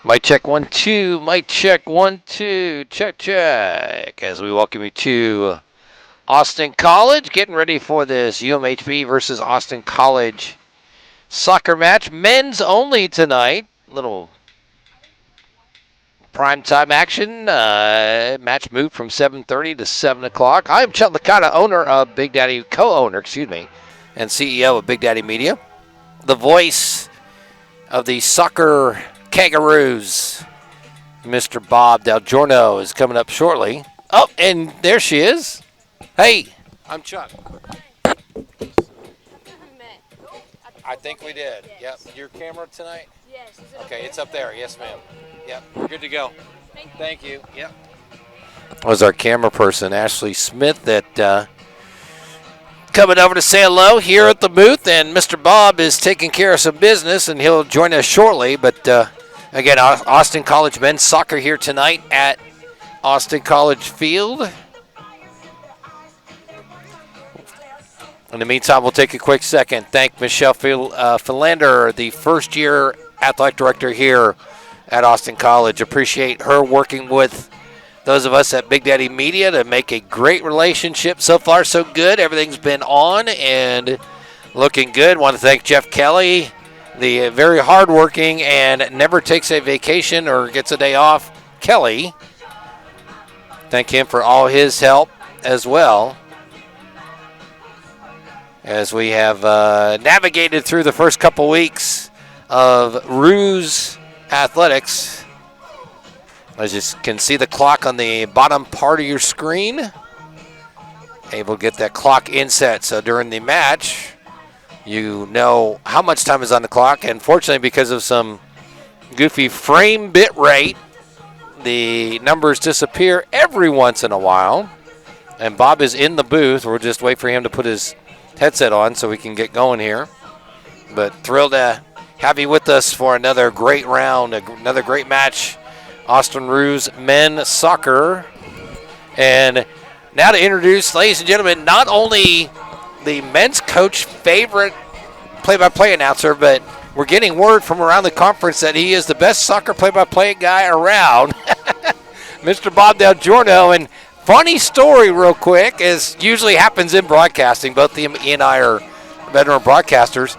Mic check 1 2. Mic check 1 2. Check. As we welcome you to Austin College, getting ready for this UMHB versus Austin College soccer match. Men's only tonight. Little primetime action. Match moved from 7:30 to 7 o'clock. I'm Chuck Licata, owner of Big Daddy, co-owner, and CEO of Big Daddy Media. The voice of the soccer kangaroos, Mr. Bob Del Giorno, is coming up shortly. Oh, and there she is. Hey, I'm Chuck. I think we did. Yep. Your camera tonight? Yes. Okay, it's up there. Yes, ma'am. Yep. We're good to go. Thank you. Yep. Was our camera person, Ashley Smith, that coming over to say hello here at the booth. And Mr. Bob is taking care of some business, and he'll join us shortly. But, again, Austin College men's soccer here tonight at Austin College Field. In the meantime, we'll take a quick second. Thank Michelle Philander, the first-year athletic director here at Austin College. Appreciate her working with those of us at Big Daddy Media to make a great relationship. So far, so good. Everything's been on and looking good. Want to thank Jeff Kelly, the very hardworking and never takes a vacation or gets a day off, Kelly. Thank him for all his help as well, as we have navigated through the first couple weeks of Ruse Athletics. As you can see the clock on the bottom part of your screen, able to get that clock inset. So during the match, you know how much time is on the clock. And fortunately, because of some goofy frame bit rate, the numbers disappear every once in a while. And Bob is in the booth. We'll just wait for him to put his headset on so we can get going here. But thrilled to have you with us for another great round, another great match. Austin Ruse men soccer. And now to introduce, ladies and gentlemen, not only the men's coach favorite play-by-play announcer, but we're getting word from around the conference that he is the best soccer play-by-play guy around, Mr. Bob Del Giorno. And funny story real quick, as usually happens in broadcasting, both he and I are veteran broadcasters.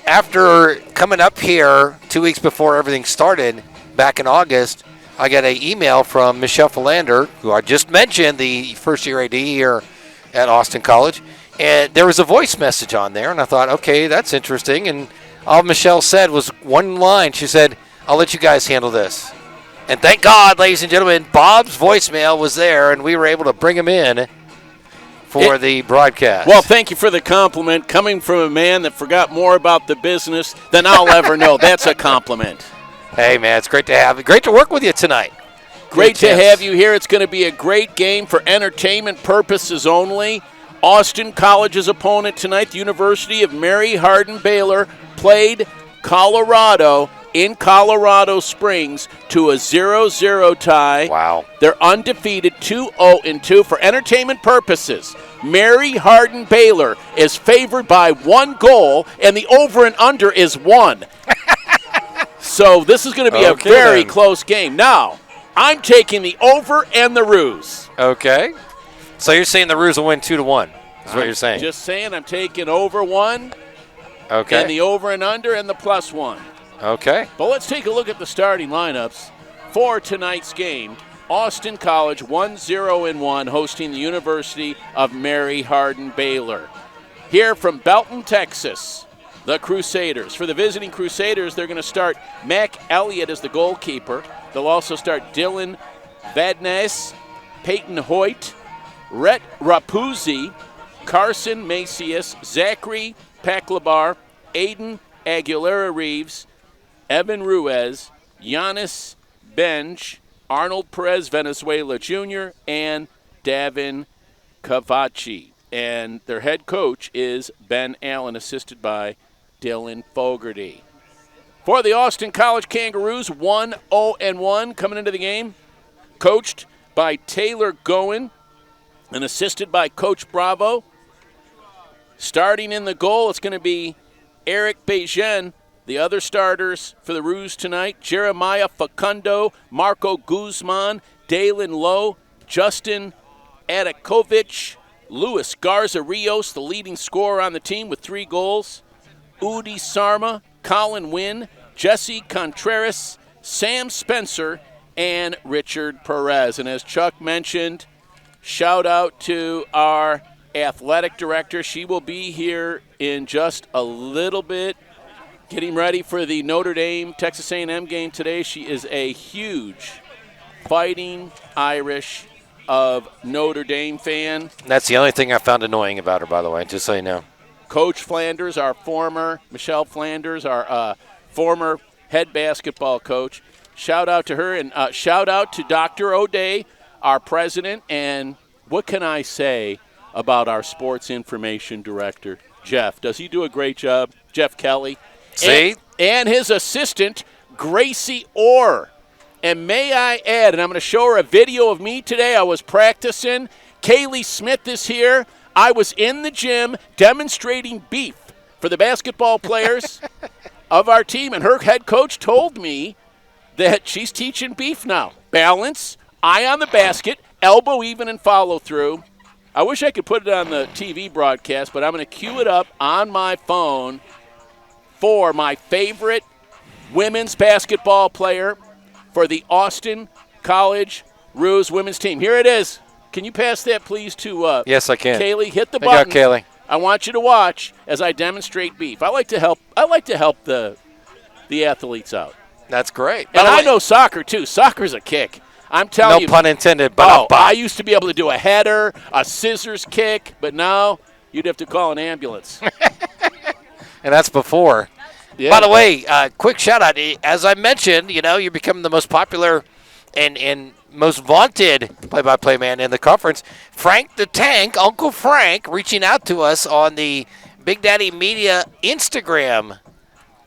After coming up here 2 weeks before everything started, back in August, I got an email from Michelle Philander, who I just mentioned, the first-year AD here at Austin College, and there was a voice message on there, and I thought, okay, that's interesting, and all Michelle said was one line. She said, I'll let you guys handle this. And thank God, ladies and gentlemen, Bob's voicemail was there, and we were able to bring him in for the broadcast. Well, thank you for the compliment. Coming from a man that forgot more about the business than I'll ever know. That's a compliment. Hey, man, it's great to have you. Great to work with you tonight. Great to have you here. It's going to be a great game for entertainment purposes only. Austin College's opponent tonight, the University of Mary Hardin-Baylor, played Colorado in Colorado Springs to a 0-0 tie. Wow. They're undefeated, 2-0-2. For entertainment purposes, Mary Hardin-Baylor is favored by 1 goal, and the over and under is 1. So this is going to be a very close game. Now, I'm taking the over and the Ruse. Okay. So you're saying the Ruse will win 2-1, is what you're saying? Just saying I'm taking over 1. Okay. And the over and under and the +1. Okay. But let's take a look at the starting lineups for tonight's game. Austin College 1-0-1 hosting the University of Mary Hardin-Baylor. Here from Belton, Texas, the Crusaders. For the visiting Crusaders, they're going to start Mac Elliott as the goalkeeper. They'll also start Dylan Vadnais, Peyton Hoyt, Rhett Rapuzzi, Carson Macias, Zachary Paclabar, Aiden Aguilera-Reeves, Evan Ruiz, Giannis Benj, Arnold Perez Venezuela Jr., and Davin Cavacci. And their head coach is Ben Allen, assisted by Dylan Fogarty. For the Austin College Kangaroos, 1-0-1 coming into the game, coached by Taylor Goen and assisted by Coach Bravo. Starting in the goal, it's going to be Eric Bejen The other starters for the Roos tonight, Jeremiah Facundo, Marco Guzman, Dalen Lowe, Justin Adakovich, Luis Garza Rios, the leading scorer on the team with 3 goals, Udi Sarma, Colin Wynn, Jesse Contreras, Sam Spencer, and Richard Perez. And as Chuck mentioned, shout out to our athletic director. She will be here in just a little bit, getting ready for the Notre Dame Texas A&M game today. She is a huge Fighting Irish of Notre Dame fan. That's the only thing I found annoying about her, by the way, just so you know. Coach Flanders, Michelle Flanders, our former head basketball coach. Shout out to her, and shout out to Dr. O'Day, our president. And what can I say about our sports information director, Jeff? Does he do a great job? Jeff Kelly. See? And his assistant, Gracie Orr. And may I add, and I'm going to show her a video of me today. I was practicing. Kaylee Smith is here. I was in the gym demonstrating beef for the basketball players of our team, and her head coach told me that she's teaching beef now. Balance, eye on the basket, elbow even and follow through. I wish I could put it on the TV broadcast, but I'm going to cue it up on my phone for my favorite women's basketball player for the Austin College Roos women's team. Here it is. Can you pass that, please, to yes, I can. Kaylee? Hit the button. I got Kaylee. I want you to watch as I demonstrate beef. I like to help the athletes out. That's great. And I know soccer, too. Soccer's a kick. I'm telling you. No pun intended, but I used to be able to do a header, a scissors kick, but now you'd have to call an ambulance. And that's before. Yeah. By the way, quick shout-out. As I mentioned, you're becoming the most popular and most vaunted play-by-play man in the conference. Frank the Tank, Uncle Frank, reaching out to us on the Big Daddy Media Instagram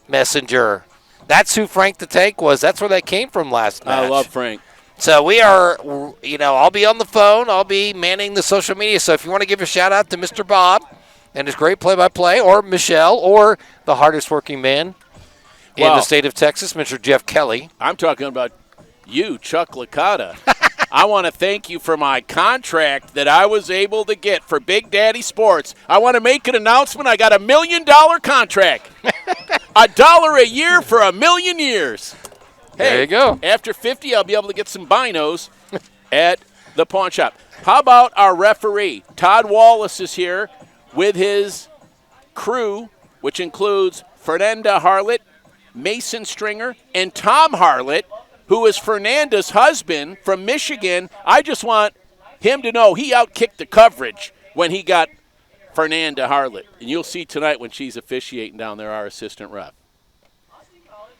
messenger. That's who Frank the Tank was. That's where that came from last match. I love Frank. So we are, I'll be on the phone. I'll be manning the social media. So if you want to give a shout-out to Mr. Bob and his great play-by-play, or Michelle, or the hardest working man in the state of Texas, Mr. Jeff Kelly. I'm talking about you, Chuck Licata. I want to thank you for my contract that I was able to get for Big Daddy Sports. I want to make an announcement. I got $1 million contract. $1 a year for 1,000,000 years. Hey, there you go. After 50, I'll be able to get some binos at the pawn shop. How about our referee? Todd Wallace is here with his crew, which includes Fernanda Harlett, Mason Stringer, and Tom Harlett, who is Fernanda's husband from Michigan. I just want him to know he outkicked the coverage when he got Fernanda Harlett. And you'll see tonight when she's officiating down there, our assistant ref.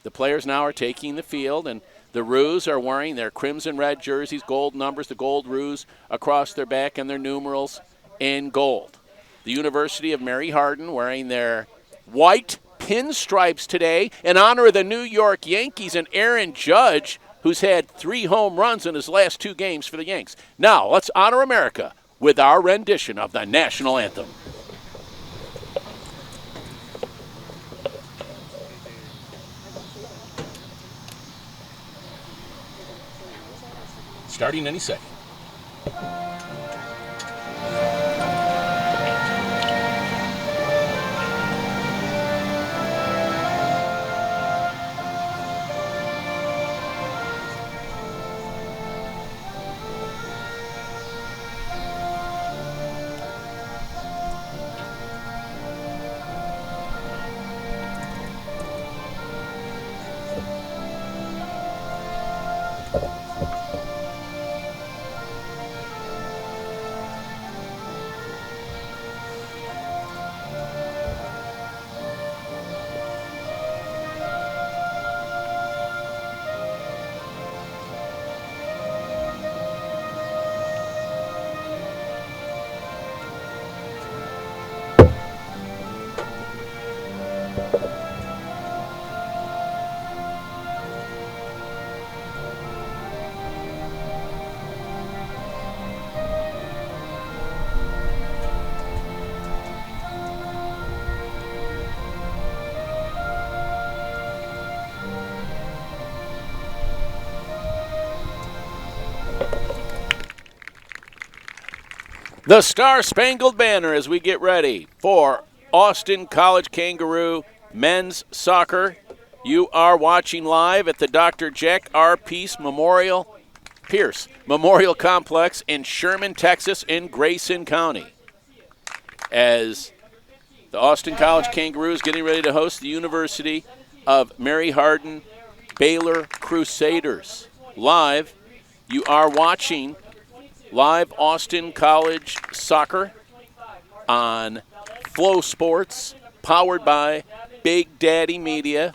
The players now are taking the field, and the Roos are wearing their crimson red jerseys, gold numbers, the gold Roos across their back, and their numerals in gold. The University of Mary Hardin wearing their white pinstripes today in honor of the New York Yankees and Aaron Judge, who's had 3 home runs in his last 2 games for the Yanks. Now, let's honor America with our rendition of the national anthem. Starting any second. The Star-Spangled Banner as we get ready for Austin College Kangaroo men's soccer. You are watching live at the Dr. Jack R. Pierce Memorial Complex in Sherman, Texas in Grayson County. As the Austin College Kangaroos getting ready to host the University of Mary Hardin-Baylor Crusaders. Live, you are watching live Austin College soccer on FloSports, powered by Big Daddy Media.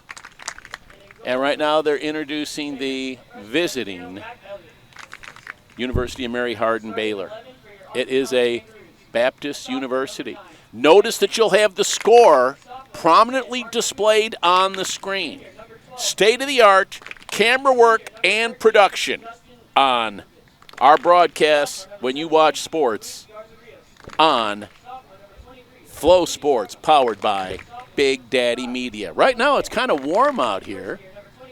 And right now they're introducing the visiting University of Mary Hardin-Baylor. It is a Baptist university. Notice that you'll have the score prominently displayed on the screen. State-of-the-art camera work and production on our broadcasts when you watch sports on FloSports, powered by Big Daddy Media. Right now it's kind of warm out here.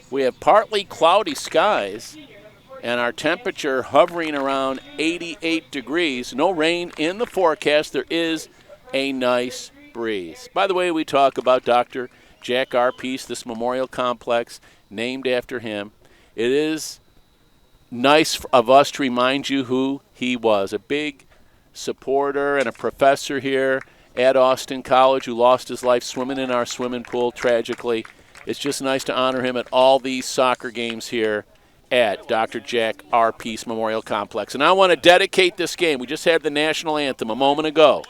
We have partly cloudy skies and our temperature hovering around 88 degrees. No rain in the forecast. There is a nice breeze. By the way, we talk about Dr. Jack R. Pierce, this memorial complex named after him. It is nice of us to remind you who he was. A big supporter and a professor here at Austin College who lost his life swimming in our swimming pool tragically. It's just nice to honor him at all these soccer games here at Dr. Jack R. Pierce Memorial Complex. And I want to dedicate this game, we just had the national anthem a moment ago,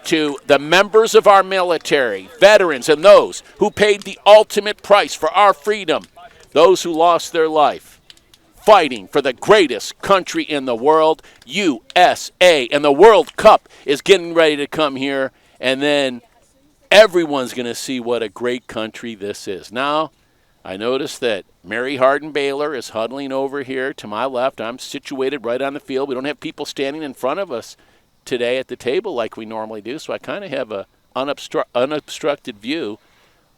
to the members of our military, veterans, and those who paid the ultimate price for our freedom, those who lost their life fighting for the greatest country in the world, USA. And the World Cup is getting ready to come here, and then everyone's going to see what a great country this is. Now, I noticed that Mary Hardin-Baylor is huddling over here to my left. I'm situated right on the field. We don't have people standing in front of us today at the table like we normally do, so I kind of have an unobstructed view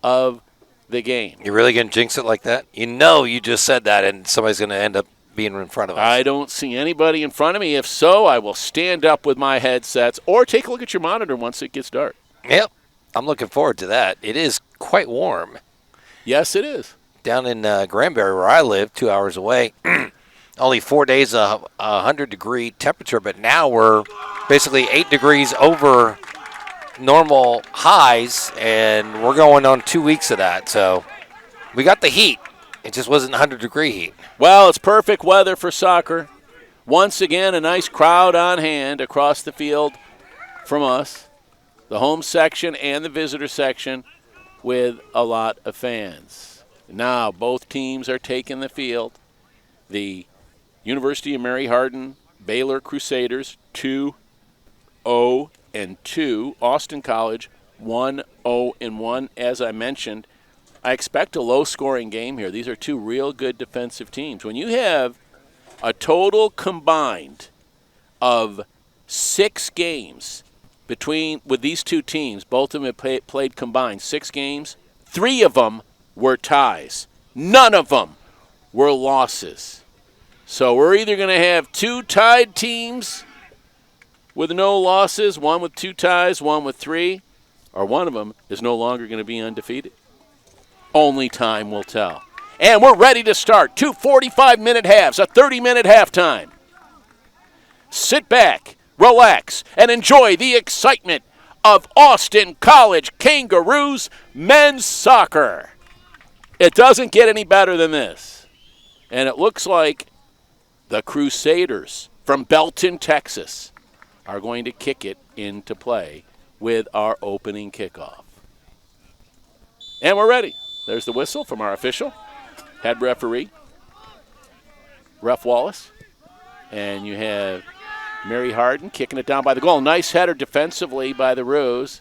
of the game. You're really going to jinx it like that? You know you just said that, and somebody's going to end up being in front of us. I don't see anybody in front of me. If so, I will stand up with my headsets or take a look at your monitor once it gets dark. Yep. I'm looking forward to that. It is quite warm. Yes, it is. Down in Granbury, where I live, 2 hours away, only 4 days of 100-degree temperature, but now we're basically 8 degrees over normal highs, and we're going on 2 weeks of that. So we got the heat. It just wasn't 100-degree heat. Well, it's perfect weather for soccer. Once again, a nice crowd on hand across the field from us, the home section and the visitor section, with a lot of fans. Now both teams are taking the field. The University of Mary Hardin-Baylor Crusaders 2-0-2. Austin College 1-0-1. As I mentioned, I expect a low-scoring game here. These are two real good defensive teams. When you have a total combined of 6 games with these two teams, both of them have played combined 6 games, 3 of them were ties. None of them were losses. So we're either going to have 2 tied teams with no losses, one with 2 ties, one with 3, or one of them is no longer going to be undefeated. Only time will tell. And we're ready to start. 2 45-minute halves, a 30-minute halftime. Sit back, relax, and enjoy the excitement of Austin College Kangaroos men's soccer. It doesn't get any better than this. And it looks like the Crusaders from Belton, Texas, are going to kick it into play with our opening kickoff. And we're ready. There's the whistle from our official, head referee, Ref Wallace. And you have Mary Hardin kicking it down by the goal. Nice header defensively by the Roos.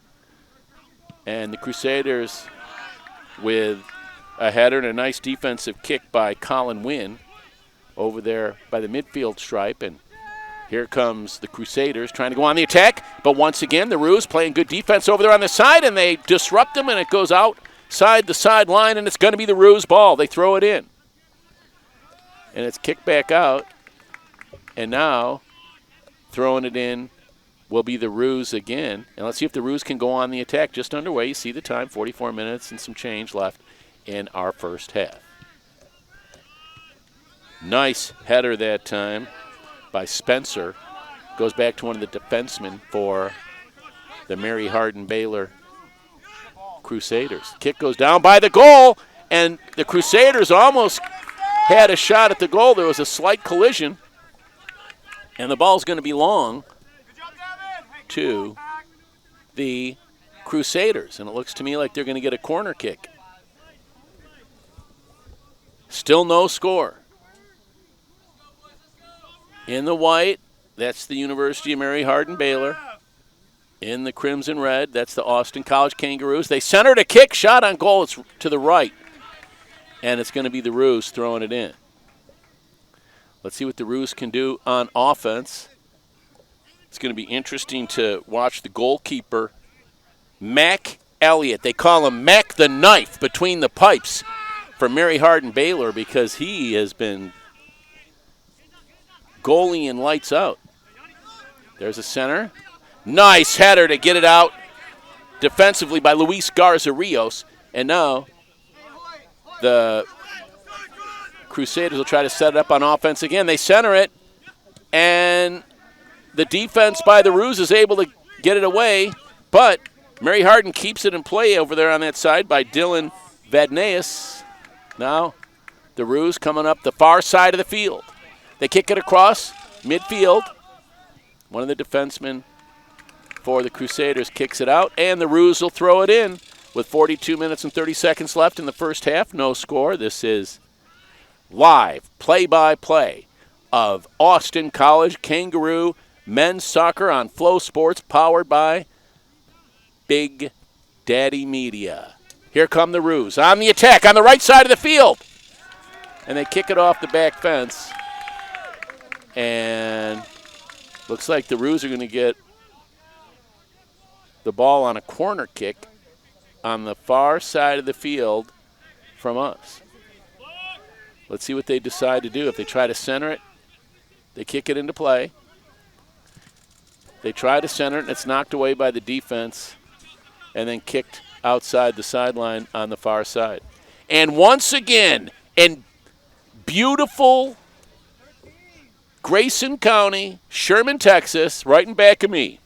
And the Crusaders with a header and a nice defensive kick by Colin Wynn over there by the midfield stripe. And here comes the Crusaders trying to go on the attack. But once again, the Roos playing good defense over there on the side, and they disrupt them, and it goes outside the sideline, and it's going to be the Roos ball. They throw it in. And it's kicked back out. And now throwing it in will be the Roos again. And let's see if the Roos can go on the attack. Just underway. You see the time, 44 minutes and some change left in our first half. Nice header that time by Spencer. Goes back to one of the defensemen for the Mary Hardin-Baylor Crusaders. Kick goes down by the goal, and the Crusaders almost had a shot at the goal. There was a slight collision, and the ball's going to be long to the Crusaders, and it looks to me like they're going to get a corner kick. Still no score. In the white, that's the University of Mary Hardin-Baylor. In the crimson red, that's the Austin College Kangaroos. They centered a kick, shot on goal. It's to the right, and it's going to be the Roos throwing it in. Let's see what the Roos can do on offense. It's going to be interesting to watch the goalkeeper, Mac Elliott. They call him Mac the Knife between the pipes for Mary Hardin-Baylor because he has been goalie and lights out. There's a center. Nice header to get it out defensively by Luis Garza Rios. And now the Crusaders will try to set it up on offense again. They center it, and the defense by the Roos is able to get it away, but Mary Hardin keeps it in play over there on that side by Dylan Vadneus. Now the Roos coming up the far side of the field. They kick it across midfield. One of the defensemen for the Crusaders kicks it out, and the Roos will throw it in with 42 minutes and 30 seconds left in the first half. No score. This is live play-by-play of Austin College Kangaroo men's soccer on FloSports, powered by Big Daddy Media. Here come the Roos on the attack on the right side of the field, and they kick it off the back fence, and looks like the Roos are going to get the ball on a corner kick on the far side of the field from us. Let's see what they decide to do. If they try to center it, they kick it into play. They try to center it, and it's knocked away by the defense and then kicked outside the sideline on the far side. And once again, in beautiful Grayson County, Sherman, Texas, right in back of me,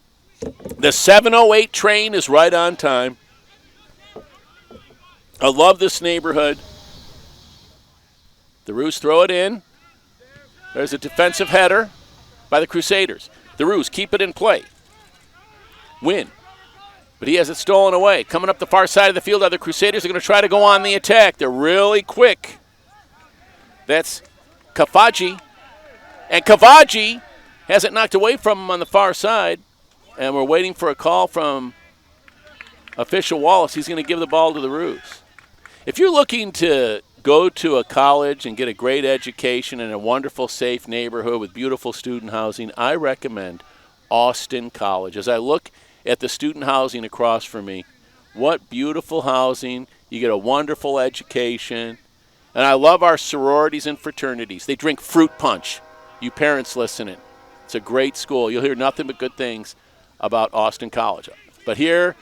the 708 train is right on time. I love this neighborhood. The Roos throw it in. There's a defensive header by the Crusaders. The Roos keep it in play. Win. But he has it stolen away. Coming up the far side of the field, other Crusaders are going to try to go on the attack. They're really quick. That's Kafaji. And Kafaji has it knocked away from him on the far side. And we're waiting for a call from official Wallace. He's going to give the ball to the Roos. If you're looking to go to a college and get a great education in a wonderful, safe neighborhood with beautiful student housing, I recommend Austin College. As I look at the student housing across from me, what beautiful housing. You get a wonderful education. And I love our sororities and fraternities. They drink fruit punch. You parents listening. It's a great school. You'll hear nothing but good things about Austin College. But here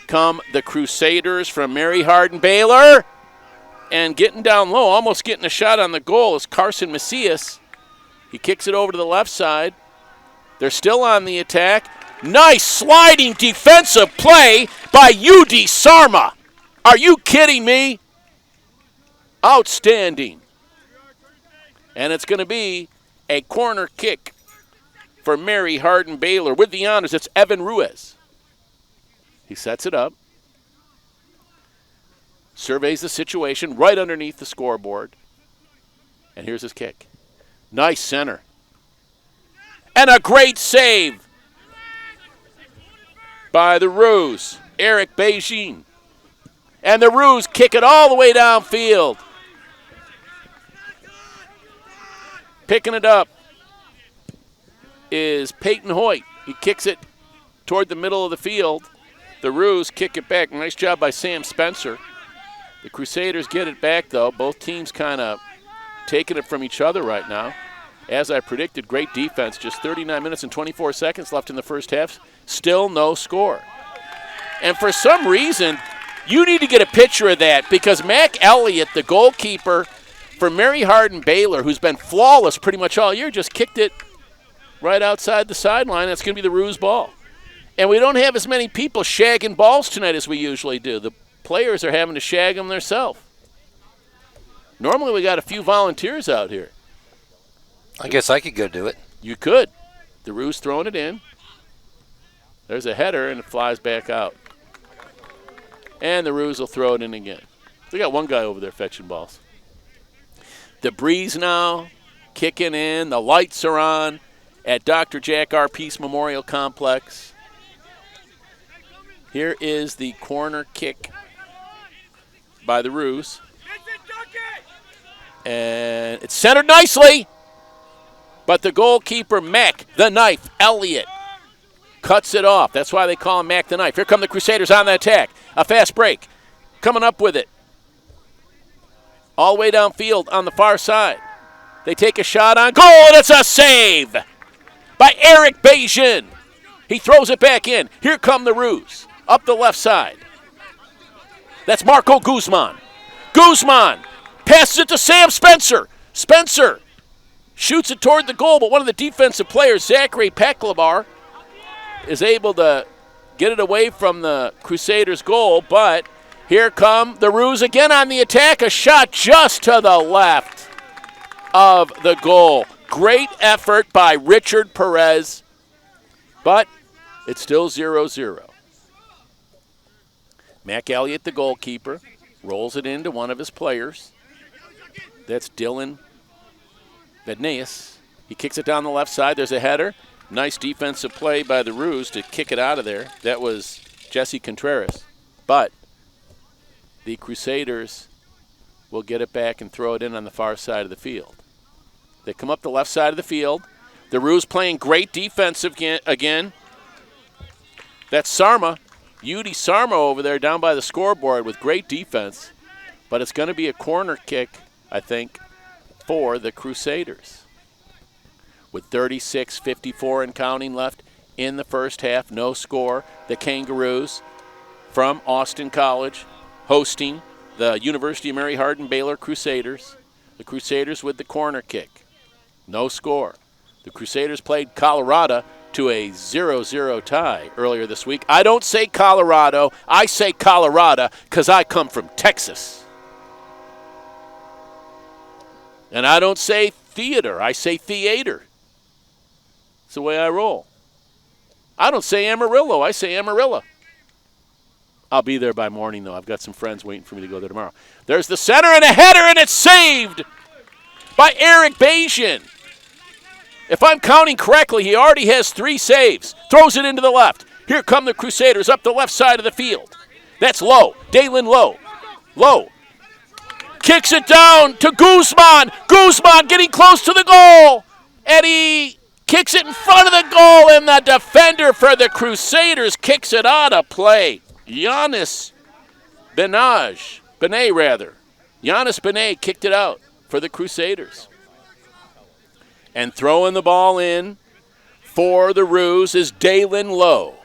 come the Crusaders from Mary Hardin-Baylor, and getting down low, almost getting a shot on the goal is Carson Macias. He kicks it over to the left side. They're still on the attack. Nice sliding defensive play by UD Sarma. Are you kidding me? Outstanding. And it's going to be a corner kick for Mary Hardin-Baylor. With the honors, it's Evan Ruiz. He sets it up, surveys the situation right underneath the scoreboard, and here's his kick. Nice center. And a great save by the Roos, Eric Beijing. And the Roos kick it all the way downfield. Picking it up is Peyton Hoyt. He kicks it toward the middle of the field. The Roos kick it back. Nice job by Sam Spencer. The Crusaders get it back, though. Both teams kind of taking it from each other right now. as I predicted, great defense. Just 39 minutes and 24 seconds left in the first half. Still no score. And for some reason, you need to get a picture of that because Mac Elliott, the goalkeeper for Mary Hardin-Baylor, who's been flawless pretty much all year, just kicked it right outside the sideline. That's going to be the Ruse ball. And we don't have as many people shagging balls tonight as we usually do. The players are having to shag them themselves. Normally we got a few volunteers out here. I guess I could go do it. You could. The Ruse throwing it in. There's a header, and it flies back out. And the Ruse will throw it in again. They got one guy over there fetching balls. The breeze now kicking in. The lights are on at Dr. Jack R. Peace Memorial Complex. Here is the corner kick by the Ruse. And it's centered nicely. But the goalkeeper, Mac, the Knife, Elliott, cuts it off. That's why they call him Mac the Knife. Here come the Crusaders on the attack. A fast break. Coming up with it. All the way downfield on the far side. They take a shot on goal, and it's a save by Eric Bajan. He throws it back in. Here come the Ruse. Up the left side. That's Marco Guzman. Guzman passes it to Sam Spencer. Spencer shoots it toward the goal, but one of the defensive players, Zachary Paclabar, is able to get it away from the Crusaders' goal, but here come the Ruse again on the attack. A shot just to the left of the goal. Great effort by Richard Perez, but it's still 0-0. Mac Elliott, the goalkeeper, rolls it into one of his players. That's Dylan Bednaeus. He kicks it down the left side. There's a header. Nice defensive play by the Ruse to kick it out of there. That was Jesse Contreras. But the Crusaders will get it back and throw it in on the far side of the field. They come up the left side of the field. The Ruse playing great defense again. That's Sarma. Udi Sarma over there down by the scoreboard with great defense. But it's going to be a corner kick, I think, for the Crusaders. With 36:54 and counting left in the first half, no score. The Kangaroos from Austin College hosting the University of Mary Hardin-Baylor Crusaders. The Crusaders with the corner kick. No score. The Crusaders played Colorado to a 0-0 tie earlier this week. I don't say Colorado. I say Colorado because I come from Texas. And I don't say theater. I say theater. It's the way I roll. I don't say Amarillo. I say Amarillo. I'll be there by morning, though. I've got some friends waiting for me to go there tomorrow. There's the center and a header, and it's saved by Eric Bajan. If I'm counting correctly, he already has 3 saves. Throws it into the left. Here come the Crusaders up the left side of the field. That's Lowe. Dalen Lowe. Lowe kicks it down to Guzman. Guzman getting close to the goal. And he kicks it in front of the goal, and the defender for the Crusaders kicks it out of play. Giannis Benet. Giannis Benet kicked it out for the Crusaders. And throwing the ball in for the Ruse is Dalen Lowe.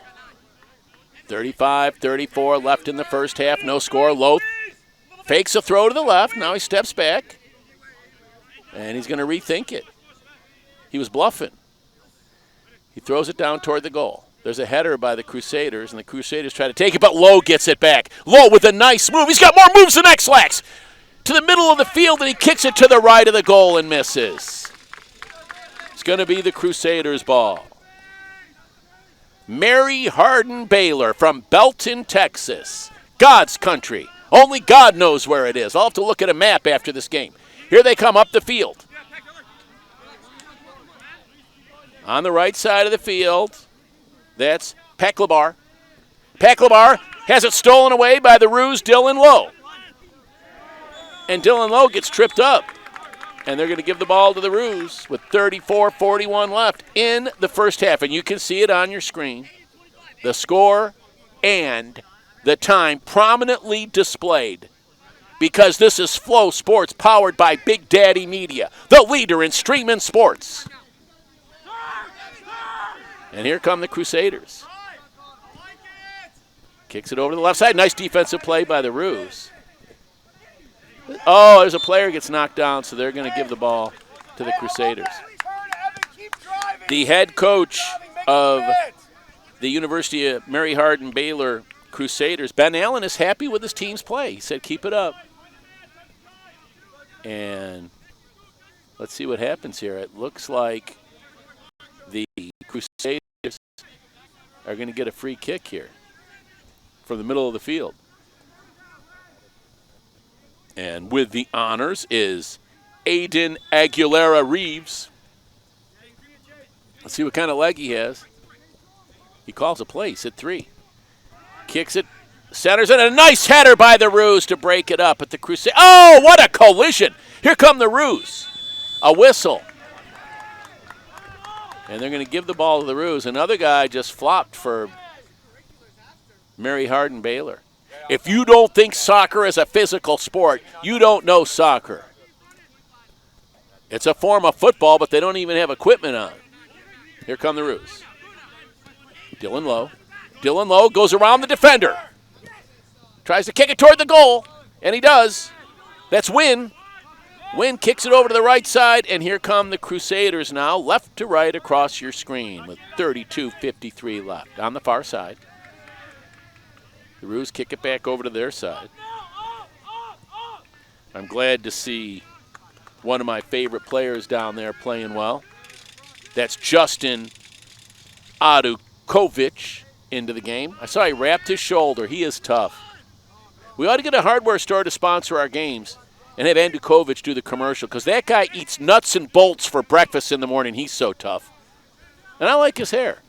35-34 left in the first half. No score. Lowe fakes a throw to the left. Now he steps back. And he's going to rethink it. He was bluffing. He throws it down toward the goal. There's a header by the Crusaders, and the Crusaders try to take it, but Lowe gets it back. Lowe with a nice move. He's got more moves than X-Lax. To the middle of the field, and he kicks it to the right of the goal and misses. It's going to be the Crusaders' ball. Mary Hardin-Baylor from Belton, Texas. God's country. Only God knows where it is. I'll have to look at a map after this game. Here they come up the field. On the right side of the field, that's Paclabar. Paclabar has it stolen away by the Ruse, Dylan Lowe. And Dylan Lowe gets tripped up. And they're going to give the ball to the Ruse with 34-41 left in the first half. And you can see it on your screen. The score and the time prominently displayed because this is Flow Sports powered by Big Daddy Media, the leader in streaming sports. And here come the Crusaders. Kicks it over to the left side. Nice defensive play by the Roos. Oh, there's a player gets knocked down, so they're going to give the ball to the Crusaders. The head coach of the University of Mary Hardin-Baylor Crusaders, Ben Allen, is happy with his team's play. He said, keep it up. And let's see what happens here. It looks like the Crusaders are going to get a free kick here from the middle of the field. And with the honors is Aiden Aguilera-Reeves. Let's see what kind of leg he has. He calls a play. He's at 3. Kicks it, centers it, a nice header by the Roos to break it up at the Crusade. Oh, what a collision. Here come the Roos. A whistle. And they're going to give the ball to the Roos. Another guy just flopped for Mary Hardin-Baylor. If you don't think soccer is a physical sport, you don't know soccer. It's a form of football, but they don't even have equipment on. Here come the Roos. Dylan Lowe. Dylan Lowe goes around the defender. Tries to kick it toward the goal, and he does. That's Wynn. Wynn kicks it over to the right side, and here come the Crusaders now, left to right across your screen with 32:53 left on the far side. The Roos kick it back over to their side. I'm glad to see one of my favorite players down there playing well. That's Justin Adukovic into the game. I saw he wrapped his shoulder. He is tough. We ought to get a hardware store to sponsor our games and have Adukovic do the commercial, because that guy eats nuts and bolts for breakfast in the morning. He's so tough. And I like his hair.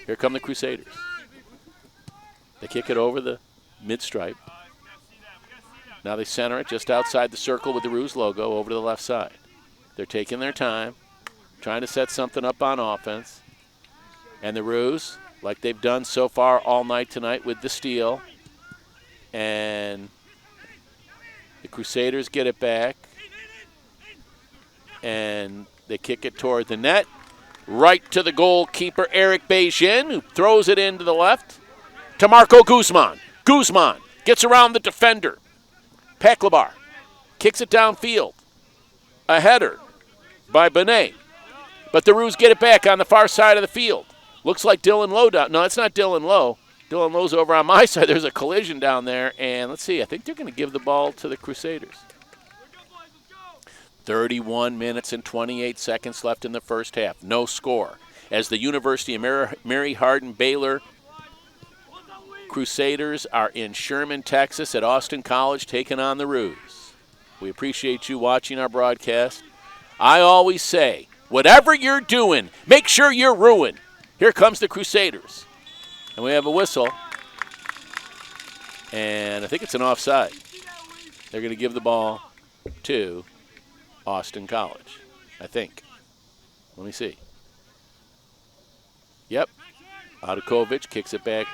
Here come the Crusaders. They kick it over the mid-stripe. Now they center it just outside the circle with the Roos logo over to the left side. They're taking their time, trying to set something up on offense. And the Roos, like they've done so far all night tonight with the steal. And the Crusaders get it back. And they kick it toward the net. Right to the goalkeeper, Eric Beijing, who throws it into the left. To Marco Guzman. Guzman gets around the defender. Paklabar kicks it downfield. A header by Benet. But the Roos get it back on the far side of the field. Looks like Dylan Lowe down. No, it's not Dylan Lowe. Dylan Lowe's over on my side. There's a collision down there. And let's see, I think they're going to give the ball to the Crusaders. 31 minutes and 28 seconds left in the first half. No score. As the University of Mary Hardin-Baylor Crusaders are in Sherman, Texas at Austin College taking on the Roos. We appreciate you watching our broadcast. I always say, whatever you're doing, make sure you're ruined. Here comes the Crusaders. And we have a whistle. And I think it's an offside. They're going to give the ball to Austin College, I think. Let me see. Yep. Adukovic kicks it back.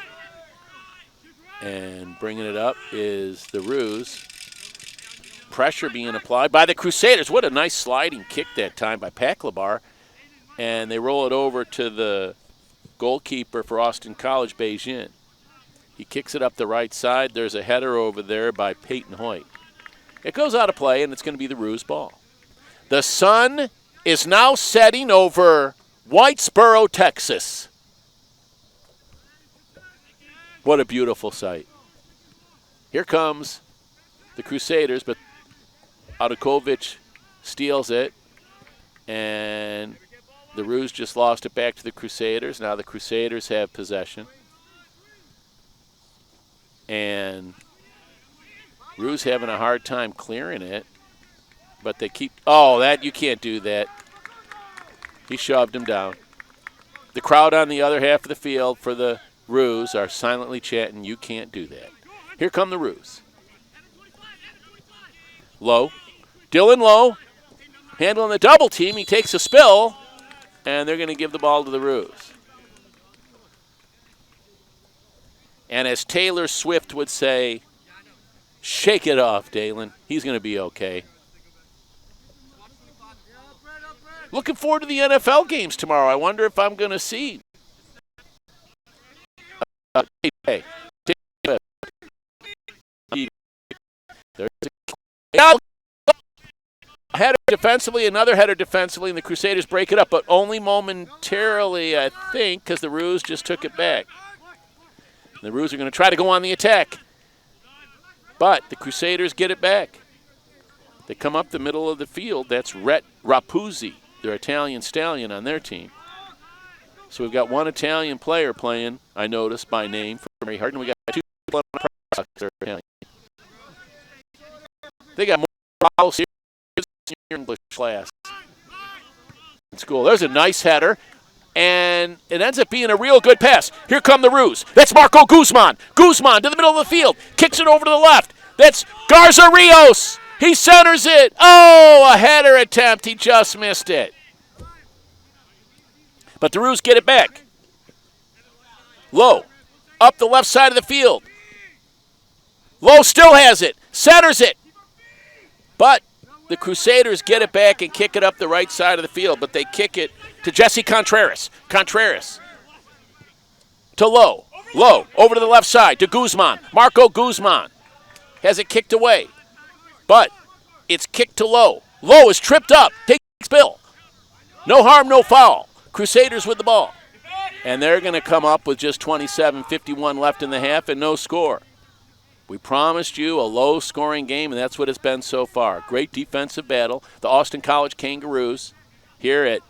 And bringing it up is the Roos. Pressure being applied by the Crusaders. What a nice sliding kick that time by Paklabar. And they roll it over to the goalkeeper for Austin College, Beijing. He kicks it up the right side. There's a header over there by Peyton Hoyt. It goes out of play, and it's going to be the Roos ball. The sun is now setting over Whitesboro, Texas. What a beautiful sight. Here comes the Crusaders, but Adukovic steals it, and the Roos just lost it back to the Crusaders. Now the Crusaders have possession. And Roos having a hard time clearing it, but they keep, you can't do that. He shoved him down. The crowd on the other half of the field for the Roos are silently chanting, you can't do that. Here come the Roos. Lowe. Dylan Lowe handling the double team. He takes a spill, and they're going to give the ball to the Roos. And as Taylor Swift would say, Shake it off, Dalen. He's going to be okay. Looking forward to the NFL games tomorrow. I wonder if I'm going to see. Hey. A header defensively, another header defensively, and the Crusaders break it up, but only momentarily, I think, because the Roos just took it back. The Roos are going to try to go on the attack, but the Crusaders get it back. They come up the middle of the field. That's Rhett Rapuzzi, their Italian stallion on their team. So we've got one Italian player playing, I noticed, by name, for Mary Hardin. We got two people on the press box that are Italian. They got more problems here in your English class. In school. There's a nice header, and it ends up being a real good pass. Here come the Roos. That's Marco Guzman. Guzman to the middle of the field. Kicks it over to the left. That's Garza Rios. He centers it. Oh, a header attempt. He just missed it. But the Roos get it back. Lowe, up the left side of the field. Lowe still has it. Centers it. But the Crusaders get it back and kick it up the right side of the field. But they kick it to Jesse Contreras. Contreras to Lowe. Lowe over to the left side to Guzman. Marco Guzman has it kicked away. But it's kicked to Lowe. Lowe is tripped up. Takes Bill. No harm, no foul. Crusaders with the ball. And they're going to come up with just 27:51 left in the half and no score. We promised you a low-scoring game, and that's what it's been so far. Great defensive battle. The Austin College Kangaroos here at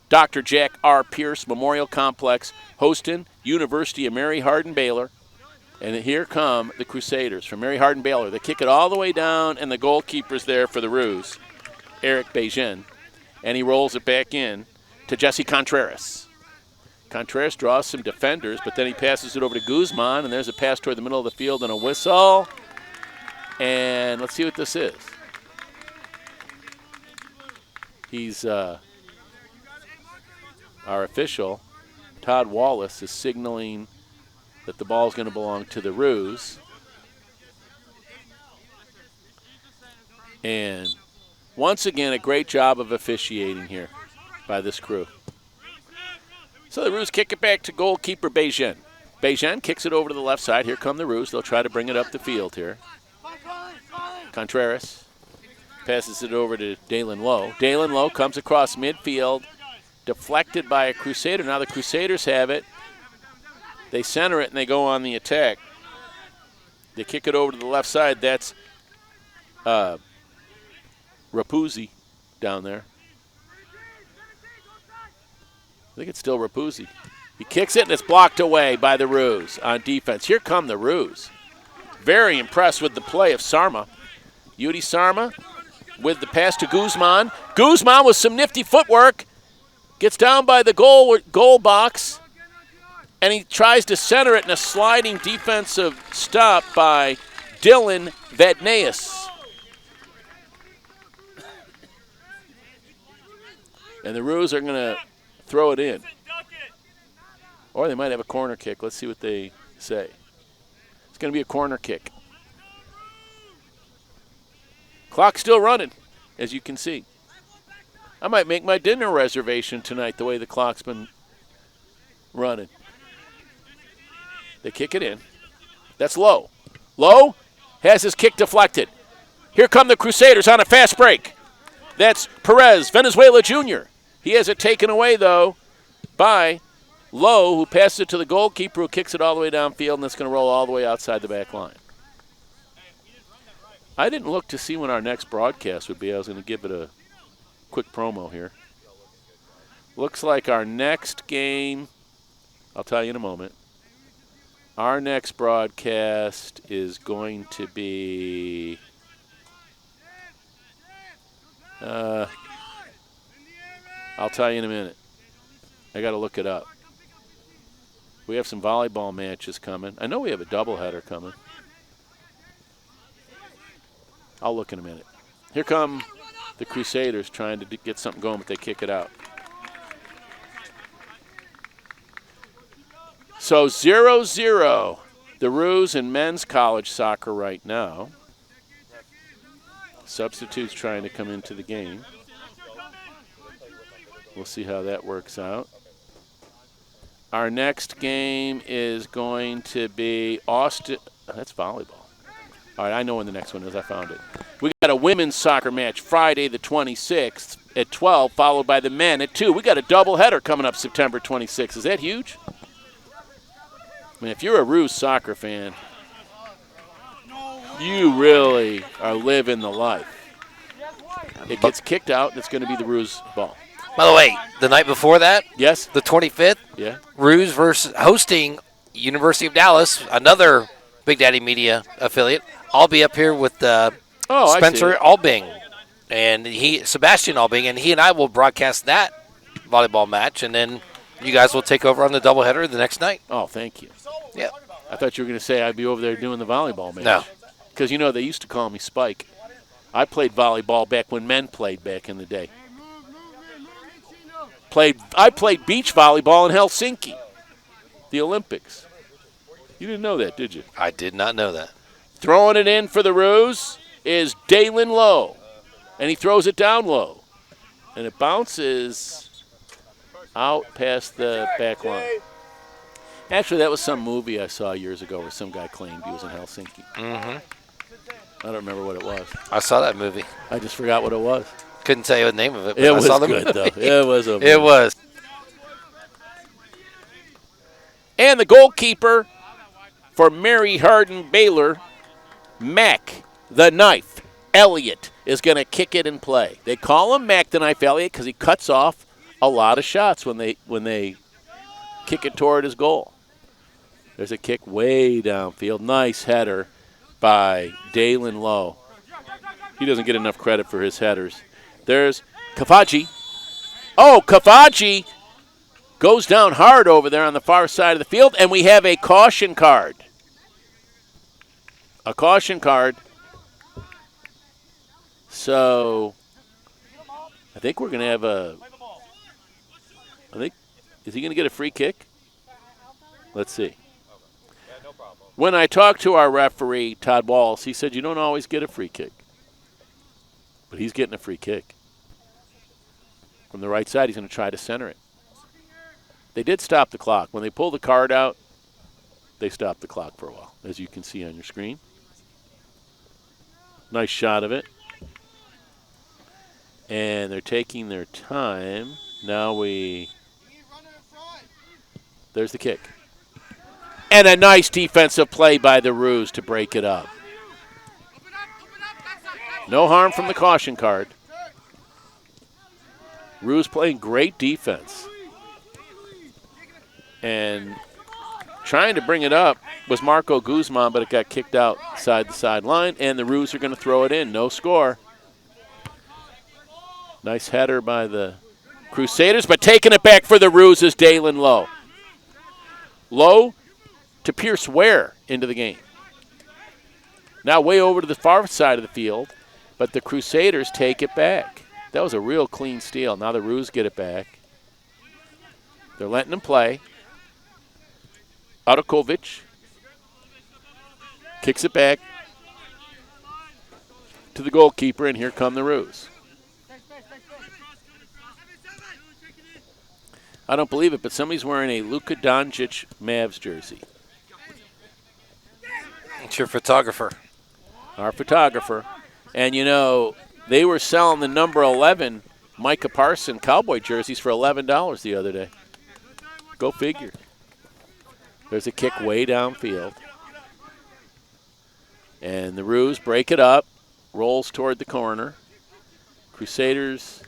Dr. Jack R. Pierce Memorial Complex hosting University of Mary Hardin-Baylor. And here come the Crusaders from Mary Hardin-Baylor. They kick it all the way down, and the goalkeeper's there for the Roos, Eric Beijing. And he rolls it back in to Jesse Contreras. Contreras draws some defenders, but then he passes it over to Guzman, and there's a pass toward the middle of the field and a whistle. And let's see what this is. He's our official, Todd Wallace, is signaling that the ball is going to belong to the Roos. And once again, a great job of officiating here by this crew. So the Roos kick it back to goalkeeper Beijing. Beijing kicks it over to the left side. Here come the Roos. They'll try to bring it up the field here. Contreras passes it over to Dalen Lowe. Dalen Lowe comes across midfield, deflected by a Crusader. Now the Crusaders have it. They center it and they go on the attack. They kick it over to the left side. That's Rapuzzi down there. I think it's still Rapuzzi. He kicks it and it's blocked away by the Roos on defense. Here come the Roos. Very impressed with the play of Sarma. Yudi Sarma with the pass to Guzman. Guzman with some nifty footwork. Gets down by the goal box. And he tries to center it in a sliding defensive stop by Dylan Vadnaeus. And the Roos are going to throw it in. Or they might have a corner kick. Let's see what they say. It's going to be a corner kick. Clock's still running, as you can see. I might make my dinner reservation tonight the way the clock's been running. They kick it in. That's Lowe. Lowe has his kick deflected. Here come the Crusaders on a fast break. That's Perez, Venezuela Jr. He has it taken away, though, by Lowe, who passes it to the goalkeeper, who kicks it all the way downfield, and it's going to roll all the way outside the back line. I didn't look to see when our next broadcast would be. I was going to give it a quick promo here. Looks like our next game, I'll tell you in a moment. Our next broadcast is going to be I'll tell you in a minute. I got to look it up. We have some volleyball matches coming. I know we have a doubleheader coming. I'll look in a minute. Here come the Crusaders trying to get something going, but they kick it out. So 0-0, the Roos in men's college soccer right now. Substitutes trying to come into the game. We'll see how that works out. Our next game is going to be Austin. That's volleyball. All right, I know when the next one is. I found it. We got a women's soccer match Friday the 26th at 12, followed by the men at 2. We got a doubleheader coming up September 26th. Is that huge? I mean, if you're a Ruse soccer fan, you really are living the life. It gets kicked out, and it's going to be the Ruse ball. By the way, the night before that, Yes? the 25th, Yeah. Ruse versus hosting University of Dallas, another Big Daddy Media affiliate. I'll be up here with Spencer Albing and Sebastian Albing, and he and I will broadcast that volleyball match, and then you guys will take over on the doubleheader the next night. Oh, thank you. Yeah. I thought you were going to say I'd be over there doing the volleyball match. No. Because, they used to call me Spike. I played volleyball back when men played back in the day. I played beach volleyball in Helsinki, the Olympics. You didn't know that, did you? I did not know that. Throwing it in for the Ruse is Dalen Lowe, and he throws it down low. And it bounces out past the back line. Actually, that was some movie I saw years ago where some guy claimed he was in Helsinki. Mm-hmm. I don't remember what it was. I saw that movie. I just forgot what it was. Couldn't tell you the name of it, but It I was saw the good, movie. though. It was a movie. It was. And the goalkeeper for Mary Hardin-Baylor, Mac the Knife Elliott, is going to kick it and play. They call him Mac the Knife Elliott because he cuts off a lot of shots when they kick it toward his goal. There's a kick way downfield. Nice header by Dalen Lowe. He doesn't get enough credit for his headers. There's Kafaji. Oh, Kafaji goes down hard over there on the far side of the field, and we have a caution card. A caution card. So I think we're going to have is he going to get a free kick? Let's see. When I talked to our referee, Todd Walls, he said you don't always get a free kick. But he's getting a free kick. From the right side, he's going to try to center it. They did stop the clock. When they pull the card out, they stopped the clock for a while, as you can see on your screen. Nice shot of it. And they're taking their time. Now there's the kick. And a nice defensive play by the Ruse to break it up. No harm from the caution card. Ruse playing great defense. And trying to bring it up was Marco Guzman, but it got kicked outside the sideline, and the Ruse are going to throw it in. No score. Nice header by the Crusaders, but taking it back for the Ruse is Dalen Lowe. Lowe to Pierce Ware into the game. Now way over to the far side of the field, but the Crusaders take it back. That was a real clean steal. Now the Ruse get it back. They're letting them play. Adakovic kicks it back to the goalkeeper, and here come the Ruse. I don't believe it, but somebody's wearing a Luka Doncic Mavs jersey. It's your photographer. Our photographer. And, they were selling the number 11 Micah Parson Cowboy jerseys for $11 the other day. Go figure. There's a kick way downfield. And the Ruse break it up, rolls toward the corner. Crusaders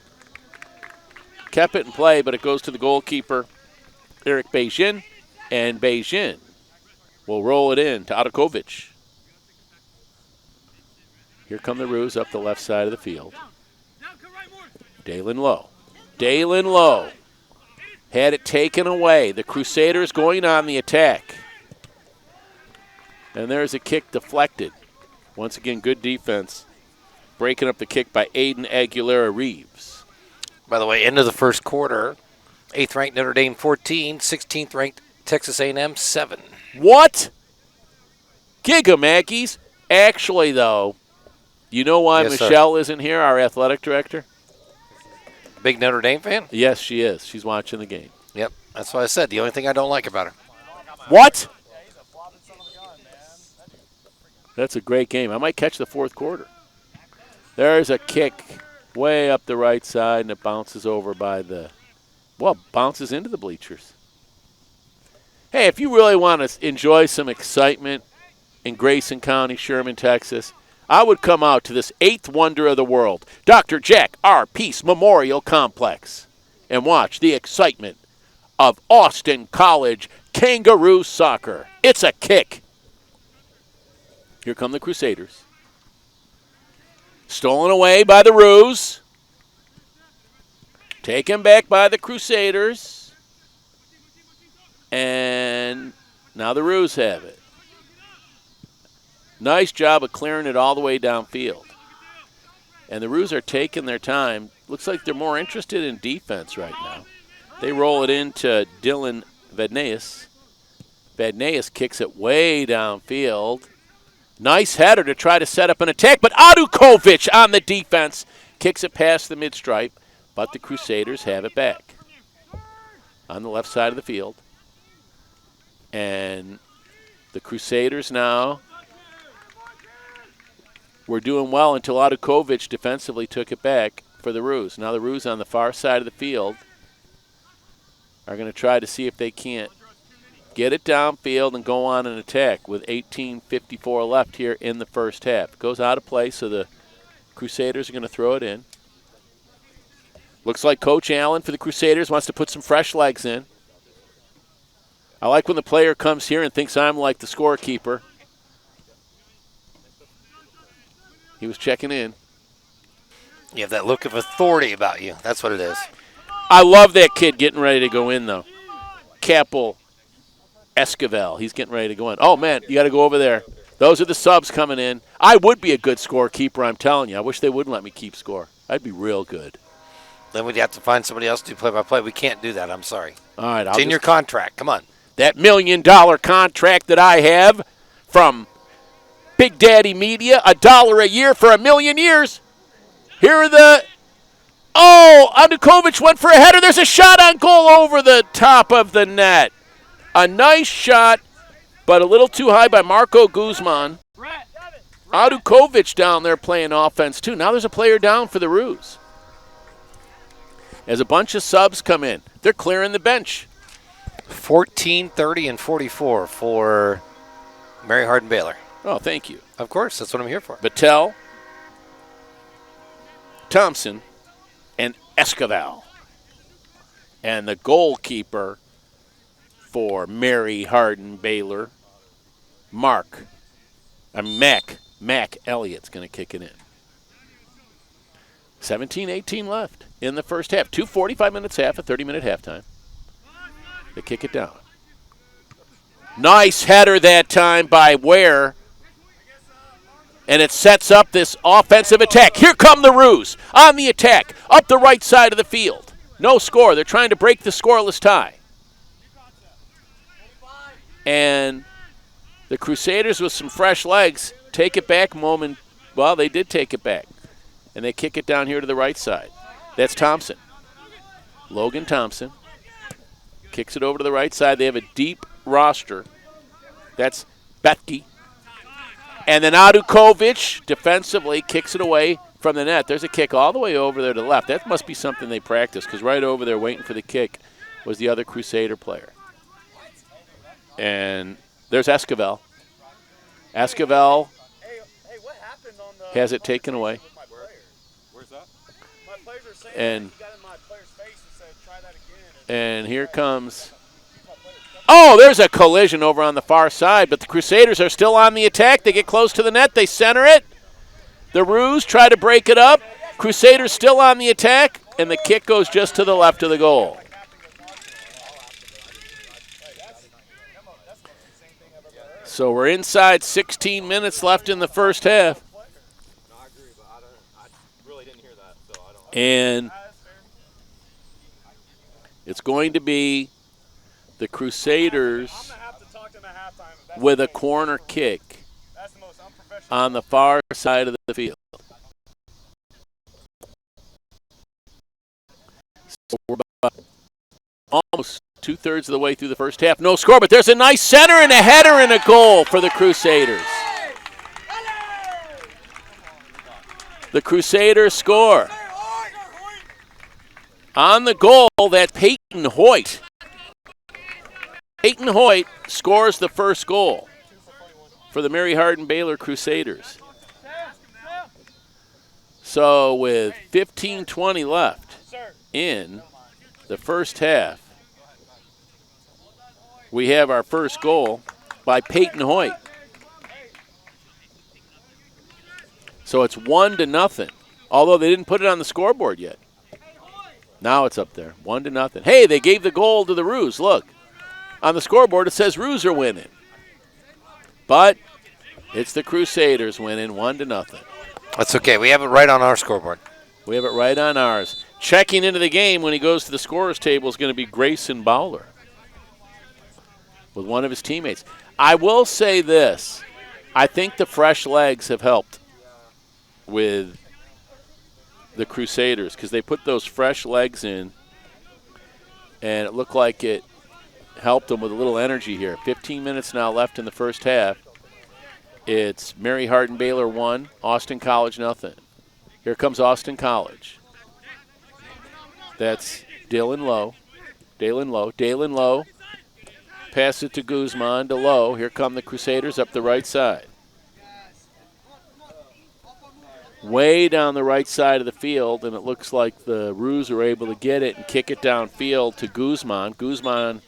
kept it in play, but it goes to the goalkeeper, Eric Beijing, and Beijing will roll it in to Adakovic. Here come the Ruse up the left side of the field. Dalen Lowe. Dalen Lowe had it taken away. The Crusaders going on the attack. And there's a kick deflected. Once again, good defense. Breaking up the kick by Aiden Aguilera-Reeves. By the way, end of the first quarter, 8th-ranked Notre Dame 14, 16th-ranked Texas A&M 7. What? Giga Mackies. Actually, though, You know why Yes, sir. Michelle isn't here, our athletic director? Big Notre Dame fan? Yes, she is. She's watching the game. Yep. That's what I said. The only thing I don't like about her. What? That's a great game. I might catch the fourth quarter. There's a kick way up the right side, and it bounces over by bounces into the bleachers. Hey, if you really want to enjoy some excitement in Grayson County, Sherman, Texas, I would come out to this eighth wonder of the world, Dr. Jack R. Peace Memorial Complex, and watch the excitement of Austin College Kangaroo Soccer. It's a kick. Here come the Crusaders. Stolen away by the Roos. Taken back by the Crusaders. And now the Roos have it. Nice job of clearing it all the way downfield. And the Roos are taking their time. Looks like they're more interested in defense right now. They roll it into Dylan Vadneus. Vadneus kicks it way downfield. Nice header to try to set up an attack, but Adukovic on the defense kicks it past the mid-stripe, but the Crusaders have it back on the left side of the field. And the Crusaders now were doing well until Adukovic defensively took it back for the Roos. Now the Roos on the far side of the field are going to try to see if they can't get it downfield and go on an attack with 18:54 left here in the first half. It goes out of play, so the Crusaders are going to throw it in. Looks like Coach Allen for the Crusaders wants to put some fresh legs in. I like when the player comes here and thinks I'm like the scorekeeper. He was checking in. You have that look of authority about you. That's what it is. I love that kid getting ready to go in, though. Capel Esquivel, he's getting ready to go in. Oh, man, you got to go over there. Those are the subs coming in. I would be a good scorekeeper, I'm telling you. I wish they wouldn't let me keep score. I'd be real good. Then we'd have to find somebody else to do play-by-play. We can't do that. I'm sorry. All right, It's in your contract. Come on. That $1 million contract that I have from Big Daddy Media, $1 a year for 1,000,000 years. Here are the... Oh, Adukovic went for a header. There's a shot on goal over the top of the net. A nice shot, but a little too high by Marco Guzman. Adukovic down there playing offense, too. Now there's a player down for the Roos. As a bunch of subs come in, they're clearing the bench. 14, 30, and 44 for Mary Hardin-Baylor. Oh, thank you. Of course, that's what I'm here for. Battelle, Thompson, and Esquivel. And the goalkeeper for Mary Hardin-Baylor, Mac Elliott's going to kick it in. 17-18 left in the first half. 2:45 minutes half, a 30-minute halftime. They kick it down. Nice header that time by Ware. And it sets up this offensive attack. Here come the Roos on the attack, up the right side of the field. No score. They're trying to break the scoreless tie. And the Crusaders with some fresh legs take it back moment. Well, they did take it back. And they kick it down here to the right side. That's Thompson. Logan Thompson kicks it over to the right side. They have a deep roster. That's Betke. And then Adukovic defensively kicks it away from the net. There's a kick all the way over there to the left. That must be something they practice, because right over there waiting for the kick was the other Crusader player. And there's Esquivel. Esquivel has it taken away. And here comes... Oh, there's a collision over on the far side, but the Crusaders are still on the attack. They get close to the net. They center it. The Roos try to break it up. Crusaders still on the attack, and the kick goes just to the left of the goal. So we're inside 16 minutes left in the first half. And it's going to be the Crusaders with a corner kick on the far side of the field. We're about almost 2/3 of the way through the first half. No score, but there's a nice center and a header and a goal for the Crusaders. The Crusaders score. On the goal, that Peyton Hoyt. Peyton Hoyt scores the first goal for the Mary Hardin-Baylor Crusaders. So with 15:20 left in the first half, we have our first goal by Peyton Hoyt. So it's 1-0, although they didn't put it on the scoreboard yet. Now it's up there, 1-0. Hey, they gave the goal to the Roos. Look, on the scoreboard it says Roos are winning. But it's the Crusaders winning 1-0. That's okay. We have it right on our scoreboard. We have it right on ours. Checking into the game when he goes to the scorer's table is going to be Grayson Bowler with one of his teammates. I will say this. I think the fresh legs have helped with the Crusaders because they put those fresh legs in, and it looked like it helped them with a little energy here. 15 minutes now left in the first half. It's Mary Hardin-Baylor 1, Austin College 0. Here comes Austin College. That's Dalen Lowe. Dalen Lowe. Pass it to Guzman to Lowe. Here come the Crusaders up the right side. Way down the right side of the field, and it looks like the Roos are able to get it and kick it downfield to Guzman. Guzman,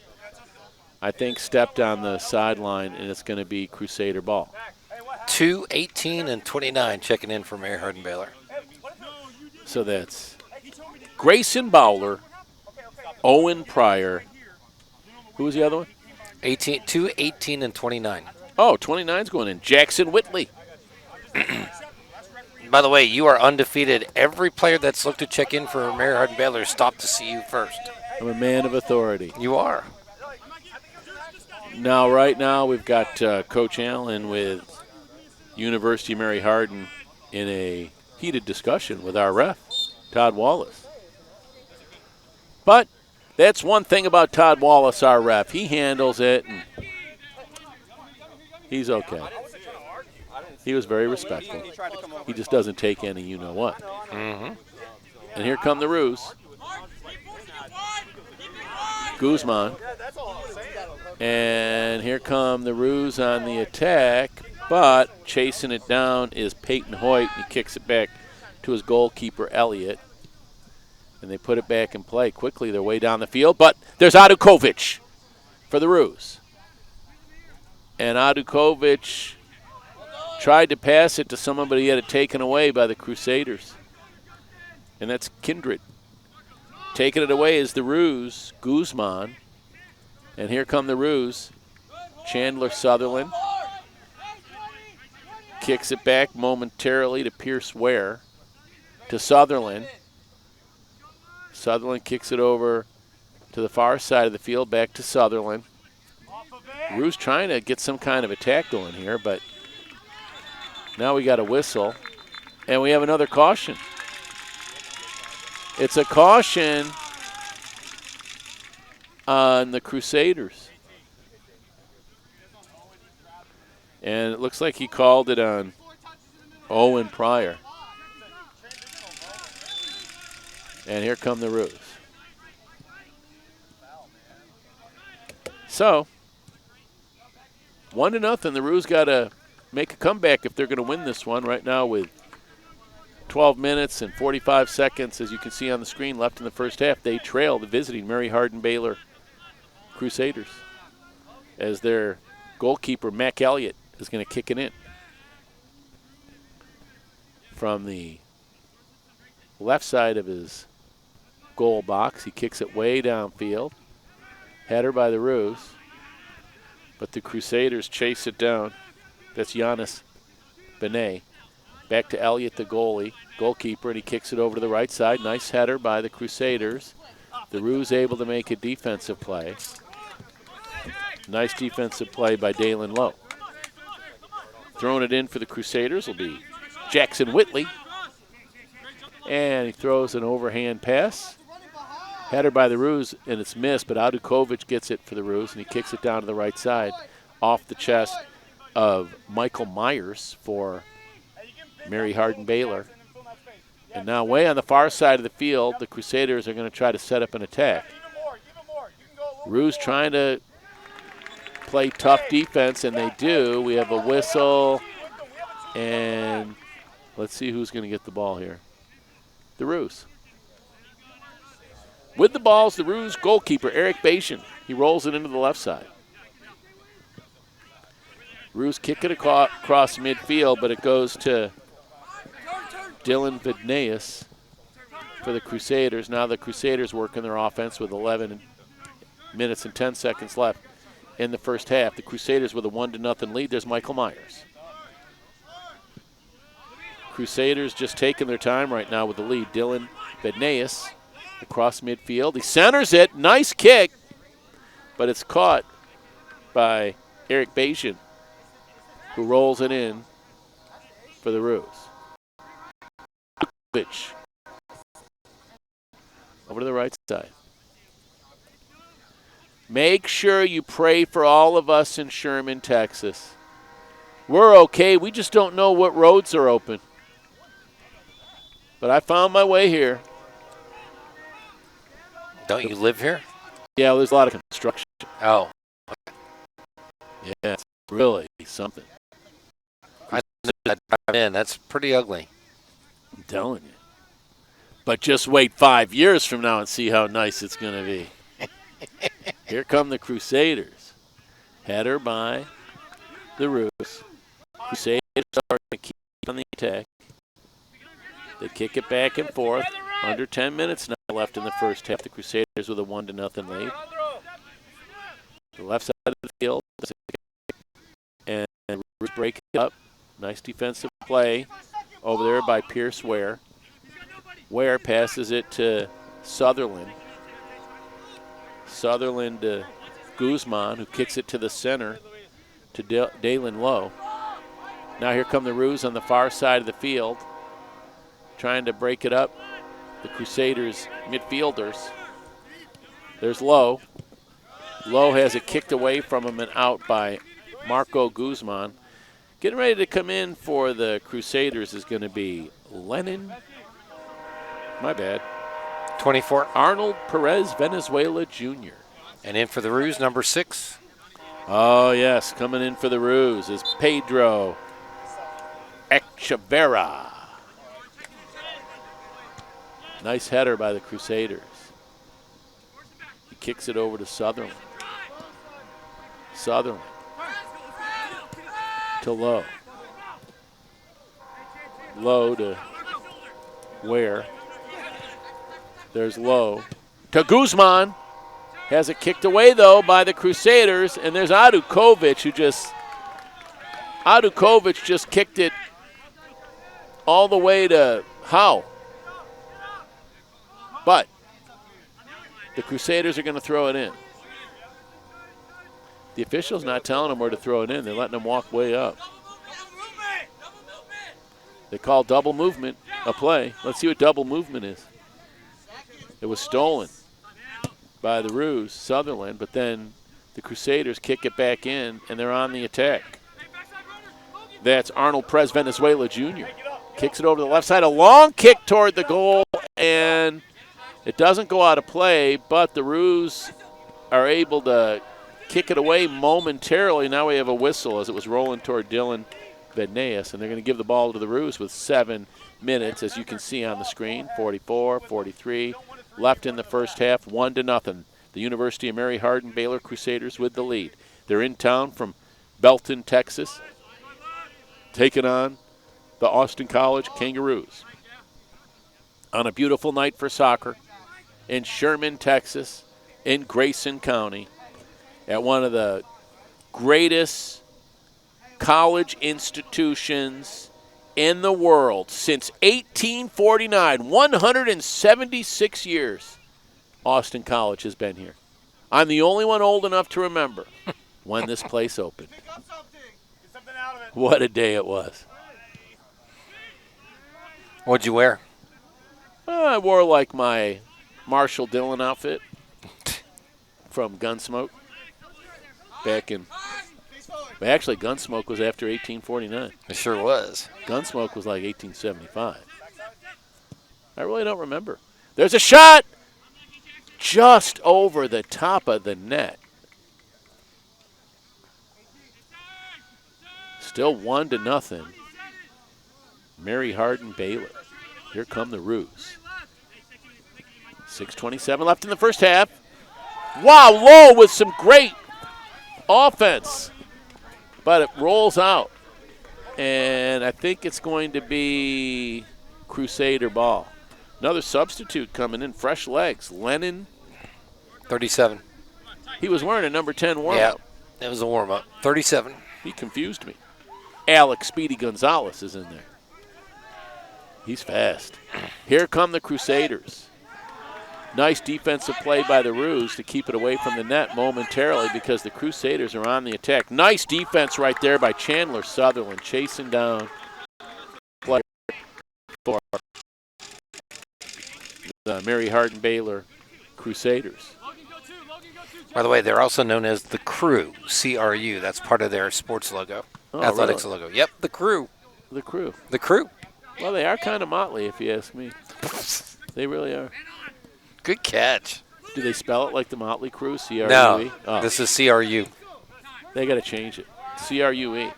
I think, stepped on the sideline, and it's going to be Crusader ball. 2:18 and 29 checking in for Mary Hardin-Baylor. So that's Grayson Bowler, Owen Pryor. Who was the other one? 2:18 and 29. Oh, 29's going in. Jackson Whitley. By the way, you are undefeated. Every player that's looked to check in for Mary Hardin-Baylor stopped to see you first. I'm a man of authority. You are. Now, right now, we've got Coach Allen with University of Mary Hardin in a heated discussion with our ref, Todd Wallace. But that's one thing about Todd Wallace, our ref. He handles it, and he's okay. He was very respectful. He just doesn't take any you-know-what. Mm-hmm. And here come the Roos. Guzman. And here come the Roos on the attack, but chasing it down is Peyton Hoyt. He kicks it back to his goalkeeper, Elliott. And they put it back in play quickly. They're way down the field, but there's Adukovic for the Roos. And Adukovic tried to pass it to someone, but he had it taken away by the Crusaders. And that's Kindred. Taking it away is the Roos, Guzman. And here come the Roos. Chandler Sutherland kicks it back momentarily to Pierce Ware. To Sutherland. Sutherland kicks it over to the far side of the field, back to Sutherland. Roos trying to get some kind of attack going here, but now we got a whistle, and we have another caution. It's a caution on the Crusaders. And it looks like he called it on Owen Pryor. And here come the Roos. So, 1-0. The Roos got to make a comeback if they're going to win this one right now with 12 minutes and 45 seconds, as you can see on the screen, left in the first half. They trail the visiting Mary Hardin-Baylor Crusaders as their goalkeeper, Mac Elliott, is going to kick it in from the left side of his goal box. He kicks it way downfield. Header by the Roos. But the Crusaders chase it down. That's Giannis Benet. Back to Elliott, the goalkeeper, and he kicks it over to the right side. Nice header by the Crusaders. The Roos able to make a defensive play. Nice defensive play by Dalen Lowe. Throwing it in for the Crusaders will be Jackson Whitley. And he throws an overhand pass Header by the Roos, and it's missed, but Adukovic gets it for the Roos, and he kicks it down to the right side off the chest of Michael Myers for Mary Hardin-Baylor. And now way on the far side of the field, the Crusaders are going to try to set up an attack. Roos trying to play tough defense, and they do. We have a whistle, and let's see who's going to get the ball here. The Roos. With the ball is the Roos goalkeeper, Eric Bashan. He rolls it into the left side. Roos kick it across midfield, but it goes to Dylan Vidneus for the Crusaders. Now the Crusaders working their offense with 11 minutes and 10 seconds left in the first half. The Crusaders with a 1-0 lead. There's Michael Myers. Crusaders just taking their time right now with the lead. Dylan Vidneus across midfield. He centers it. Nice kick, but it's caught by Eric Bashan, who rolls it in for the Roos. Over to the right side. Make sure you pray for all of us in Sherman, Texas. We're okay. We just don't know what roads are open. But I found my way here. Don't you live here? Yeah, there's a lot of construction. Oh. Yeah, it's really something. That's pretty ugly. I'm telling you. But just wait 5 years from now and see how nice it's going to be. Here come the Crusaders. Header by the Roos. Crusaders are going to keep on the attack. They kick it back and forth. Under 10 minutes now left in the first half. The Crusaders with a 1-0 lead. The left side of the field. And the Roos break it up. Nice defensive play over there by Pierce Ware. Ware passes it to Sutherland. Sutherland to Guzman, who kicks it to the center to Dalen Lowe. Now here come the Roos on the far side of the field, trying to break it up. The Crusaders midfielders. There's Lowe. Lowe has it kicked away from him and out by Marco Guzman. Getting ready to come in for the Crusaders is going to be Lennon. My bad. 24. Arnold Perez Venezuela Jr. And in for the Roos, number 6. Oh, yes. Coming in for the Roos is Pedro Echeverra. Nice header by the Crusaders. He kicks it over to Sutherland. Sutherland to Lowe. Lowe to Ware. There's Lowe to Guzman. Has it kicked away, though, by the Crusaders. And there's Adukovic, Adukovic just kicked it all the way to Howe. But the Crusaders are going to throw it in. The official's not telling them where to throw it in. They're letting them walk way up. They call double movement a play. Let's see what double movement is. It was stolen by the Roos, Sutherland, but then the Crusaders kick it back in, and they're on the attack. That's Arnold Perez Venezuela Jr. Kicks it over to the left side. A long kick toward the goal, and it doesn't go out of play, but the Roos are able to kick it away momentarily. Now we have a whistle as it was rolling toward Dylan Vidneus, and they're going to give the ball to the Roos with 7 minutes, as you can see on the screen. 44, 43 left in the first half, 1-0. The University of Mary Hardin-Baylor Crusaders with the lead. They're in town from Belton, Texas, taking on the Austin College Kangaroos. On a beautiful night for soccer in Sherman, Texas, in Grayson County, at one of the greatest college institutions in the world since 1849. 176 years Austin College has been here. I'm the only one old enough to remember when this place opened. What a day it was. What'd you wear? I wore like my Marshall Dillon outfit from Gunsmoke. Actually, Gunsmoke was after 1849. It sure was. Gunsmoke was like 1875. I really don't remember. There's a shot just over the top of the net. Still 1-0. Mary Hardin-Baylor. Here come the Roos. 6:27 left in the first half. Wow, Lowe with some great offense. But it rolls out. And I think it's going to be Crusader ball. Another substitute coming in, fresh legs. Lennon. 37. He was wearing a number 10 warm-up. Yeah, it was a warm-up. 37. He confused me. Alex Speedy Gonzalez is in there. He's fast. Here come the Crusaders. Nice defensive play by the Roos to keep it away from the net momentarily because the Crusaders are on the attack. Nice defense right there by Chandler Sutherland, chasing down player for the Mary Hardin-Baylor Crusaders. By the way, they're also known as the Crew, C-R-U. That's part of their sports logo, athletics really? logo. Yep, the Crew. The Crew. The Crew. Well, they are kind of motley, if you ask me. They really are. Good catch. Do they spell it like the Motley Crew, C-R-U-E? No, Oh. this is C-R-U. They got to change it. C-R-U-E.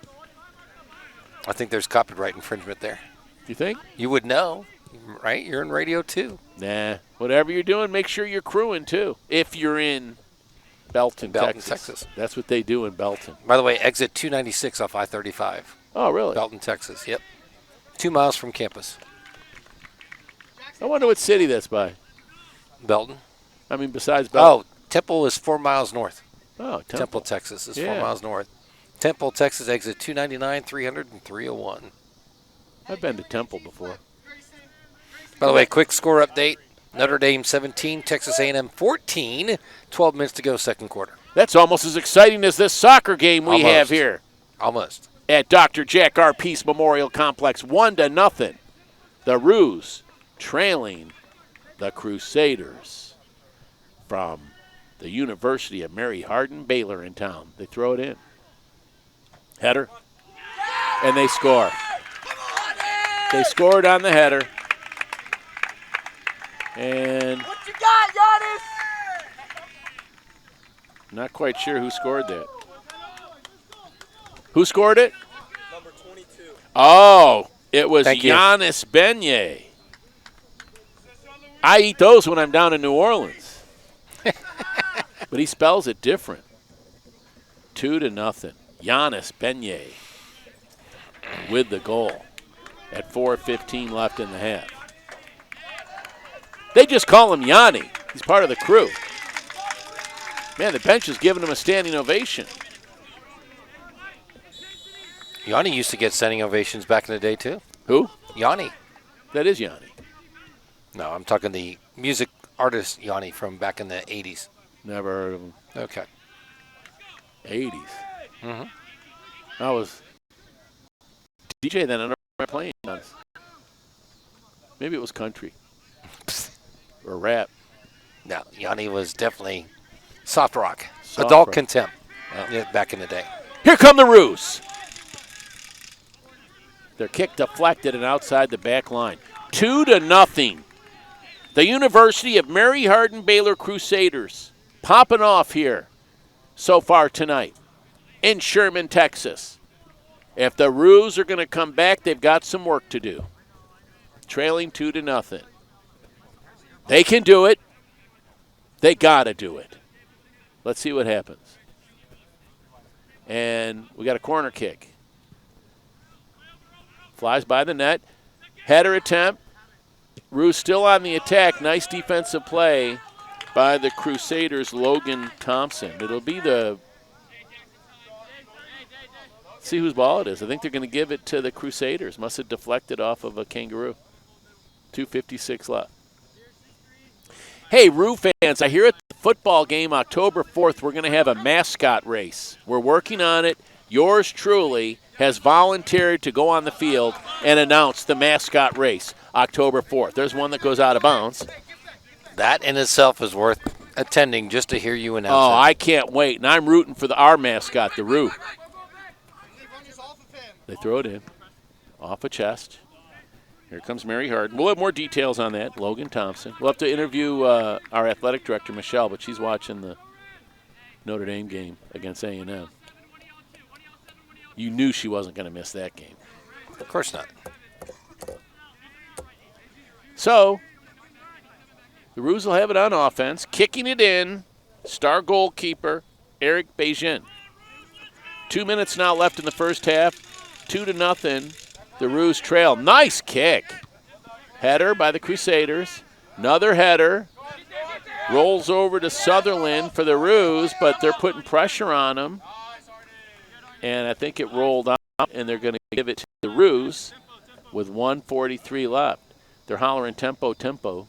I think there's copyright infringement there. You think? You would know, right? You're in radio, too. Nah. Whatever you're doing, make sure you're crewing, too. If you're in Belton, Texas. That's what they do in Belton. By the way, exit 296 off I-35. Oh, really? Belton, Texas. Yep. 2 miles from campus. I wonder what city that's by. Belton. I mean, besides Belton. Oh, Temple is 4 miles north. Oh, Temple, Texas is 4 Yeah. miles north. Temple, Texas, exit 299, 300, and 301. I've been to Temple before. By the way, quick score update. Notre Dame 17, Texas A&M 14. 12 minutes to go, second quarter. That's almost as exciting as this soccer game we Almost. have here Almost. at Dr. Jack R. Peace Memorial Complex. 1-0. The Roos trailing the Crusaders from the University of Mary Hardin-Baylor in town. They throw it in. Header. And they score. They scored on the header. And What you got, Giannis? not quite sure who scored that. Who scored it? Number 22. Oh, it was Thank you. Giannis Beignet. I eat those when I'm down in New Orleans. But he spells it different. 2-0. Giannis Beignet with the goal at 4:15 left in the half. They just call him Yanni. He's part of the crew. Man, the bench is giving him a standing ovation. Yanni used to get standing ovations back in the day, too. Who? Yanni. That is Yanni. No, I'm talking the music artist Yanni from back in the 80s. Never heard of him. Okay. 80s. Mm-hmm. I was DJ then. I don't remember playing this. Maybe it was country or rap. No, Yanni was definitely soft rock. Soft Adult rock. contempt Yeah. back in the day. Here come the Roos. Their kick deflected and outside the back line. 2-0. The University of Mary Hardin-Baylor Crusaders popping off here so far tonight in Sherman, Texas. If the Roos are going to come back, they've got some work to do. Trailing 2-0. They can do it. They got to do it. Let's see what happens. And we got a corner kick. Flies by the net. Header attempt. Roos still on the attack. Nice defensive play by the Crusaders' Logan Thompson. It'll be the... See whose ball it is. I think they're going to give it to the Crusaders. Must have deflected off of a Kangaroo. 2:56 left. Hey, Roo fans, I hear at the football game October 4th we're going to have a mascot race. We're working on it. Yours truly has volunteered to go on the field and announce the mascot race October 4th. There's one that goes out of bounds. That in itself is worth attending just to hear you announce Oh, it. I can't wait. And I'm rooting for our mascot, the Roo. They throw it in. Off a chest. Here comes Mary Hardin. We'll have more details on that. Logan Thompson. We'll have to interview our athletic director, Michelle, but she's watching the Notre Dame game against A&M. You knew she wasn't going to miss that game. Of course not. So, the Roos will have it on offense. Kicking it in, star goalkeeper Eric Beijing. 2 minutes now left in the first half. 2-0. The Roos trail. Nice kick. Header by the Crusaders. Another header. Rolls over to Sutherland for the Roos, but they're putting pressure on them. And I think it rolled out, and they're going to give it to the Roos with 1:43 left. They're hollering tempo, tempo.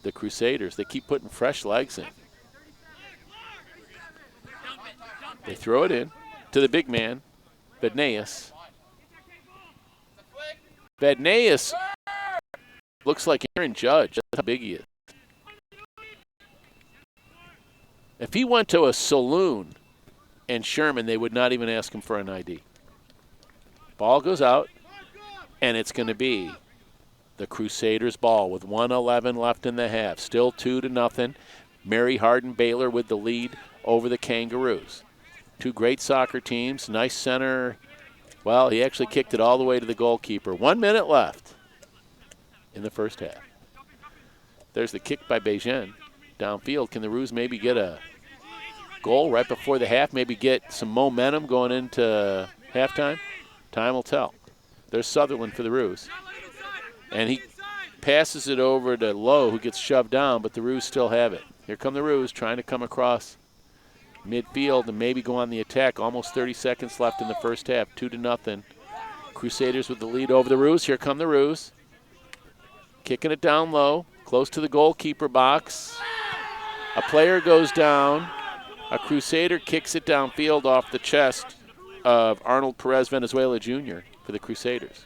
The Crusaders. They keep putting fresh legs in. They throw it in to the big man, Bednaeus. Bednaeus looks like Aaron Judge. That's how big he is. If he went to a saloon in Sherman, they would not even ask him for an ID. Ball goes out, and it's going to be the Crusaders' ball with 1:11 left in the half. Still 2-0. Mary Hardin-Baylor with the lead over the Kangaroos. Two great soccer teams. Nice center. Well, he actually kicked it all the way to the goalkeeper. 1 minute left in the first half. There's the kick by Beijing downfield. Can the Roos maybe get a goal right before the half? Maybe get some momentum going into halftime? Time will tell. There's Sutherland for the Roos. And he passes it over to Lowe, who gets shoved down, but the Roos still have it. Here come the Roos trying to come across midfield and maybe go on the attack. Almost 30 seconds left in the first half. 2-0. Crusaders with the lead over the Roos. Here come the Roos. Kicking it down low, close to the goalkeeper box. A player goes down. A Crusader kicks it downfield off the chest of Arnold Perez Venezuela Jr. for the Crusaders.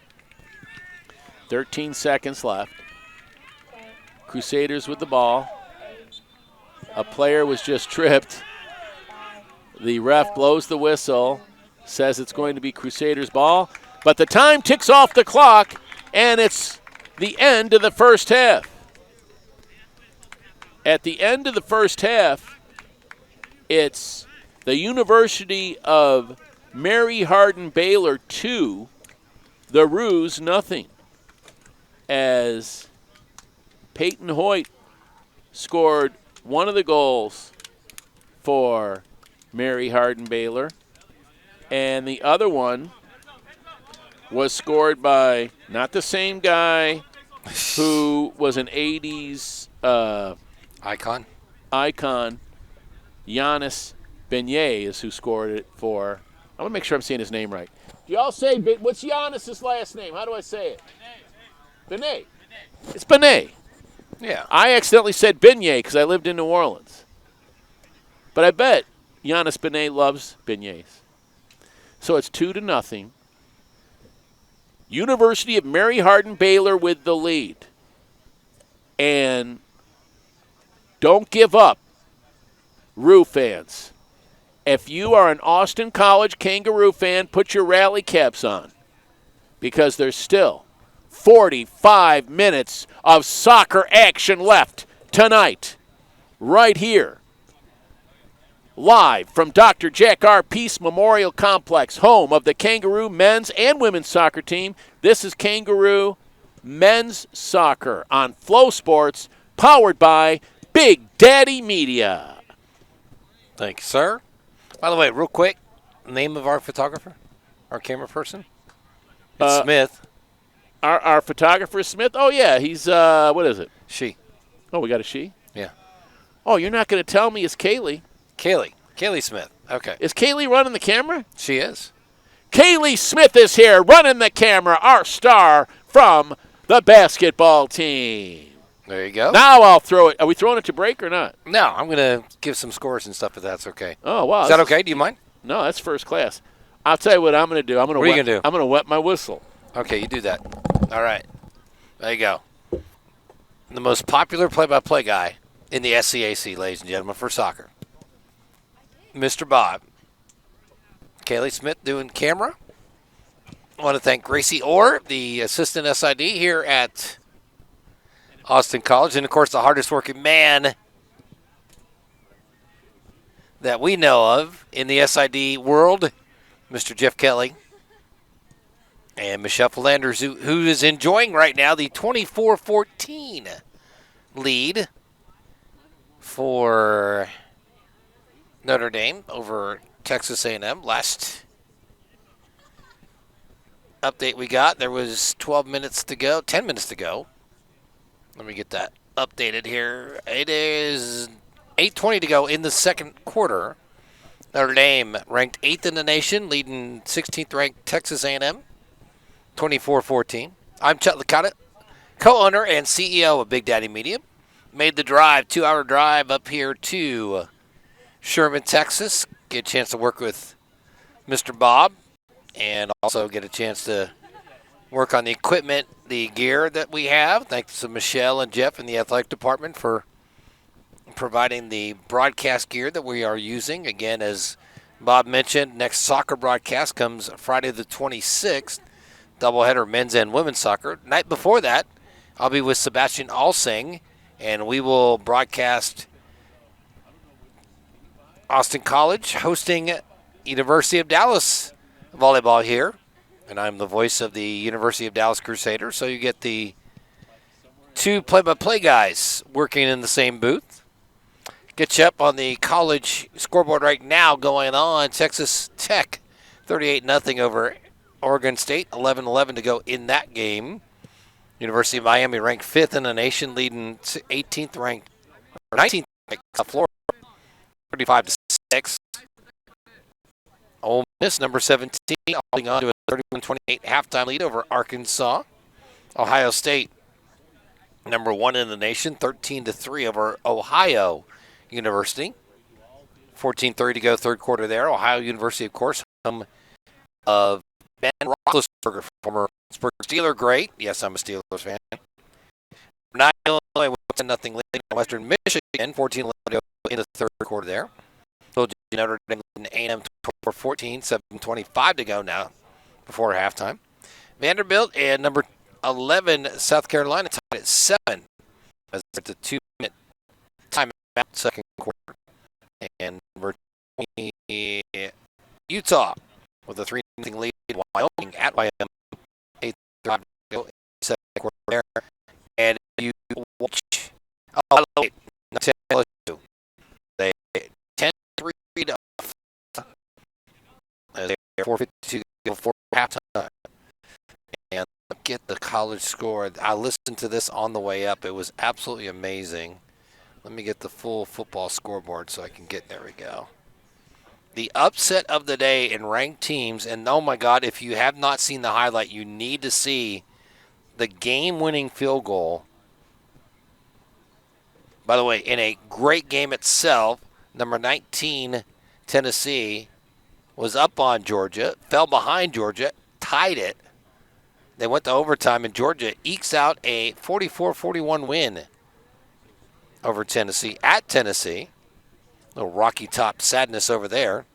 13 seconds left. Crusaders with the ball. A player was just tripped. The ref blows the whistle, says it's going to be Crusaders' ball, but the time ticks off the clock, and it's the end of the first half. At the end of the first half, it's the University of Mary Hardin-Baylor 2, the Roos nothing, as Peyton Hoyt scored one of the goals for Mary Hardin-Baylor, and the other one was scored by not the same guy who was an 80s Icon. Giannis Beignet is who scored it for. I want to make sure I'm saying his name right. Do y'all say, what's Giannis' last name? How do I say it? Beignet. It's Beignet. Yeah. I accidentally said Beignet because I lived in New Orleans. But I bet Giannis Beignet loves beignets. So it's 2-0. University of Mary Hardin-Baylor with the lead. And don't give up, Roo fans. If you are an Austin College Kangaroo fan, put your rally caps on, because there's still 45 minutes of soccer action left tonight, right here. Live from Dr. Jack R. Peace Memorial Complex, home of the Kangaroo men's and women's soccer team. This is Kangaroo men's soccer on FloSports, powered by Big Daddy Media. Thank you, sir. By the way, real quick, name of our photographer, our camera person? It's Smith. Our photographer, Smith? Oh, yeah, he's, what is it? She. Oh, we got a she? Yeah. Oh, you're not going to tell me it's Kaylee. Kaylee Smith. Okay. Is Kaylee running the camera? She is. Kaylee Smith is here running the camera, our star from the basketball team. There you go. Now I'll throw it. Are we throwing it to break or not? No, I'm going to give some scores and stuff if that's okay. Oh, wow. Is that okay? Do you mind? No, that's first class. I'll tell you what I'm going to do. What are you going to do? I'm going to wet my whistle. Okay, you do that. All right. There you go. the most popular play-by-play guy in the SCAC, ladies and gentlemen, for soccer. Mr. Bob. Kaylee Smith doing camera. I want to thank Gracie Orr, the assistant SID here at Austin College, and, of course, the hardest working man that we know of in the SID world, Mr. Jeff Kelly. And Michelle Philanders, who is enjoying right now the 24-14 lead for Notre Dame over Texas A&M. Last update we got, there was 10 minutes to go. Let me get that updated here. It is 8:20 to go in the second quarter. Notre Dame ranked 8th in the nation, leading 16th ranked Texas A&M, 24-14. I'm Chuck Licata, co-owner and CEO of Big Daddy Media. Made the drive, 2-hour drive up here to Sherman, Texas. Get a chance to work with Mr. Bob and also get a chance to work on the equipment, the gear that we have. Thanks to Michelle and Jeff in the athletic department for providing the broadcast gear that we are using. Again, as Bob mentioned, next soccer broadcast comes Friday the 26th, doubleheader men's and women's soccer. Night before that, I'll be with Sebastian Alsing, and we will broadcast Austin College hosting University of Dallas volleyball here. And I'm the voice of the University of Dallas Crusaders, so you get the two play-by-play guys working in the same booth. Get you up on the college scoreboard right now going on. Texas Tech 38-0 over Oregon State, 11-11 to go in that game. University of Miami ranked 5th in the nation, leading 19th ranked Florida, 35-6. Ole Miss, number 17, holding on to a 31-28 halftime lead over Arkansas. Ohio State, number 1 in the nation, 13-3 over Ohio University. 14:30 to go, third quarter there. Ohio University, of course, home of Ben Roethlisberger, former Pittsburgh Steeler great. Yes, I'm a Steelers fan. 9 Illinois with 10-0 lead. Western Michigan, 14-11 to go in the third quarter there. Told you Notre Dame A&M 14, 7:25 to go now before halftime. Vanderbilt and number 11 South Carolina tied at 7 as it's a 2-minute timeout second quarter. And number 20 Utah with a 3-0 lead. Wyoming at Wyoming, 8-5 to go in the second quarter there. And you watch, wait, not LSU. They 10-3 to they're 4:52 to go for halftime. And get the college score. I listened to this on the way up. It was absolutely amazing. Let me get the full football scoreboard so I can get, there we go. The upset of the day in ranked teams, and oh my God, if you have not seen the highlight, you need to see the game-winning field goal. By the way, in a great game itself, number 19, Tennessee, was up on Georgia, fell behind Georgia, tied it. They went to overtime, and Georgia ekes out a 44-41 win over Tennessee at Tennessee. A little Rocky Top sadness over there.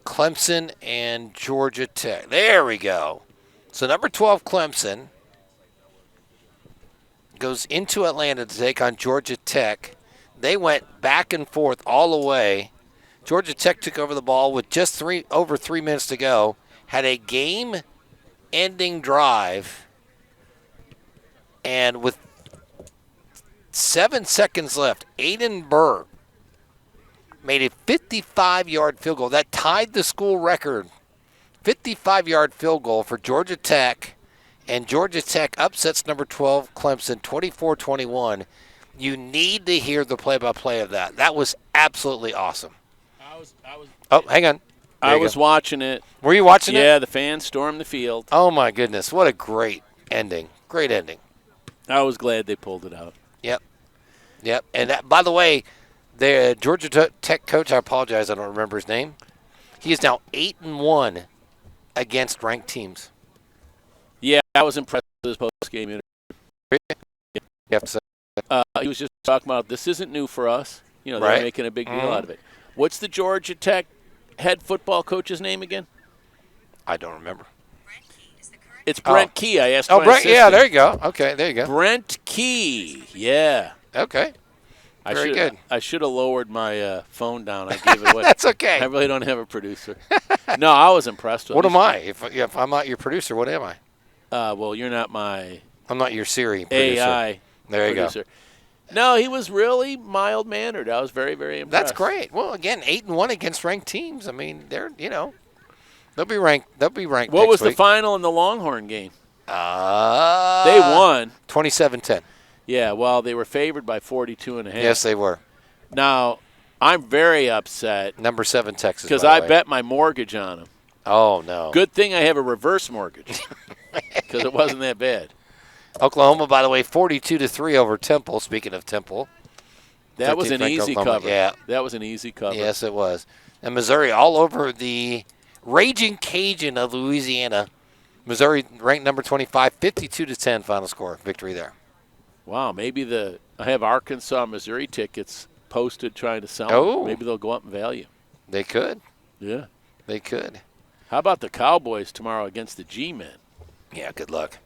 Clemson and Georgia Tech. There we go. So number 12, Clemson, goes into Atlanta to take on Georgia Tech. They went back and forth all the way. Georgia Tech took over the ball with just over 3 minutes to go. Had a game-ending drive. And with 7 seconds left, Aiden Burr made a 55-yard field goal. That tied the school record. 55-yard field goal for Georgia Tech. And Georgia Tech upsets number 12, Clemson, 24-21. You need to hear the play-by-play of that. That was absolutely awesome. Oh, hang on. I was watching it. Were you watching it? Yeah, the fans stormed the field. Oh, my goodness. What a great ending. Great ending. I was glad they pulled it out. Yep. And that, by the way, the Georgia Tech coach, I apologize, I don't remember his name. He is now 8-1 against ranked teams. Yeah, I was impressed with his post-game interview. You have to say. He was just talking about this isn't new for us. You know, they're Right. making a big deal out of it. What's the Georgia Tech head football coach's name again? I don't remember. It's Brent Key. I asked Oh, my Brent. assistant. Yeah, there you go. Okay, there you go. Brent Key. Yeah. Okay. Very good. I should have lowered my phone down. I gave it away. That's okay. I really don't have a producer. No, I was impressed with What him. am I? If I'm not your producer, what am I? Well, you're not my I'm not your Siri producer. AI there you producer. No, he was really mild-mannered. I was very, very impressed. That's great. Well, again, 8-1 against ranked teams. I mean, they're they'll be ranked. They'll be ranked. What next was the week. final in the Longhorn game? They won 27-10. Yeah, well, they were favored by 42.5. Yes, they were. Now, I'm very upset. Number 7 Texas. Because I bet my mortgage on them. Oh no! Good thing I have a reverse mortgage. Because it wasn't that bad. Oklahoma, by the way, 42-3 over Temple. Speaking of Temple, that was an easy cover. Yeah, that was an easy cover. Yes, it was. And Missouri all over the Raging Cajun of Louisiana. Missouri ranked number 25, 52-10 final score. Victory there. Wow, maybe I have Arkansas, Missouri tickets posted trying to sell them. Maybe they'll go up in value. They could. Yeah. They could. How about the Cowboys tomorrow against the G-Men? Yeah, good luck.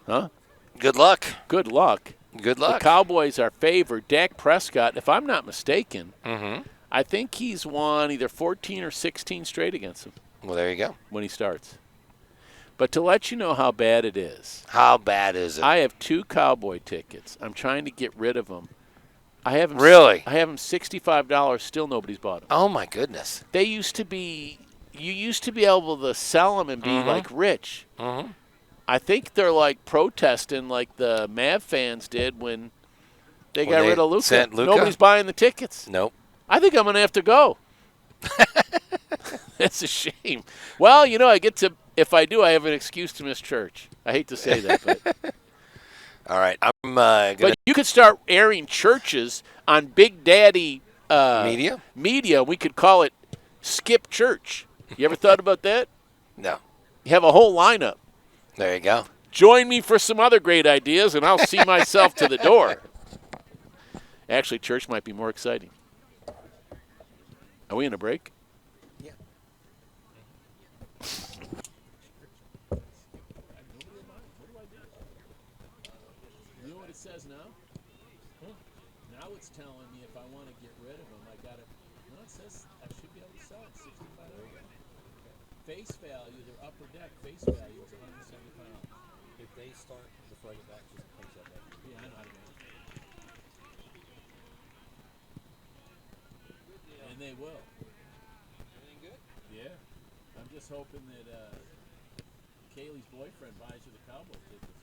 Huh? Good luck. Good luck. Good luck. The Cowboys are favored. Dak Prescott, if I'm not mistaken, mm-hmm. I think he's won either 14 or 16 straight against them. Well, there you go. When he starts. But to let you know how bad it is. How bad is it? I have 2 Cowboy tickets. I'm trying to get rid of them. I have them. Really? I have them $65. Still nobody's bought them. Oh, my goodness. They used to be – you used to be able to sell them and be, like, rich. Mm-hmm. I think they're, like, protesting like the Mav fans did when they got rid of Luka. Nobody's buying the tickets. Nope. I think I'm going to have to go. That's a shame. Well, I get to – if I do, I have an excuse to miss church. I hate to say that, but – all right, I'm going to – But you could start airing churches on Big Daddy media. We could call it Skip Church. You ever thought about that? No. You have a whole lineup. There you go. Join me for some other great ideas, and I'll see myself to the door. Actually, church might be more exciting. Are we in a break? Yeah. You know what it says now? Now it's telling me if I want to get rid of them, I got to. No, it says I should be able to sell them $65. Face value, their upper deck face value is $175. If they start before I get back, just punch that back. Yeah, I know how to do it. And they will. Everything good? Yeah. I'm just hoping that Kaylee's boyfriend buys you the Cowboy tickets.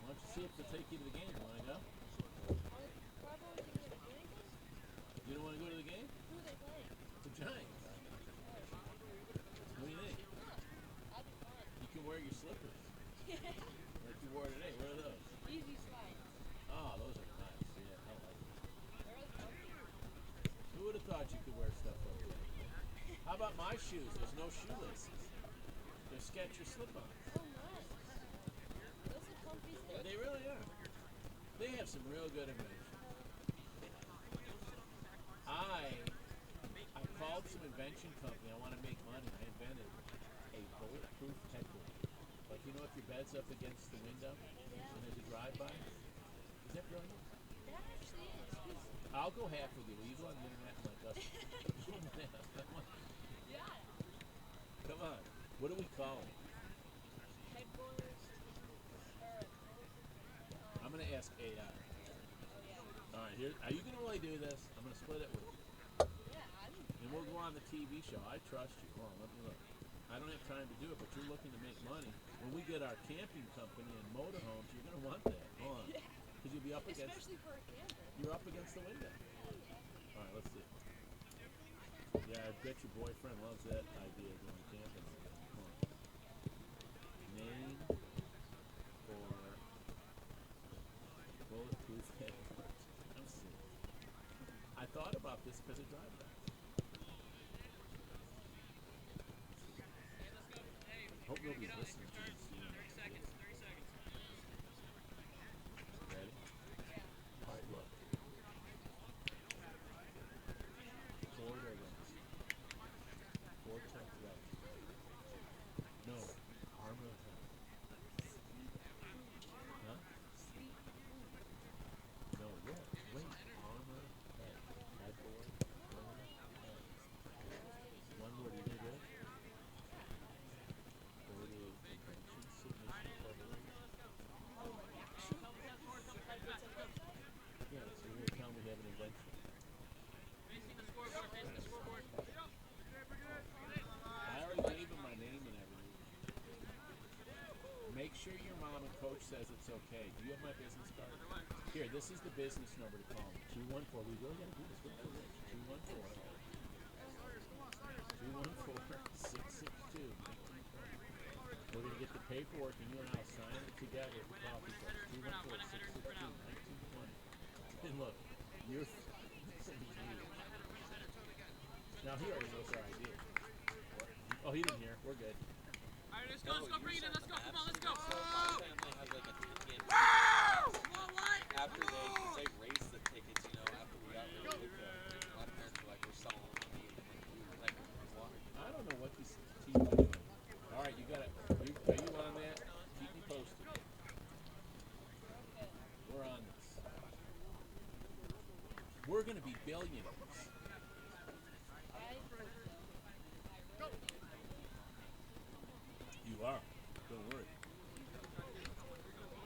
Why don't you see if they'll take you to the game? You want to go? You don't want to go to the game? Who are they playing? The Giants. What do you think? You can wear your slippers. Like you wore today. What are those? Easy slides. Oh, those are nice. Yeah, I like them. They're comfy. Who would have thought you could wear stuff like that? How about my shoes? There's no shoelaces. They're Skechers slip-ons. Oh, nice. Those are comfy things. They really are. They have some real good invention. I called some invention company. I want to make money. I invented a bulletproof headboard. Like, if your bed's up against the window and there's a drive-by? Is that brilliant? That actually is. I'll go half with you. Will you go on the internet and like us? Yeah. Come on. What do we call it? Headboards. I'm going to ask AI. All right, are you going to really do this? I'm going to split it with you. And we'll go on the TV show. I trust you. Hold on, let me look. I don't have time to do it, but you're looking to make money. When we get our camping company and motorhomes, you're going to want that. Hold on. Because you'll be up against... Especially for a camper. You're up against the window. All right, let's see. Yeah, I bet your boyfriend loves that idea of going camping. Hold on. Name for bulletproof headboards. I'm serious. I thought about this because it drives by. Hope nobody's listening to this. 30 seconds. coach says it's okay. Do you have my business card? Here, this is the business number to call me. 214. We really got to do this. Wait for this. 214. 214-662-1920. We're going to get the paperwork and you and I'll sign it together at the coffee place. 214-662-1920. And look, you're now he already knows our idea. Oh, he didn't hear. We're good. All right, let's go, bring it in, let's go, come on, let's go. After they raised the tickets, you know, after we got rid of it, a lot of parents were like, we're selling on me. Like, water. I don't know what this team is doing. All right, you got it. Are you on that? Keep me posted. We're on this. We're going to be billionaires. You are. Don't worry.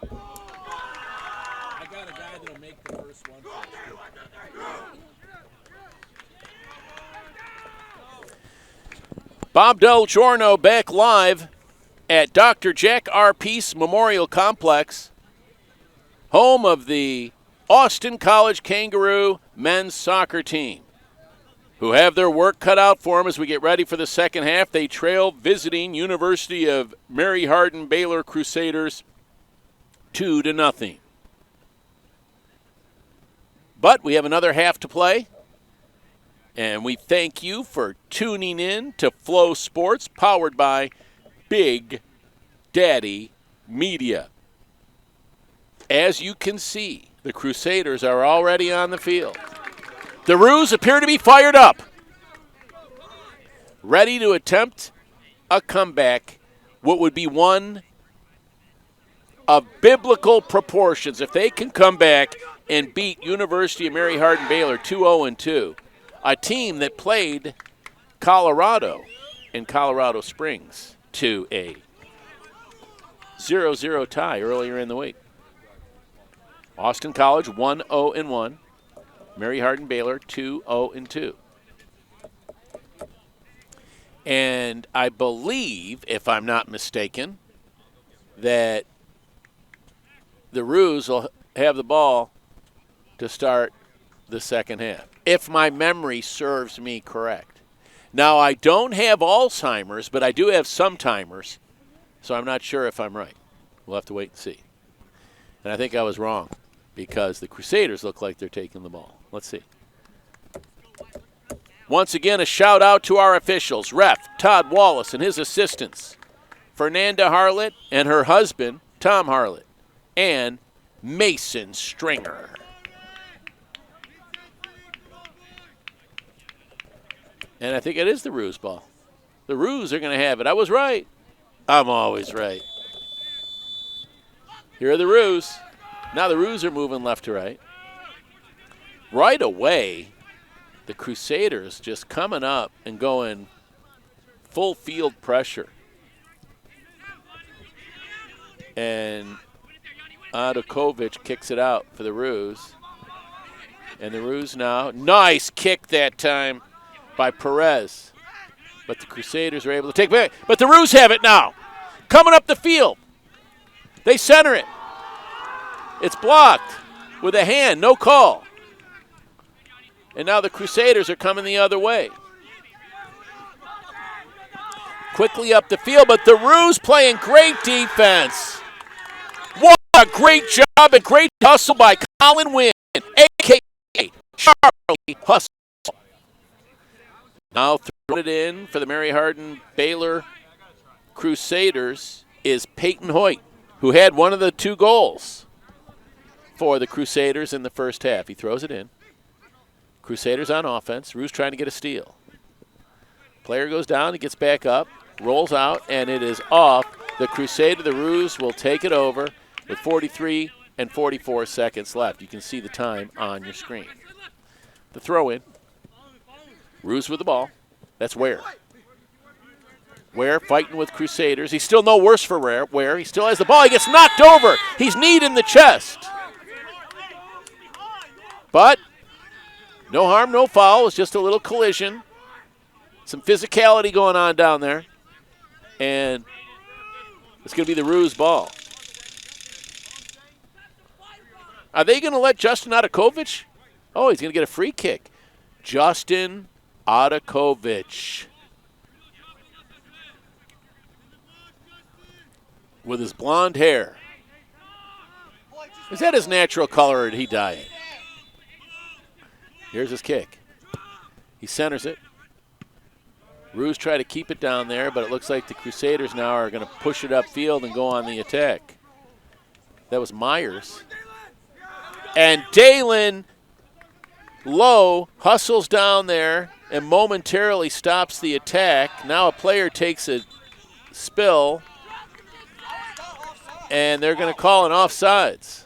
I got a guy that'll make the first one for us, too. Bob Del Giorno back live at Dr. Jack R. Peace Memorial Complex, home of the Austin College Kangaroo men's soccer team, who have their work cut out for them as we get ready for the second half. They trail visiting University of Mary Hardin-Baylor Crusaders 2-0. But we have another half to play, and we thank you for tuning in to Flow Sports, powered by Big Daddy Media. As you can see, the Crusaders are already on the field. The Roos appear to be fired up, ready to attempt a comeback, what would be one of biblical proportions. If they can come back and beat University of Mary Hardin-Baylor 2-0-2, a team that played Colorado in Colorado Springs to a 0-0 tie earlier in the week. Austin College 1-0-1. Mary Hardin-Baylor 2-0-2. And I believe, if I'm not mistaken, that the Roos will have the ball to start the second half, if my memory serves me correct. Now, I don't have Alzheimer's, but I do have some timers, so I'm not sure if I'm right. We'll have to wait and see. And I think I was wrong, because the Crusaders look like they're taking the ball. Let's see. Once again, a shout out to our officials, Ref Todd Wallace and his assistants, Fernanda Harlett and her husband, Tom Harlett, and Mason Stringer. And I think it is the Roos ball. The Roos are going to have it. I was right. I'm always right. Here are the Roos. Now the Roos are moving left to right. Right away, the Crusaders just coming up and going full field pressure. And Adakovic kicks it out for the Roos. And the Roos now, nice kick that time by Perez. But the Crusaders are able to take it back. But the Roos have it now. Coming up the field. They center it. It's blocked with a hand, no call. And now the Crusaders are coming the other way. Quickly up the field, but the Roos playing great defense. What a great job and great hustle by Colin Wynn, a.k.a. Charlie Hustle. Now throwing it in for the Mary Hardin-Baylor Crusaders is Peyton Hoyt, who had one of the two goals for the Crusaders in the first half. He throws it in. Crusaders on offense. Roos trying to get a steal. Player goes down, he gets back up, rolls out, and it is off. The Roos will take it over with 43 and 44 seconds left. You can see the time on your screen. The throw in. Roos with the ball. That's Ware. Ware fighting with Crusaders. He's still no worse for Ware. He still has the ball. He gets knocked over. He's kneed in the chest. But no harm, no foul. It's just a little collision. Some physicality going on down there. And it's going to be the Roos ball. Are they going to let Justin Adakovic? Oh, he's going to get a free kick. Justin Adakovic. With his blonde hair. Is that his natural color or did he dye it? Here's his kick. He centers it. Roos try to keep it down there, but it looks like the Crusaders now are going to push it upfield and go on the attack. That was Myers. And Dalen Lowe hustles down there and momentarily stops the attack. Now a player takes a spill, and they're going to call an offsides.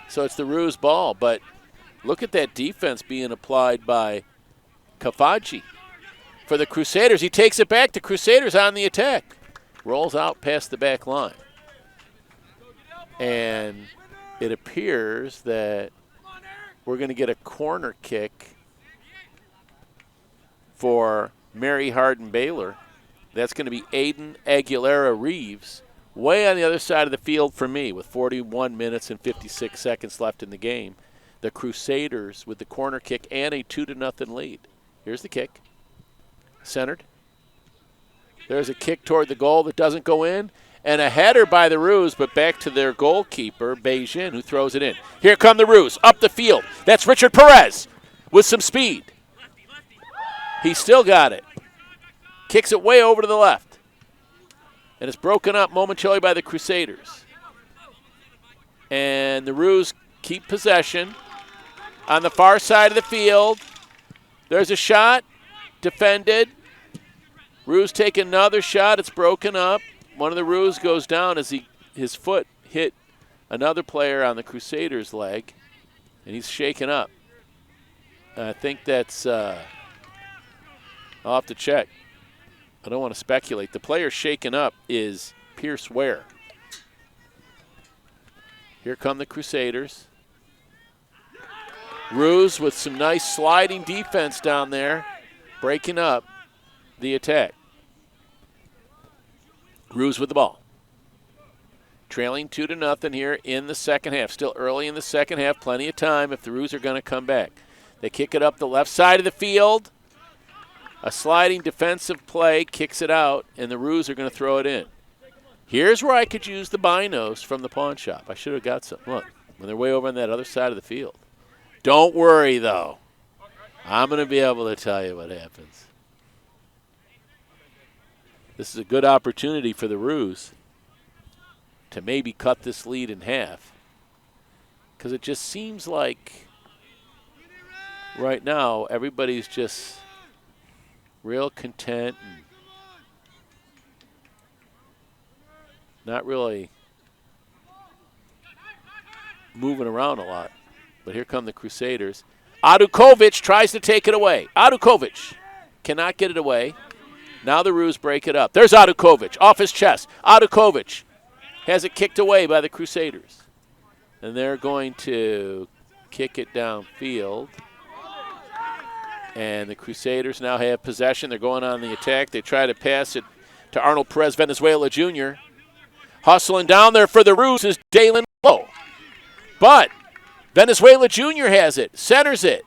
So it's the Roos ball, but look at that defense being applied by Kafaji. For the Crusaders, he takes it back. The Crusaders on the attack. Rolls out past the back line. And it appears that we're going to get a corner kick for Mary Hardin-Baylor. That's going to be Aiden Aguilera-Reeves, way on the other side of the field for me with 41 minutes and 56 seconds left in the game. The Crusaders with the corner kick and a 2-0 lead. Here's the kick. Centered. There's a kick toward the goal that doesn't go in. And a header by the Roos, but back to their goalkeeper, Beijing, who throws it in. Here come the Roos, up the field. That's Richard Perez with some speed. He still got it. Kicks it way over to the left. And it's broken up momentarily by the Crusaders. And the Roos keep possession on the far side of the field. There's a shot, defended. Roos take another shot, it's broken up. One of the Roos goes down as his foot hit another player on the Crusaders' leg, and he's shaken up. I think that's, I'll have to check. I don't want to speculate. The player shaken up is Pierce Ware. Here come the Crusaders. Roos with some nice sliding defense down there, breaking up the attack. Roos with the ball. Trailing 2-0 here in the second half. Still early in the second half. Plenty of time if the Roos are going to come back. They kick it up the left side of the field. A sliding defensive play kicks it out, and the Roos are going to throw it in. Here's where I could use the binos from the pawn shop. I should have got some. Look, when they're way over on that other side of the field. Don't worry, though. I'm going to be able to tell you what happens. This is a good opportunity for the Roos to maybe cut this lead in half, because it just seems like right now everybody's just real content and not really moving around a lot. But here come the Crusaders. Adukovic tries to take it away. Adukovic cannot get it away. Now the Roos break it up. There's Adukovic off his chest. Adukovic has it kicked away by the Crusaders. And they're going to kick it downfield. And the Crusaders now have possession. They're going on the attack. They try to pass it to Arnold Perez Venezuela Jr. Hustling down there for the Roos is Dalen Lowe. But Venezuela Jr. has it, centers it.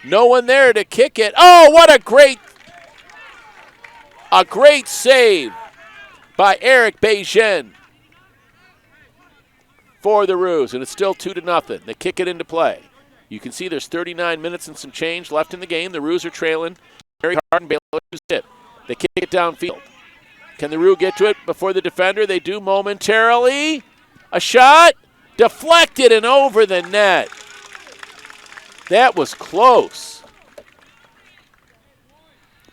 No one there to kick it. Oh, what a great save by Eric Beijing for the Roos, and it's still 2-0. They kick it into play. You can see there's 39 minutes and some change left in the game. The Roos are trailing. Mary Hardin-Baylor tip. They kick it downfield. Can the Roos get to it before the defender? They do momentarily. A shot. Deflected and over the net. That was close.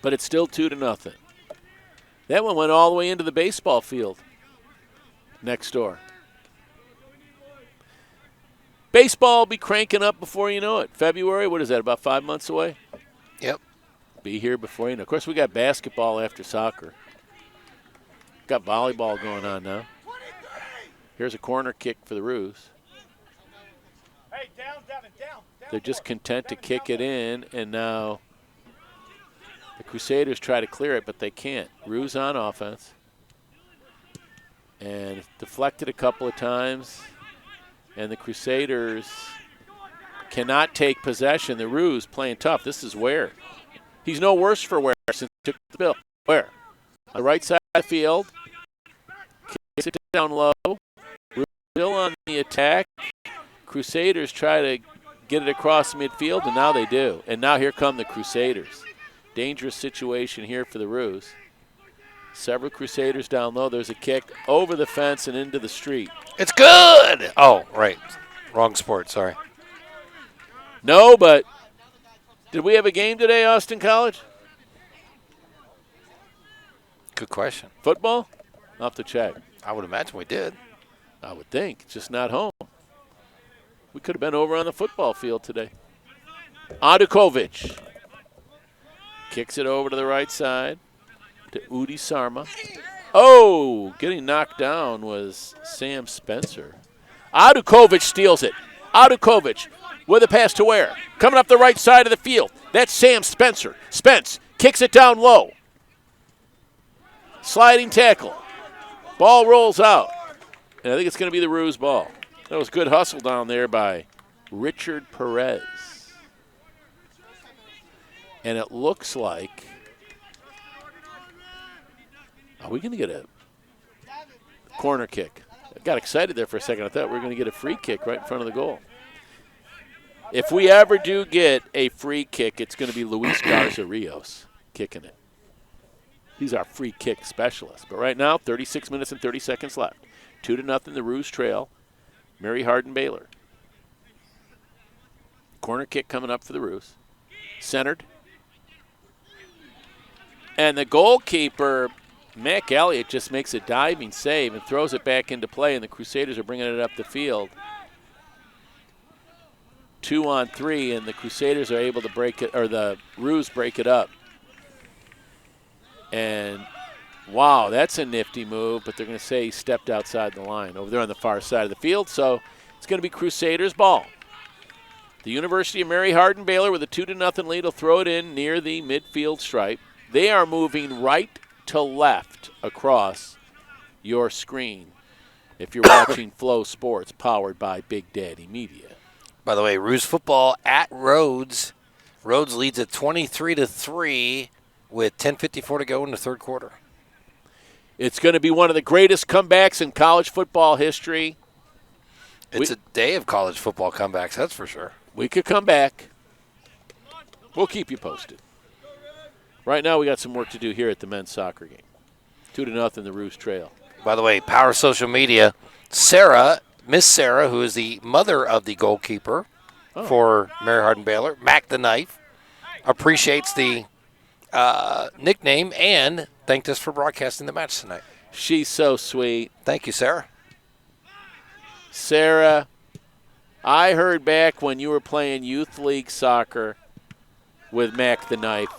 But it's still 2-0. That one went all the way into the baseball field next door. Baseball will be cranking up before you know it. February, what is that, about 5 months away? Yep. Be here before you know. Of course, we got basketball after soccer. Got volleyball going on now. Here's a corner kick for the Roos. Hey, down, Devin, down. They're just content to kick it in, and now the Crusaders try to clear it, but they can't. Roos on offense. And deflected a couple of times. And the Crusaders cannot take possession. The Roos playing tough. This is Ware. He's no worse for Ware since he took the bill. Ware on the right side of the field. Kicks it down low. Roos still on the attack. Crusaders try to get it across midfield, and now they do. And now here come the Crusaders. Dangerous situation here for the Roos. Several Crusaders down low. There's a kick over the fence and into the street. It's good. Oh, right. Wrong sport. Sorry. No, but did we have a game today, Austin College? Good question. Football? I'll have to check. I would imagine we did. I would think. Just not home. We could have been over on the football field today. Adukovic kicks it over to the right side to Udi Sarma. Oh, getting knocked down was Sam Spencer. Adukovic steals it. Adukovic with a pass to Ware. Coming up the right side of the field. That's Sam Spencer. Spence kicks it down low. Sliding tackle. Ball rolls out. And I think it's going to be the Roos ball. That was good hustle down there by Richard Perez. And it looks like, are we going to get a corner kick? I got excited there for a second. I thought we were going to get a free kick right in front of the goal. If we ever do get a free kick, it's going to be Luis Garza Rios kicking it. He's our free kick specialist. But right now, 36 minutes and 30 seconds left. 2-0, the Roos trail. Mary Hardin-Baylor. Corner kick coming up for the Roos. Centered. And the goalkeeper, Mac Elliott, just makes a diving save and throws it back into play, and the Crusaders are bringing it up the field. 2-on-3, and the Crusaders are able to break it, or the Roos break it up. And wow, that's a nifty move, but they're going to say he stepped outside the line over there on the far side of the field, so it's going to be Crusaders' ball. The University of Mary Hardin-Baylor with a 2-0 lead will throw it in near the midfield stripe. They are moving right to left across your screen if you're watching Flow Sports, powered by Big Daddy Media. By the way, Roos football at Rhodes. Rhodes leads at 23-3 with 10:54 to go in the third quarter. It's going to be one of the greatest comebacks in college football history. It's a day of college football comebacks, that's for sure. We could come back. We'll keep you posted. Right now, we got some work to do here at the men's soccer game. 2-0, the Roos trail. By the way, Power Social Media, Sarah, Miss Sarah, who is the mother of the goalkeeper for Mary Hardin-Baylor, Mac the Knife, appreciates the nickname and thanked us for broadcasting the match tonight. She's so sweet. Thank you, Sarah. Sarah, I heard back when you were playing youth league soccer with Mac the Knife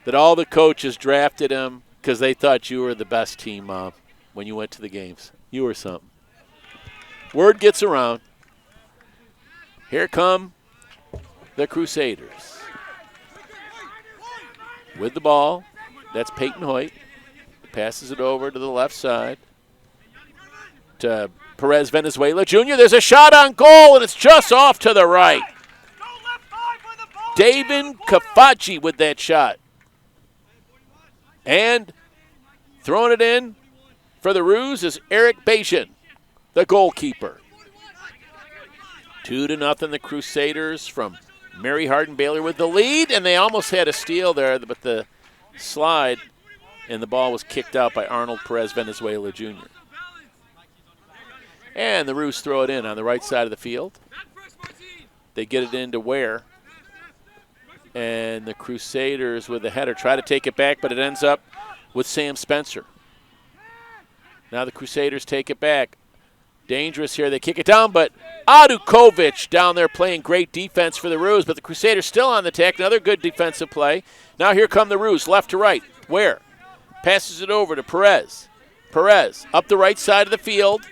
that all the coaches drafted him because they thought you were the best team, Mom, when you went to the games. You were something. Word gets around. Here come the Crusaders. With the ball, that's Peyton Hoyt. Passes it over to the left side to Perez Venezuela Jr. There's a shot on goal, and it's just off to the right. David Kafaji with that shot. And throwing it in for the Roos is Eric Bajan, the goalkeeper. 2-0, the Crusaders from Mary Hardin-Baylor with the lead, and they almost had a steal there, but the slide and the ball was kicked out by Arnold Perez Venezuela Jr. And the Roos throw it in on the right side of the field. They get it into Ware. And the Crusaders with the header try to take it back, but it ends up with Sam Spencer. Now the Crusaders take it back. Dangerous here. They kick it down, but Adukovic down there playing great defense for the Roos, but the Crusaders still on the attack. Another good defensive play. Now here come the Roos, left to right. Ware passes it over to Perez. Perez up the right side of the field.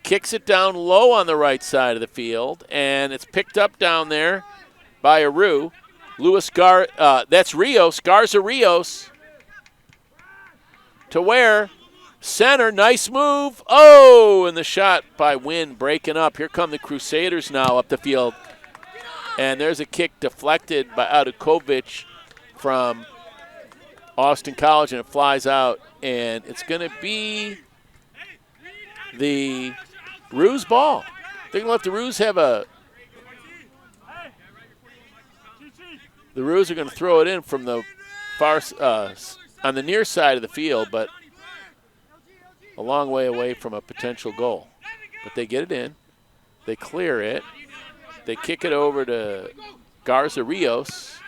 Kicks it down low on the right side of the field, and it's picked up down there by Aru. That's Rios, Garza Rios to Ware. Center, nice move. Oh, and the shot by Wynn breaking up. Here come the Crusaders now up the field. And there's a kick deflected by Adukovic from Austin College, and it flies out. And it's going to be the Ruse ball. They're going to let the Ruse have a – the Ruse are going to throw it in from the far on the near side of the field, but a long way away from a potential goal. But they get it in. They clear it. They kick it over to Garza Rios.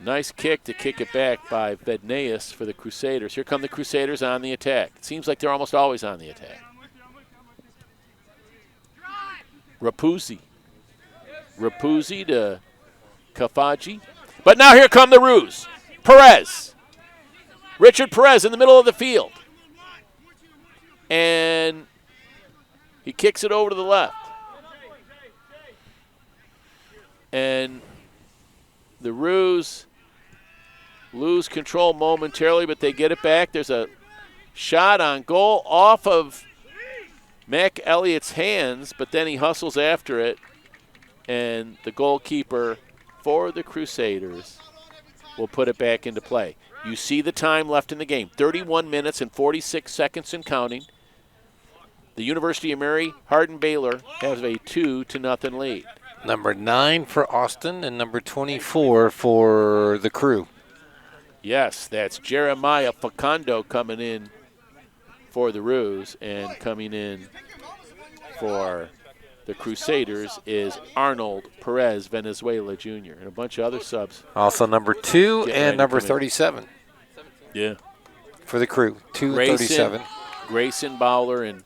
Nice kick to kick it back by Vedneas for the Crusaders. Here come the Crusaders on the attack. It seems like they're almost always on the attack. Rapuzzi to Kafaji. But now here come the Ruse. Perez. Richard Perez in the middle of the field. And he kicks it over to the left. And the Ruse lose control momentarily, but they get it back. There's a shot on goal off of Mac Elliott's hands, but then he hustles after it. And the goalkeeper for the Crusaders will put it back into play. You see the time left in the game, 31 minutes and 46 seconds and counting. The University of Mary Hardin-Baylor has a 2-0 lead. Number 9 for Austin and number 24 for the Crew. Yes, that's Jeremiah Facundo coming in for the Ruse, and coming in for the Crusaders is Arnold Perez Venezuela Jr. and a bunch of other subs. Also number 2 and number 37. Yeah. For the Crew, 237. Grayson Bowler and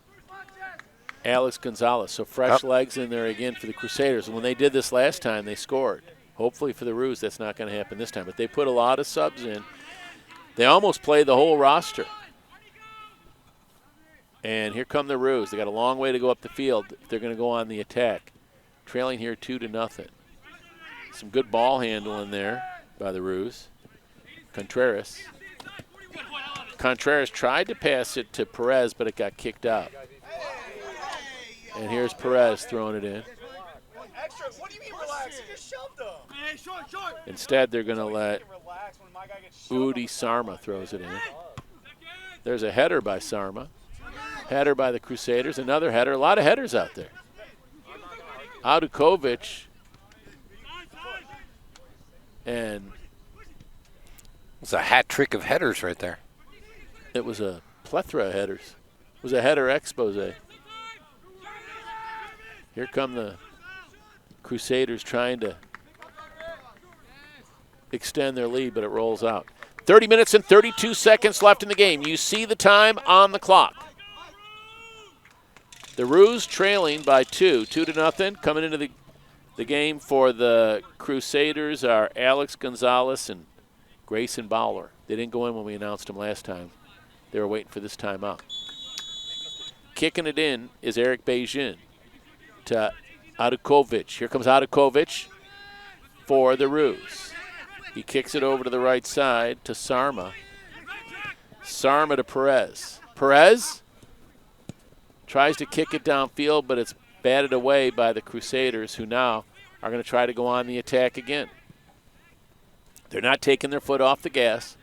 Alex Gonzalez. So fresh legs in there again for the Crusaders. And when they did this last time, they scored. Hopefully for the Ruse, that's not going to happen this time. But they put a lot of subs in. They almost played the whole roster. And here come the Ruse. They got a long way to go up the field if they're going to go on the attack. Trailing here 2-0. Some good ball handling there by the Ruse. Contreras tried to pass it to Perez, but it got kicked out. And here's Perez throwing it in. What do you mean relax? You just shoved him. Instead, they're going to let Udi Sarma throws it in. There's a header by Sarma. Header by the Crusaders. Another header. A lot of headers out there. Adukovic. And it's a hat trick of headers right there. It was a plethora of headers. It was a header expose. Here come the Crusaders trying to extend their lead, but it rolls out. 30 minutes and 32 seconds left in the game. You see the time on the clock. The Ruse trailing by 2-0. Coming into the game for the Crusaders are Alex Gonzalez and Grayson Bowler. They didn't go in when we announced them last time. They were waiting for this timeout. Kicking it in is Eric Beijing to Adukovic. Here comes Adukovic for the Ruse. He kicks it over to the right side to Sarma. Sarma to Perez. Perez tries to kick it downfield, but it's batted away by the Crusaders, who now are going to try to go on the attack again. They're not taking their foot off the gas.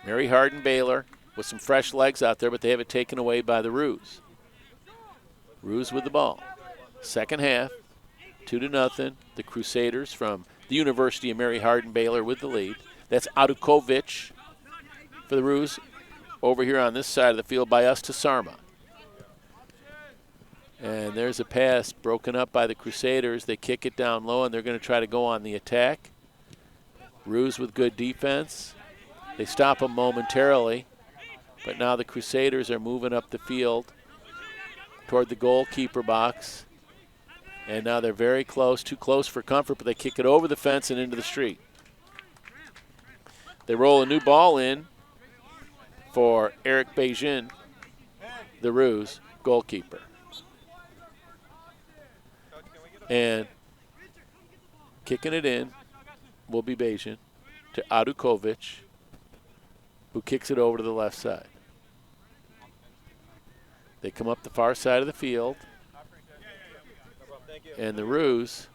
Mary Hardin-Baylor with some fresh legs out there, but they have it taken away by the Ruse. Ruse with the ball. Second half, 2-0. The Crusaders from the University of Mary Hardin-Baylor with the lead. That's Adukovic for the Ruse over here on this side of the field by us to Sarma. And there's a pass broken up by the Crusaders. They kick it down low, and they're going to try to go on the attack. Ruse with good defense. They stop them momentarily, but now the Crusaders are moving up the field toward the goalkeeper box. And now they're very close, too close for comfort, but they kick it over the fence and into the street. They roll a new ball in for Eric Beijing, the Ruse goalkeeper. And kicking it in will be Beijing to Adukovic, who kicks it over to the left side. They come up the far side of the field. And the Roos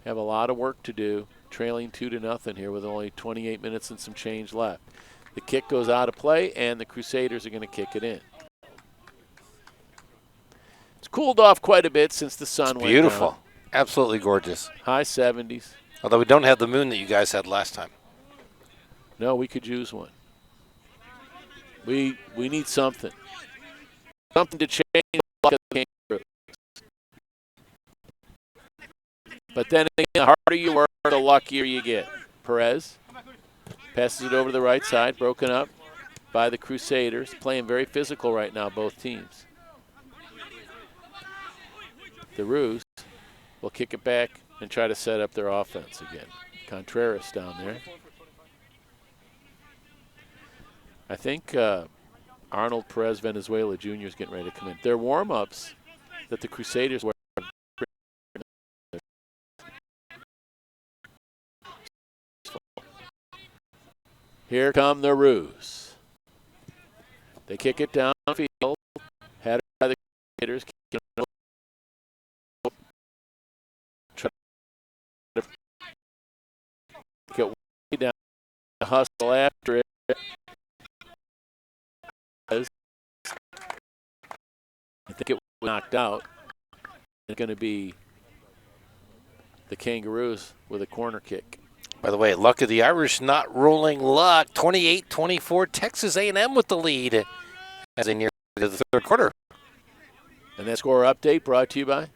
have a lot of work to do, trailing 2-0 here with only 28 minutes and some change left. The kick goes out of play, and the Crusaders are going to kick it in. It's cooled off quite a bit since the sun went Beautiful. down. Absolutely gorgeous. High 70s. Although we don't have the moon that you guys had last time. No, we could use one. We need something. Something to change the luck of the Kangaroos. But then again, the harder you work, the luckier you get. Perez passes it over to the right side, broken up by the Crusaders. Playing very physical right now, both teams. The Roos will kick it back and try to set up their offense again. Contreras down there. I think Arnold Perez Venezuela Jr. is getting ready to come in. Their warm-ups that the Crusaders were. Here come the Roos. They kick it downfield. Had it by the Crusaders. Try to get way down. Hustle after it. I think it was knocked out. It's going to be the Kangaroos with a corner kick. By the way, luck of the Irish, not rolling luck. 28-24, Texas A&M with the lead as they near the third quarter. And that score update brought to you by?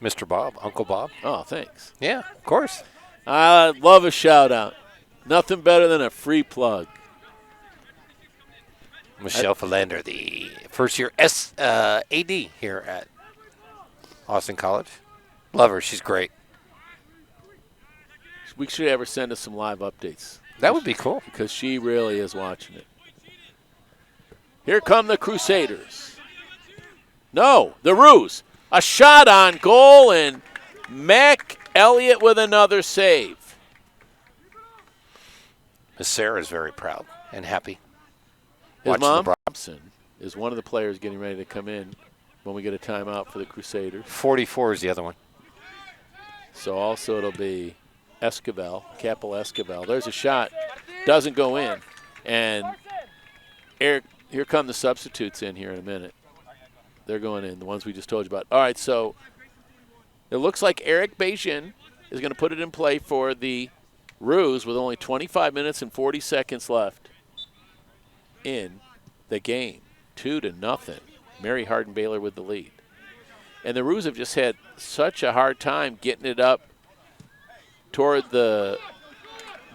Mr. Bob, Uncle Bob. Oh, thanks. Yeah, of course. I love a shout-out. Nothing better than a free plug. Michelle Philander, the first-year AD here at Austin College. Love her. She's great. We should have her send us some live updates. That would be cool. Because she really is watching it. Here come the Crusaders. No, the Roos. A shot on goal, and Mac Elliott with another save. Miss Sarah is very proud and happy. His Watching mom, the Robson, is one of the players getting ready to come in when we get a timeout for the Crusaders. 44 is the other one. So also it'll be Esquivel, Capel Esquivel. There's a shot. Doesn't go in. And Eric, here come the substitutes in here in a minute. They're going in, the ones we just told you about. All right, so it looks like Eric Beijing is going to put it in play for the Roos with only 25 minutes and 40 seconds left in the game. 2-0. Mary Hardin-Baylor with the lead. And the Roos have just had such a hard time getting it up toward the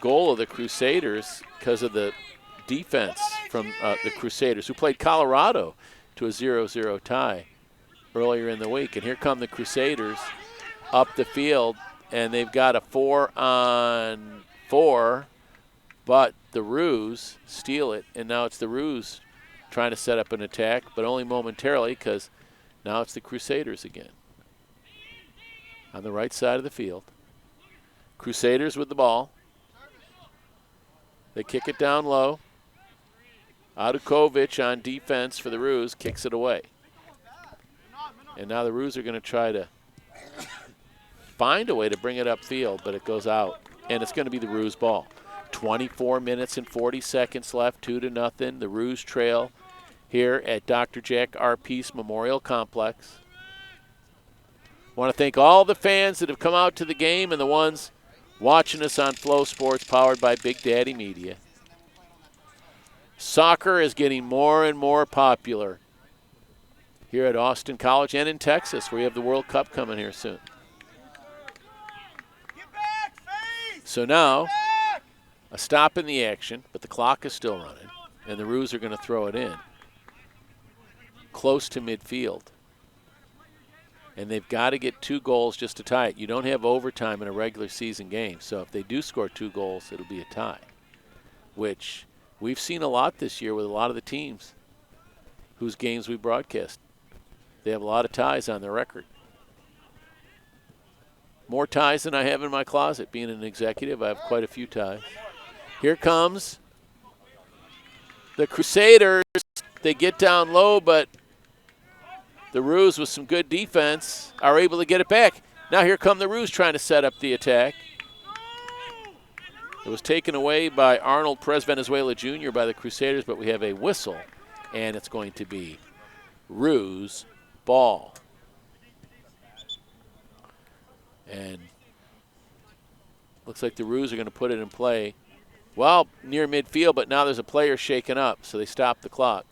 goal of the Crusaders because of the defense from the Crusaders, who played Colorado to a 0-0 tie earlier in the week. And here come the Crusaders up the field, and they've got a 4-on-4, but the Roos steal it, and now it's the Roos trying to set up an attack, but only momentarily because now it's the Crusaders again. On the right side of the field. Crusaders with the ball. They kick it down low. Adukovic on defense for the Roos kicks it away. And now the Roos are going to try to find a way to bring it upfield, but it goes out. And it's going to be the Roos ball. 24 minutes and 40 seconds left, 2-0. The Roos trail here at Dr. Jack R. Peace Memorial Complex. Want to thank all the fans that have come out to the game and the ones watching us on Flow Sports, powered by Big Daddy Media. Soccer is getting more and more popular here at Austin College and in Texas, where you have the World Cup coming here soon. So now, a stop in the action, but the clock is still running, and the Roos are going to throw it in close to midfield. And they've got to get 2 goals just to tie it. You don't have overtime in a regular season game, so if they do score 2 goals, it'll be a tie, which we've seen a lot this year with a lot of the teams whose games we broadcast. They have a lot of ties on their record. More ties than I have in my closet. Being an executive, I have quite a few ties. Here comes the Crusaders They get down low, but the Roos, with some good defense, are able to get it back. Now here come the Roos trying to set up the attack. It was taken away by Arnold Perez Venezuela Jr. by the Crusaders, but we have a whistle, and it's going to be Roos ball. And looks like the Roos are going to put it in play. Well, near midfield, but now there's a player shaken up, so they stop the clock.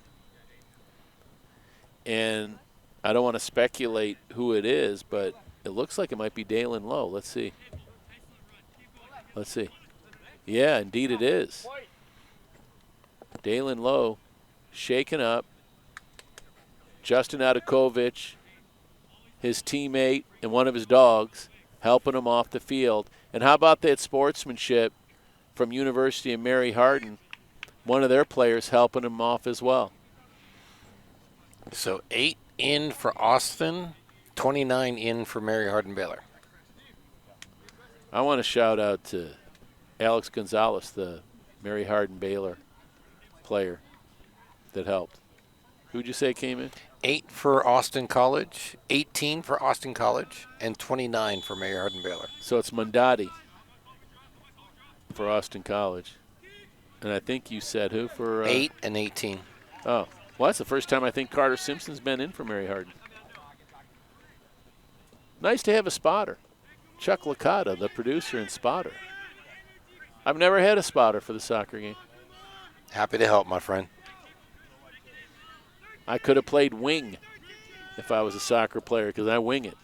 And I don't want to speculate who it is, but it looks like it might be Dalen Lowe. Let's see. Let's see. Yeah, indeed it is. Dalen Lowe shaken up. Justin Adakovic, his teammate and one of his dogs, helping him off the field. And how about that sportsmanship from University of Mary Hardin, one of their players helping him off as well. So 8 in for Austin, 29 in for Mary Hardin-Baylor. I want to shout out to Alex Gonzalez, the Mary Hardin-Baylor player that helped. Who'd you say came in? 8 for Austin College, 18 for Austin College, and 29 for Mary Hardin-Baylor. So it's Mondati for Austin College. And I think you said who for? 8 and 18. Oh, well, that's the first time I think Carter Simpson's been in for Mary Hardin. Nice to have a spotter. Chuck Licata, the producer and spotter. I've never had a spotter for the soccer game. Happy to help, my friend. I could have played wing if I was a soccer player because I wing it.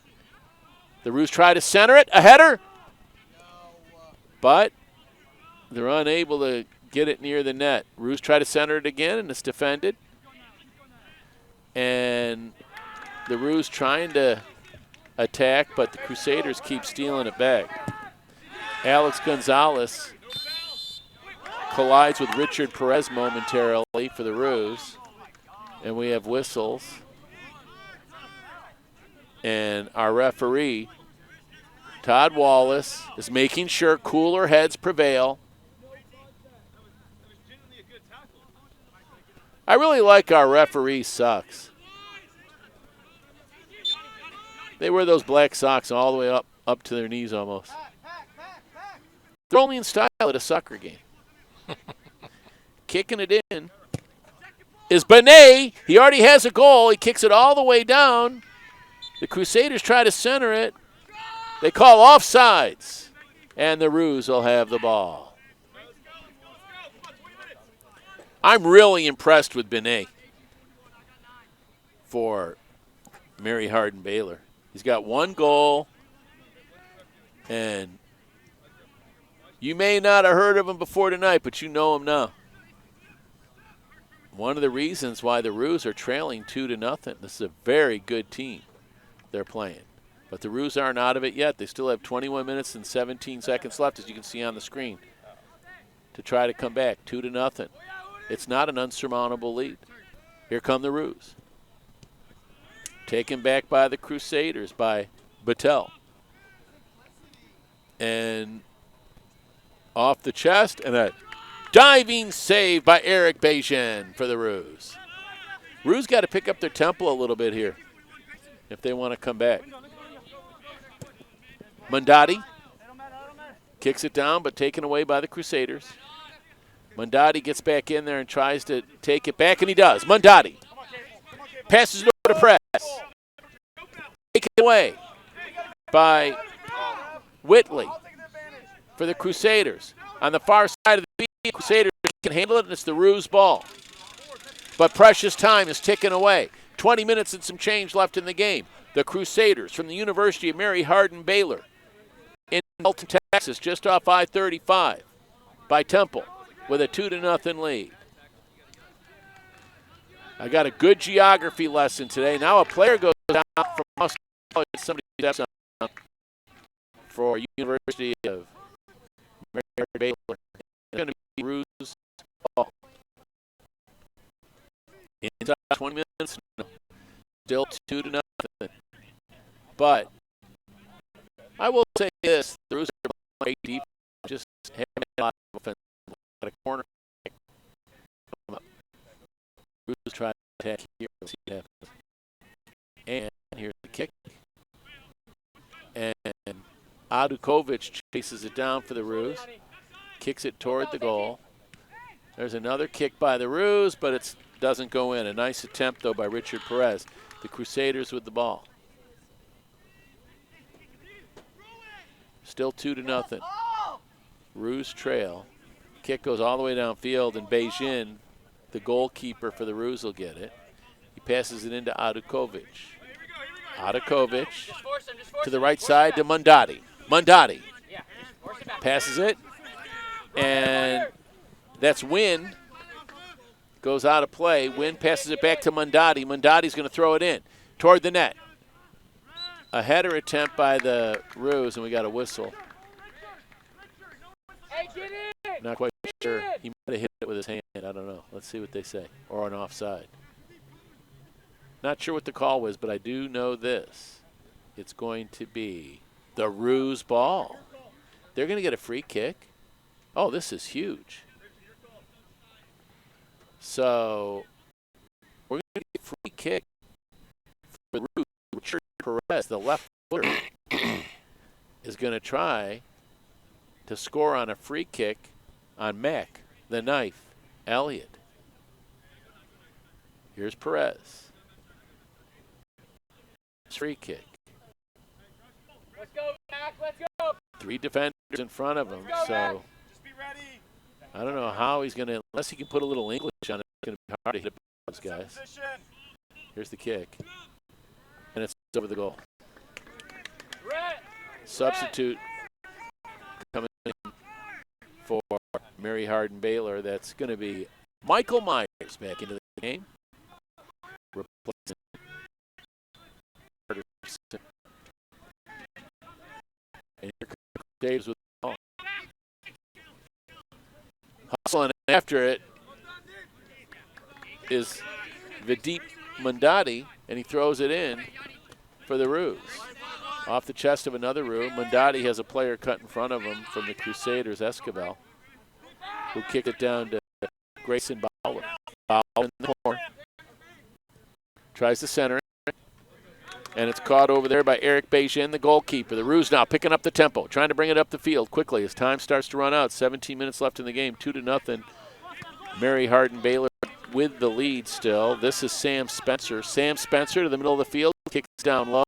The Roos try to center it, a header, but they're unable to get it near the net. Roos try to center it again, and it's defended. And the Roos trying to attack, but the Crusaders keep stealing it back. Alex Gonzalez collides with Richard Perez momentarily for the Roos. And we have whistles. And our referee, Todd Wallace, is making sure cooler heads prevail. I really like our referee socks. They wear those black socks all the way up to their knees almost. They're only in style at a soccer game. Kicking it in is Benet. He already has a goal. He kicks it all the way down. The Crusaders try to center it. They call offsides, and the Roos will have the ball. I'm really impressed with Benet for Mary Hardin-Baylor. He's got 1 goal, and you may not have heard of him before tonight, but you know him now. One of the reasons why the Roos are trailing 2-0. This is a very good team they're playing. But the Roos aren't out of it yet. They still have 21 minutes and 17 seconds left, as you can see on the screen, to try to come back 2-0. It's not an unsurmountable lead. Here come the Roos. Taken back by the Crusaders by Battelle. And off the chest, and a diving save by Eric Bejan for the Roos. Roos got to pick up their tempo a little bit here if they want to come back. Mondati kicks it down, but taken away by the Crusaders. Mondati gets back in there and tries to take it back, and he does. Mondati passes it over to Press. Taken away by Whitley for the Crusaders. On the far side of the field, Crusaders can handle it, and it's the Roos ball. But precious time is ticking away. 20 minutes and some change left in the game. The Crusaders from the University of Mary Hardin-Baylor in Dalton, Texas, just off I-35 by Temple with a 2-0 lead. I got a good geography lesson today. Now a player goes down from Austin College. Somebody steps on for University of Mary Hardin-Baylor. It's going to be Roos ball. Inside 20 minutes, still 2-0. But I will say this: the Roos are playing great defense, just having a lot of offense. At a corner, Roos try attack here. Let's see what happens. And here's the kick. And Adukovic chases it down for the Roos. Kicks it toward the goal. There's another kick by the Roos, but it doesn't go in. A nice attempt, though, by Richard Perez. The Crusaders with the ball. Still 2-0. Roos trail. Kick goes all the way downfield, and Beijing, the goalkeeper for the Roos, will get it. He passes it into Adukovic. Adukovic to the right side to Mundati. Mundati passes it, and that's Wynn. Goes out of play. Wynn passes it back to Mundati. Mundati's going to throw it in toward the net. A header attempt by the Roos, and we got a whistle. Not quite sure. He might have hit it with his hand. I don't know. Let's see what they say. Or an offside. Not sure what the call was, but I do know this. It's going to be the Roos ball. They're going to get a free kick. Oh, this is huge. So we're going to get a free kick for the Roos. Richard Perez, the left footer, is going to try to score on a free kick on Mac, the knife, Elliott. Here's Perez. Free kick. Let's go, Mac. Let's go. 3 defenders in front of him, so Just be ready. I don't know how he's going to, unless he can put a little English on it, it's going to be hard to hit those guys. Position. Here's the kick. And it's over the goal. Red. Substitute coming in for Mary Hardin-Baylor. That's going to be Michael Myers back into the game. Replacing Carter. And here comes Daves with the ball. Hustling after it is Videep Mundati, and he throws it in for the Roos. Off the chest of another Roo. Mundati has a player cut in front of him from the Crusaders, Escobar, who kicked it down to Grayson Bauer. Bauer in the corner. Tries to center it. And it's caught over there by Eric Beijing, the goalkeeper. The Roos now picking up the tempo, trying to bring it up the field quickly as time starts to run out. 17 minutes left in the game, 2-0. Mary Hardin-Baylor with the lead still. This is Sam Spencer. Sam Spencer to the middle of the field, kicks down low.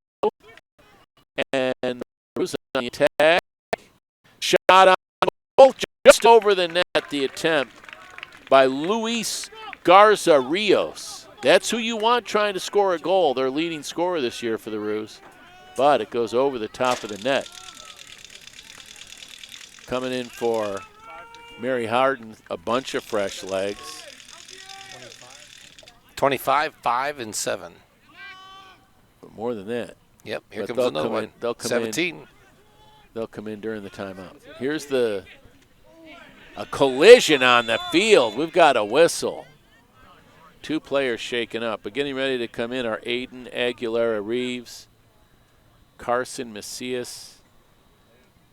And the Roos on the attack. Shot on goal, just over the net, the attempt by Luis Garza Rios. That's who you want trying to score a goal. Their leading scorer this year for the Roos. But it goes over the top of the net. Coming in for Mary Hardin, a bunch of fresh legs. 25, 5, and 7. But more than that. Yep, here But comes another one. They'll come 17. in. They'll come in during the timeout. Here's a collision on the field. We've got a whistle. 2 players shaken up. But getting ready to come in are Aiden Aguilera-Reeves, Carson Macias,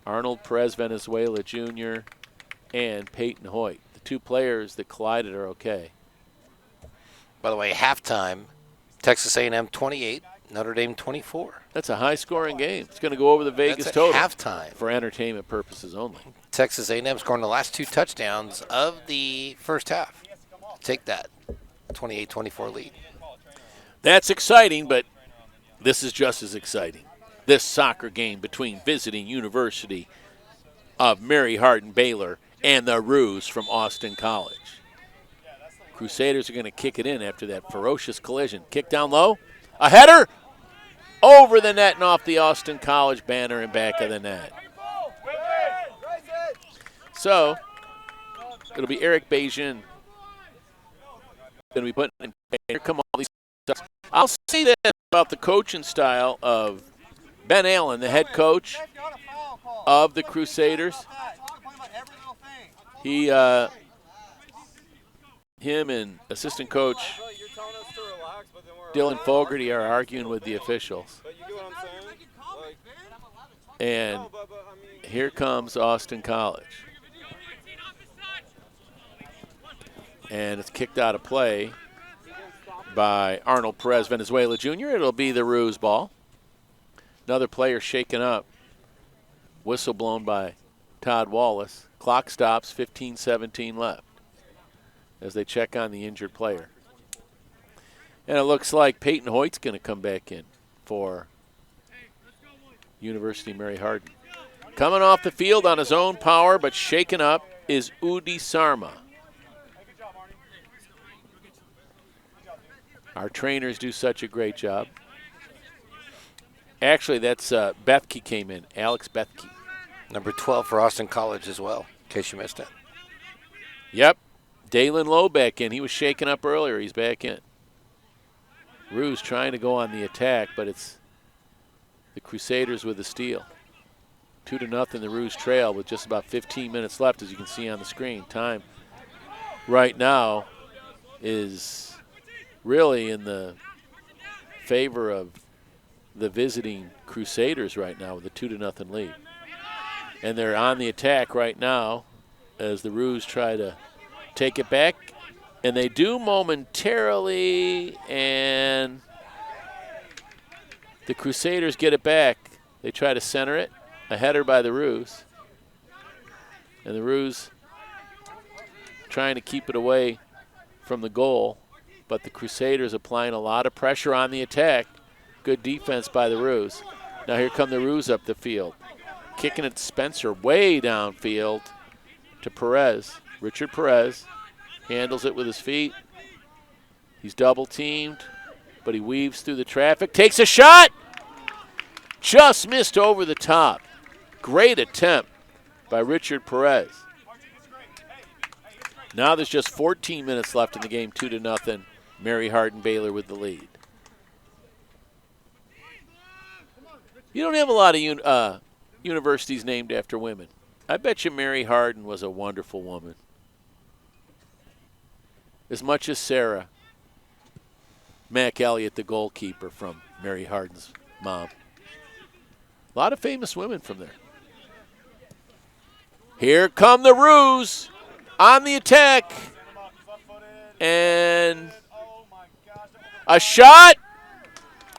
Arnold Perez Venezuela Jr., and Peyton Hoyt. The 2 players that collided are okay. By the way, halftime, Texas A&M 28, Notre Dame 24. That's a high-scoring game. It's going to go over the Vegas That's at total. halftime. For entertainment purposes only. Texas A&M scoring the last 2 touchdowns of the first half. Take that, 28-24 lead. That's exciting, but this is just as exciting. This soccer game between visiting University of Mary Hardin-Baylor and the Roos from Austin College. Crusaders are going to kick it in after that ferocious collision. Kick down low. A header over the net and off the Austin College banner and back of the net. So it'll be Eric Beijing going to be putting in. Here come all these. I'll say this about the coaching style of Ben Allen, the head coach of the Crusaders. Him and assistant coach Dylan Fogarty are arguing with the officials. And here comes Austin College. And it's kicked out of play. by Arnold Perez Venezuela Jr. It'll be the Ruse ball. Another player shaken up. Whistle blown by Todd Wallace. Clock stops, 15-17 left as they check on the injured player. And it looks like Peyton Hoyt's going to come back in for University Mary Hardin. Coming off the field on his own power but shaken up is Udi Sarma. Our trainers do such a great job. Actually, that's Bethke came in, Alex Bethke. Number 12 for Austin College as well, in case you missed it. Yep. Dalen Lowe back in. He was shaken up earlier. He's back in. Ruse trying to go on the attack, but it's the Crusaders with the steal. 2-0 the Ruse trail with just about 15 minutes left, as you can see on the screen. Time right now is really in the favor of the visiting Crusaders right now with a 2-0 lead. And they're on the attack right now as the Ruse try to take it back. And they do momentarily, and the Crusaders get it back. They try to center it. A header by the Ruse. And the Ruse trying to keep it away from the goal. But the Crusaders applying a lot of pressure on the attack. Good defense by the Ruse. Now here come the Ruse up the field. Kicking it to Spencer way downfield to Perez. Richard Perez handles it with his feet. He's double teamed, but he weaves through the traffic. Takes a shot! Just missed over the top. Great attempt by Richard Perez. Now there's just 14 minutes left in the game, 2-0. Mary Hardin-Baylor with the lead. You don't have a lot of universities named after women. I bet you Mary Hardin was a wonderful woman. As much as Sarah Mac Elliott, the goalkeeper from Mary Hardin's mom. A lot of famous women from there. Here come the Ruse on the attack. And a shot.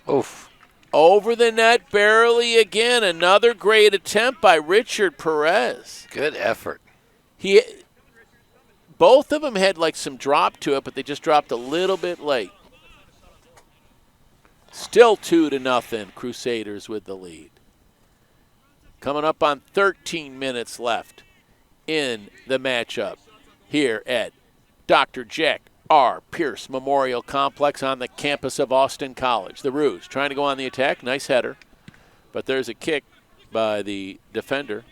Oof. Over the net, barely again. Another great attempt by Richard Perez. Good effort. Both of them had like some drop to it, but they just dropped a little bit late. Still 2-0, Crusaders with the lead. Coming up on 13 minutes left in the matchup here at Dr. Jack R. Pierce Memorial Complex on the campus of Austin College. The Ruse trying to go on the attack. Nice header. But there's a kick by the defender,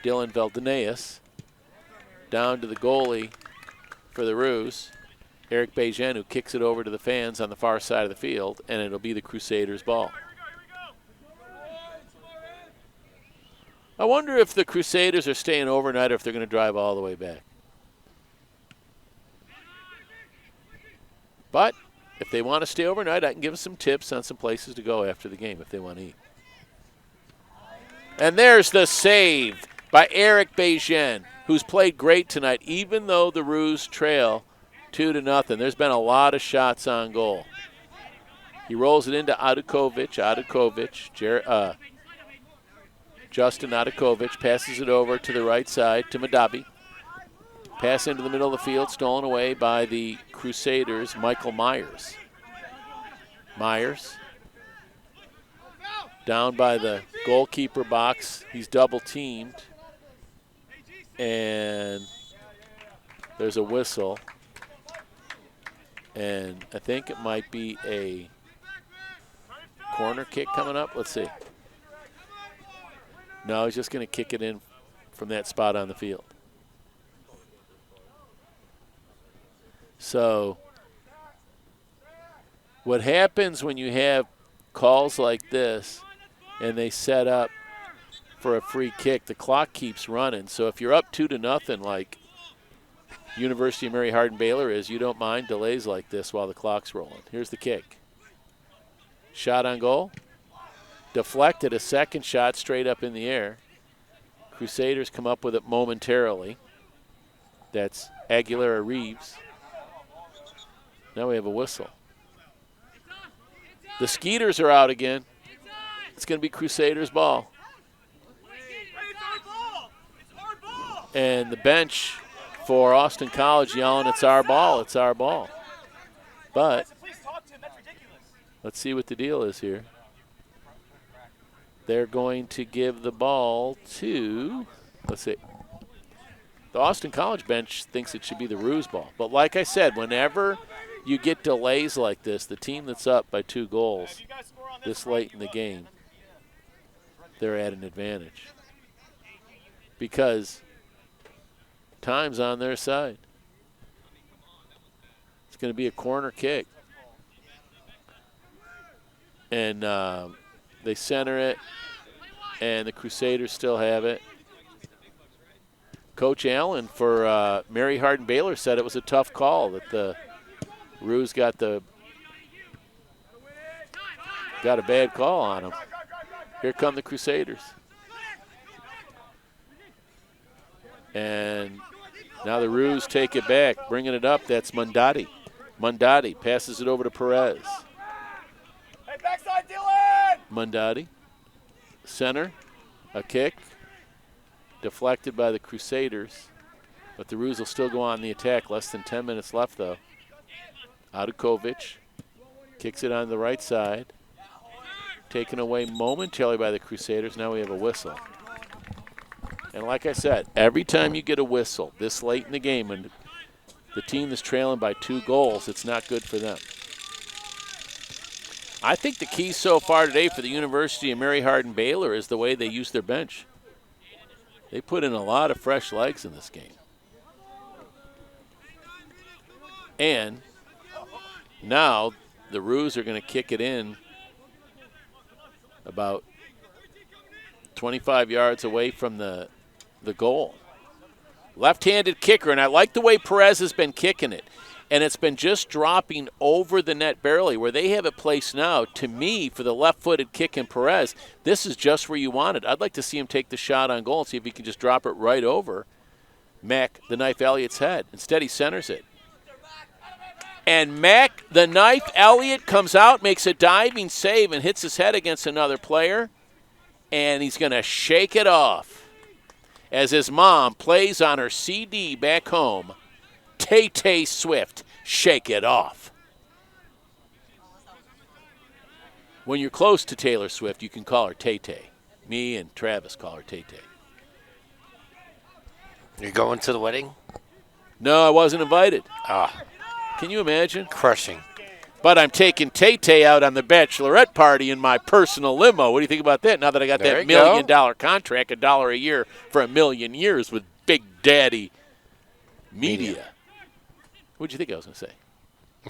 Dylan Valdeneas, down to the goalie for the Ruse, Eric Bejen, who kicks it over to the fans on the far side of the field, and it'll be the Crusaders' ball. I wonder if the Crusaders are staying overnight or if they're going to drive all the way back. But if they want to stay overnight, I can give them some tips on some places to go after the game if they want to eat. And there's the save by Eric Bejen, who's played great tonight, even though the Ruse trail 2-0. There's been a lot of shots on goal. He rolls it into Adakovic. Justin Adakovic passes it over to the right side to Madabi. Pass into the middle of the field, stolen away by the Crusaders, Michael Myers. Myers down by the goalkeeper box. He's double teamed. And there's a whistle. And I think it might be a corner kick coming up. Let's see. No, he's just going to kick it in from that spot on the field. So what happens when you have calls like this and they set up for a free kick, the clock keeps running. So if you're up 2-0 like University of Mary Hardin-Baylor is, you don't mind delays like this while the clock's rolling. Here's the kick. Shot on goal. Deflected, a second shot straight up in the air. Crusaders come up with it momentarily. That's Aguilera Reeves. Now we have a whistle. The Skeeters are out again. It's going to be Crusaders ball. And the bench for Austin College yelling, it's our ball, it's our ball. But let's see what the deal is here. They're going to give the ball to, let's see. The Austin College bench thinks it should be the Ruse ball. But like I said, whenever you get delays like this, the team that's up by 2 goals this late in the game, they're at an advantage. Because time's on their side. It's going to be a corner kick. And they center it, and the Crusaders still have it. Coach Allen for Mary Hardin-Baylor said it was a tough call, that the Ruse got a bad call on him. Here come the Crusaders. And now the Ruse take it back, bringing it up. That's Mondati. Mondati passes it over to Perez. Hey, backside, Dylan! Mondati, center, a kick, deflected by the Crusaders, but the Ruse will still go on the attack. Less than 10 minutes left, though. Adukovic kicks it on the right side, taken away momentarily by the Crusaders. Now we have a whistle. And like I said, every time you get a whistle this late in the game and the team is trailing by 2 goals, it's not good for them. I think the key so far today for the University of Mary Hardin-Baylor is the way they use their bench. They put in a lot of fresh legs in this game. And now the Ruse are going to kick it in about 25 yards away from the goal. Left-handed kicker, and I like the way Perez has been kicking it. And it's been just dropping over the net barely, where they have it placed now. To me, for the left-footed kick in Perez, this is just where you want it. I'd like to see him take the shot on goal and see if he can just drop it right over Mac, the Knife Elliott's head. Instead, he centers it. And Mac, the Knife Elliott, comes out, makes a diving save, and hits his head against another player. And he's going to shake it off as his mom plays on her CD back home. Tay-Tay Swift, shake it off. When you're close to Taylor Swift, you can call her Tay-Tay. Me and Travis call her Tay-Tay. You're going to the wedding? No, I wasn't invited. Ah, Can you imagine? crushing. But I'm taking Tay-Tay out on the bachelorette party in my personal limo. What do you think about that? Now that I got There that you go. $1 million contract, $1 a year for 1,000,000 years with Big Daddy Media. What'd you think I was going to say?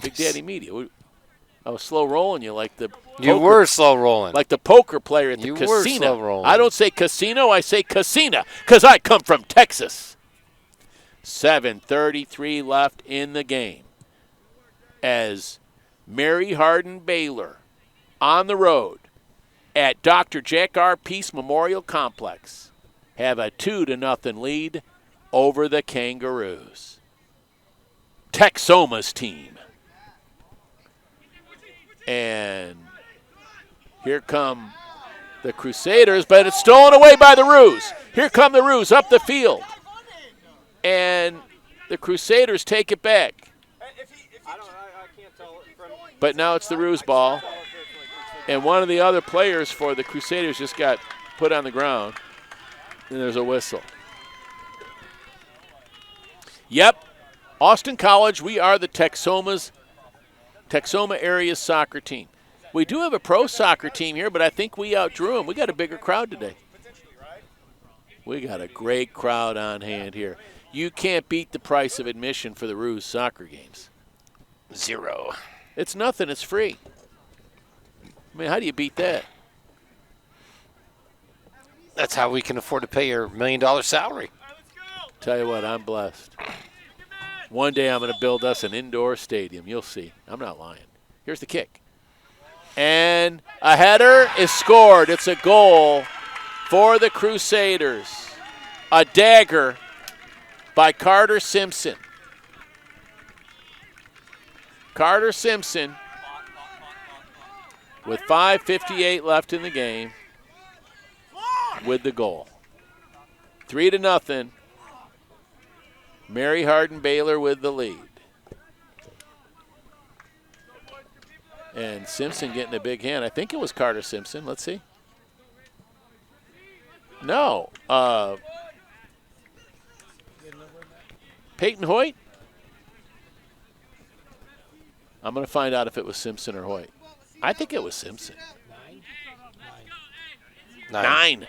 Big Daddy Media. I was slow rolling you like the You poker, were slow rolling. like the poker player at the You were casino. slow rolling. I don't say casino, I say casina, because I come from Texas. 7:33 left in the game as Mary Hardin-Baylor on the road at Dr. Jack R. Peace Memorial Complex have a 2-0 lead over the Kangaroos. Texoma's team. And here come the Crusaders, but it's stolen away by the Ruse. Here come the Ruse up the field. And the Crusaders take it back. But now it's the Ruse ball. And one of the other players for the Crusaders just got put on the ground. And there's a whistle. Yep. Austin College, we are the Texoma area soccer team. We do have a pro soccer team here, but I think we outdrew them. We got a bigger crowd today. We got a great crowd on hand here. You can't beat the price of admission for the Ruse soccer games. 0. It's nothing. It's free. I mean, how do you beat that? That's how we can afford to pay your $1 million salary. Tell you what, I'm blessed. One day I'm going to build us an indoor stadium. You'll see. I'm not lying. Here's the kick. And a header is scored. It's a goal for the Crusaders. A dagger by Carter Simpson. Carter Simpson with 5:58 left in the game with the goal. 3-0. Mary Hardin-Baylor with the lead. And Simpson getting a big hand. I think it was Carter Simpson. Let's see. No. Peyton Hoyt? I'm going to find out if it was Simpson or Hoyt. I think it was Simpson. 9.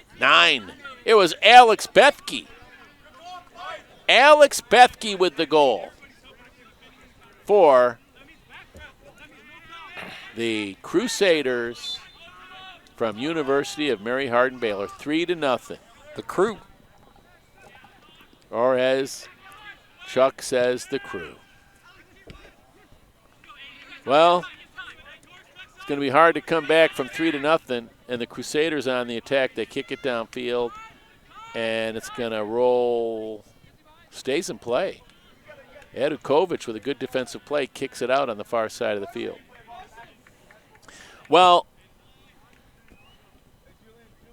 It was Alex Bethke. Alex Bethke with the goal for the Crusaders from University of Mary Hardin-Baylor. 3-0. The Crew. Or as Chuck says, the Crew. Well, it's going to be hard to come back from 3-0, and the Crusaders on the attack. They kick it downfield, and it's going to roll. Stays in play. Adukovic with a good defensive play kicks it out on the far side of the field. Well,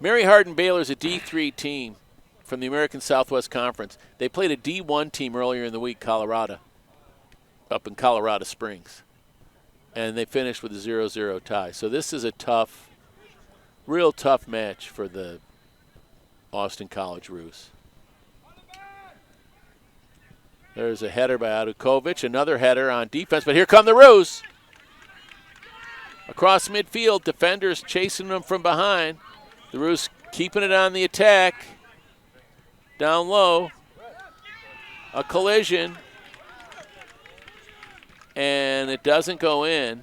Mary Hardin-Baylor is a D3 team from the American Southwest Conference. They played a D1 team earlier in the week, Colorado, up in Colorado Springs. And they finished with a 0-0 tie. So this is a tough, real tough match for the Austin College Roos. There's a header by Adukovic, another header on defense, but here come the Roos. Across midfield, defenders chasing them from behind. The Roos keeping it on the attack. Down low. A collision. And it doesn't go in.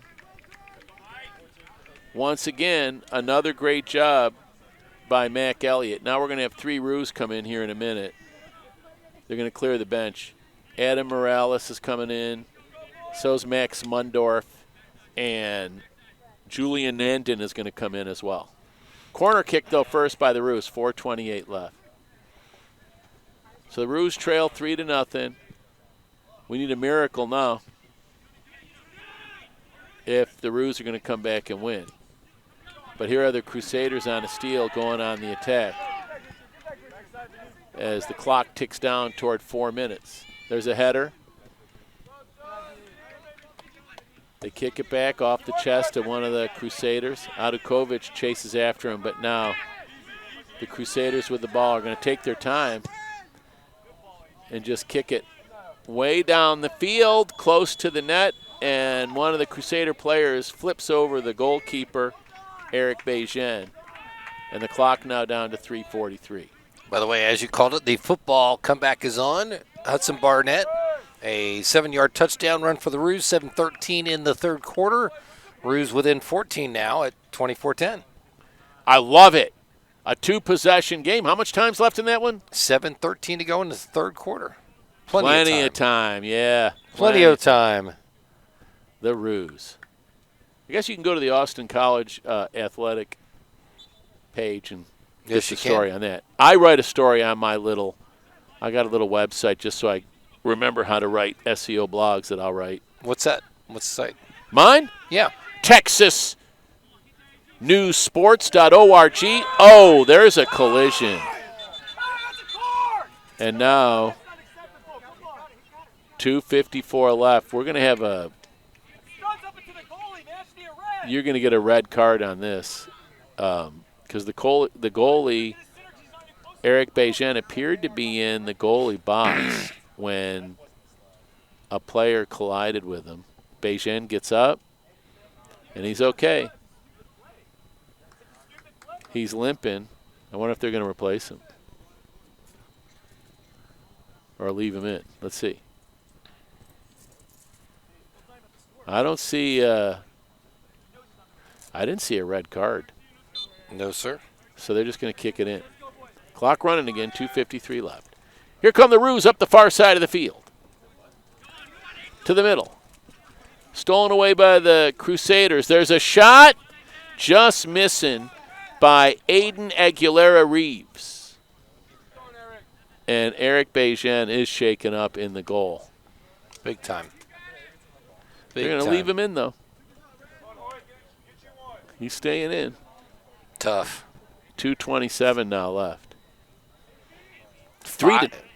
Once again, another great job by Mac Elliott. Now we're going to have 3 Roos come in here in a minute. They're going to clear the bench. Adam Morales is coming in. So's Max Mundorf. And Julian Nandon is going to come in as well. Corner kick, though, first by the Roos. 4:28 left. So the Roos trail 3-0. We need a miracle now if the Roos are going to come back and win. But here are the Crusaders on a steal going on the attack as the clock ticks down toward 4 minutes. There's a header. They kick it back off the chest of one of the Crusaders. Adukovic chases after him, but now the Crusaders with the ball are going to take their time and just kick it way down the field, close to the net, and one of the Crusader players flips over the goalkeeper, Eric Bejen, and the clock now down to 3:43. By the way, as you called it, the football comeback is on. Hudson Barnett, a 7-yard touchdown run for the Roos, 7:13 in the third quarter. Roos within 14 now at 24-10. I love it. A 2-possession game. How much time's left in that one? 7:13 to go in the third quarter. Plenty of time, yeah. Plenty of time. The Roos. I guess you can go to the Austin College athletic page and get the story on that. I write a story on I got a little website just so I remember how to write SEO blogs that I'll write. What's that? What's the site? Mine? Yeah. TexasNewsSports.org. Oh, there's a collision. And now 2:54 left. We're going to have you're going to get a red card on this because the goalie, Eric Bejen, appeared to be in the goalie box when a player collided with him. Bejen gets up, and he's okay. He's limping. I wonder if they're going to replace him or leave him in. Let's see. I don't see I didn't see a red card. No, sir. So they're just going to kick it in. Clock running again, 2:53 left. Here come the Roos up the far side of the field. To the middle. Stolen away by the Crusaders. There's a shot just missing by Aiden Aguilera-Reeves. And Eric Bejen is shaken up in the goal. Big time. They're going to leave him in, though. He's staying in. Tough. 2:27 now left.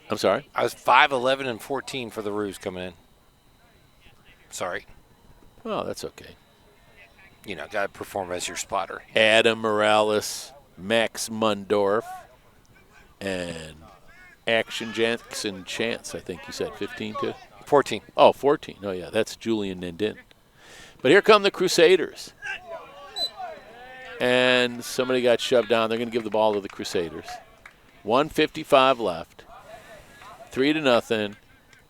I'm sorry. I was 5'11 and 14 for the Roos coming in. Sorry. Oh, that's okay. You know, got to perform as your spotter. Adam Morales, Max Mundorf, and Action Jackson Chance, I think you said 15 too? 14. Oh, 14. Oh, yeah, that's Julian Nindin. But here come the Crusaders. And somebody got shoved down. They're going to give the ball to the Crusaders. 1:55 left. 3-0.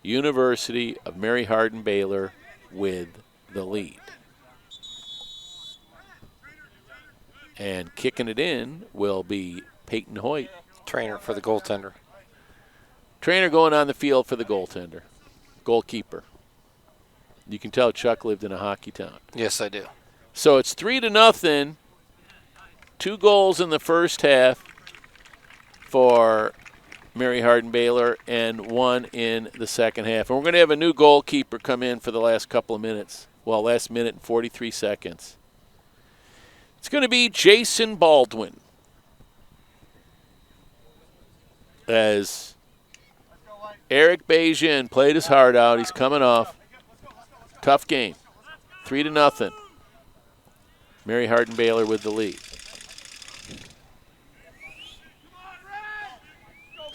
University of Mary Hardin-Baylor with the lead. And kicking it in will be Peyton Hoyt. Trainer for the goaltender. Trainer going on the field for the goalkeeper. You can tell Chuck lived in a hockey town. Yes, I do. So it's 3-0. 2 goals in the first half for Mary Hardin-Baylor and 1 in the second half. And we're going to have a new goalkeeper come in for the last couple of minutes. Well, last minute and 43 seconds. It's going to be Jason Baldwin. As Eric Bajin played his heart out. He's coming off. Tough game. 3-0. Mary Hardin-Baylor with the lead.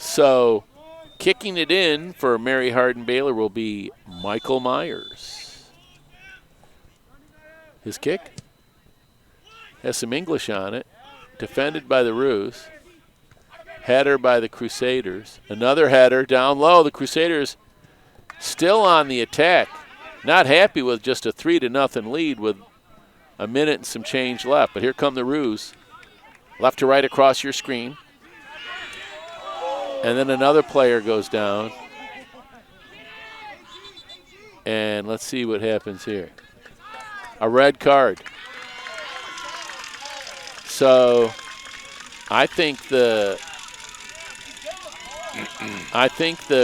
So, kicking it in for Mary Hardin-Baylor will be Michael Myers. His kick has some English on it. Defended by the Roos. Header by the Crusaders. Another header down low. The Crusaders still on the attack. Not happy with just a 3-0 lead with a minute and some change left. But here come the Roos. Left to right across your screen. And then another player goes down. And let's see what happens here. A red card. So I think the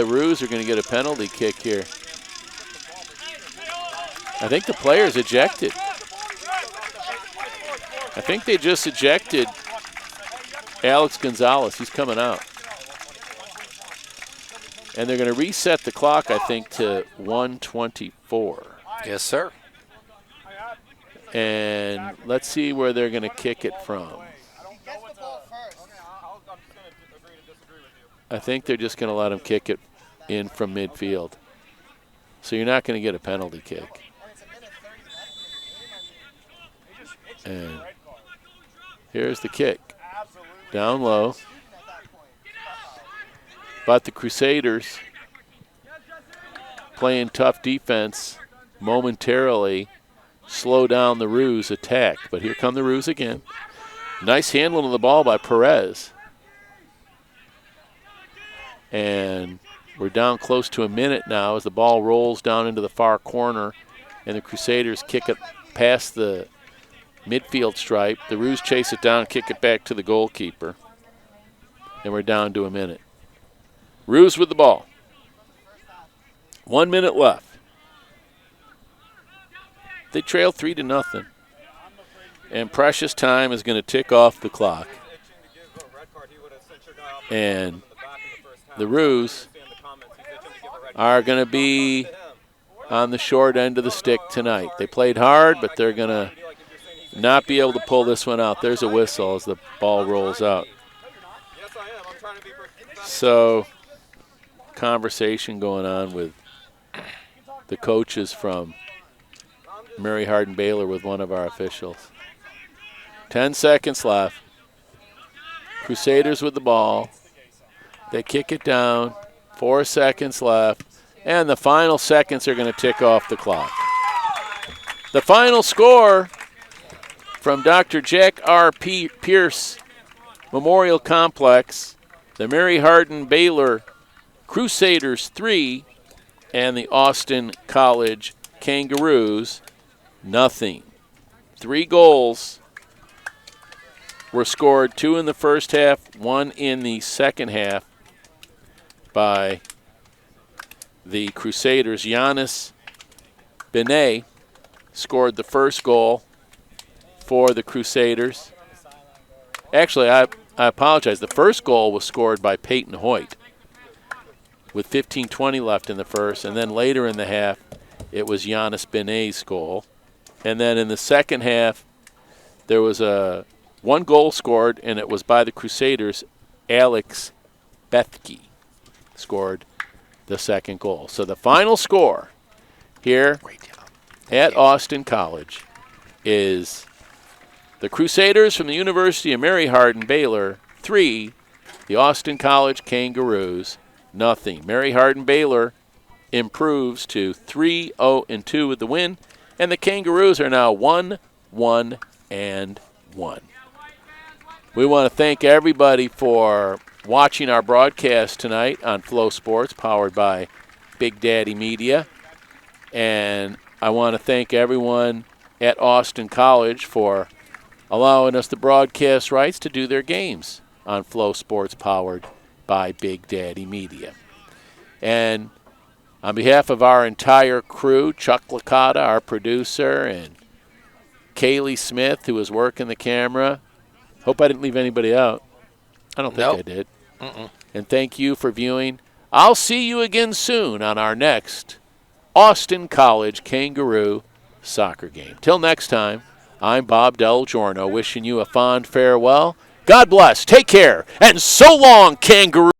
Roos are going to get a penalty kick here. I think the player's ejected. I think they just ejected Alex Gonzalez. He's coming out. And they're going to reset the clock, I think, to 1:24. Yes, sir. And let's see where they're going to kick it from. I think they're just going to let him kick it in from midfield. So you're not going to get a penalty kick. And here's the kick. Down low. But the Crusaders, playing tough defense, momentarily slow down the Roos attack. But here come the Roos again. Nice handling of the ball by Perez. And we're down close to a minute now as the ball rolls down into the far corner and the Crusaders kick it past the midfield stripe. The Roos chase it down, kick it back to the goalkeeper. And we're down to a minute. Roos with the ball. 1 minute left. They trail 3-0. And precious time is going to tick off the clock. And the Roos are going to be on the short end of the stick tonight. They played hard, but they're going to not be able to pull this one out. There's a whistle as the ball rolls out. So, conversation going on with the coaches from Mary Hardin-Baylor with one of our officials. 10 seconds left. Crusaders with the ball. They kick it down. 4 seconds left. And the final seconds are going to tick off the clock. The final score from Dr. Jack R. Pierce Memorial Complex, the Mary Hardin-Baylor Crusaders 3 and the Austin College Kangaroos 0. 3 goals were scored, 2 in the first half, 1 in the second half by the Crusaders. Giannis Benet scored the first goal, for the Crusaders. Actually, I apologize. The first goal was scored by Peyton Hoyt with 15:20 left in the first, and then later in the half, it was Giannis Benet's goal. And then in the second half, there was one goal scored, and it was by the Crusaders. Alex Bethke scored the second goal. So the final score here at Austin College is the Crusaders from the University of Mary Hardin-Baylor 3, the Austin College Kangaroos 0. Mary Hardin-Baylor improves to 3-0-2 with the win, and the Kangaroos are now 1-1-1. We want to thank everybody for watching our broadcast tonight on FloSports, powered by Big Daddy Media. And I want to thank everyone at Austin College for allowing us the broadcast rights to do their games on FloSports, powered by Big Daddy Media. And on behalf of our entire crew, Chuck Licata, our producer, and Kaylee Smith, who was working the camera, hope I didn't leave anybody out. I don't think I did. And thank you for viewing. I'll see you again soon on our next Austin College Kangaroo soccer game. Till next time, I'm Bob Del Giorno, wishing you a fond farewell. God bless, take care, and so long, Kangaroo.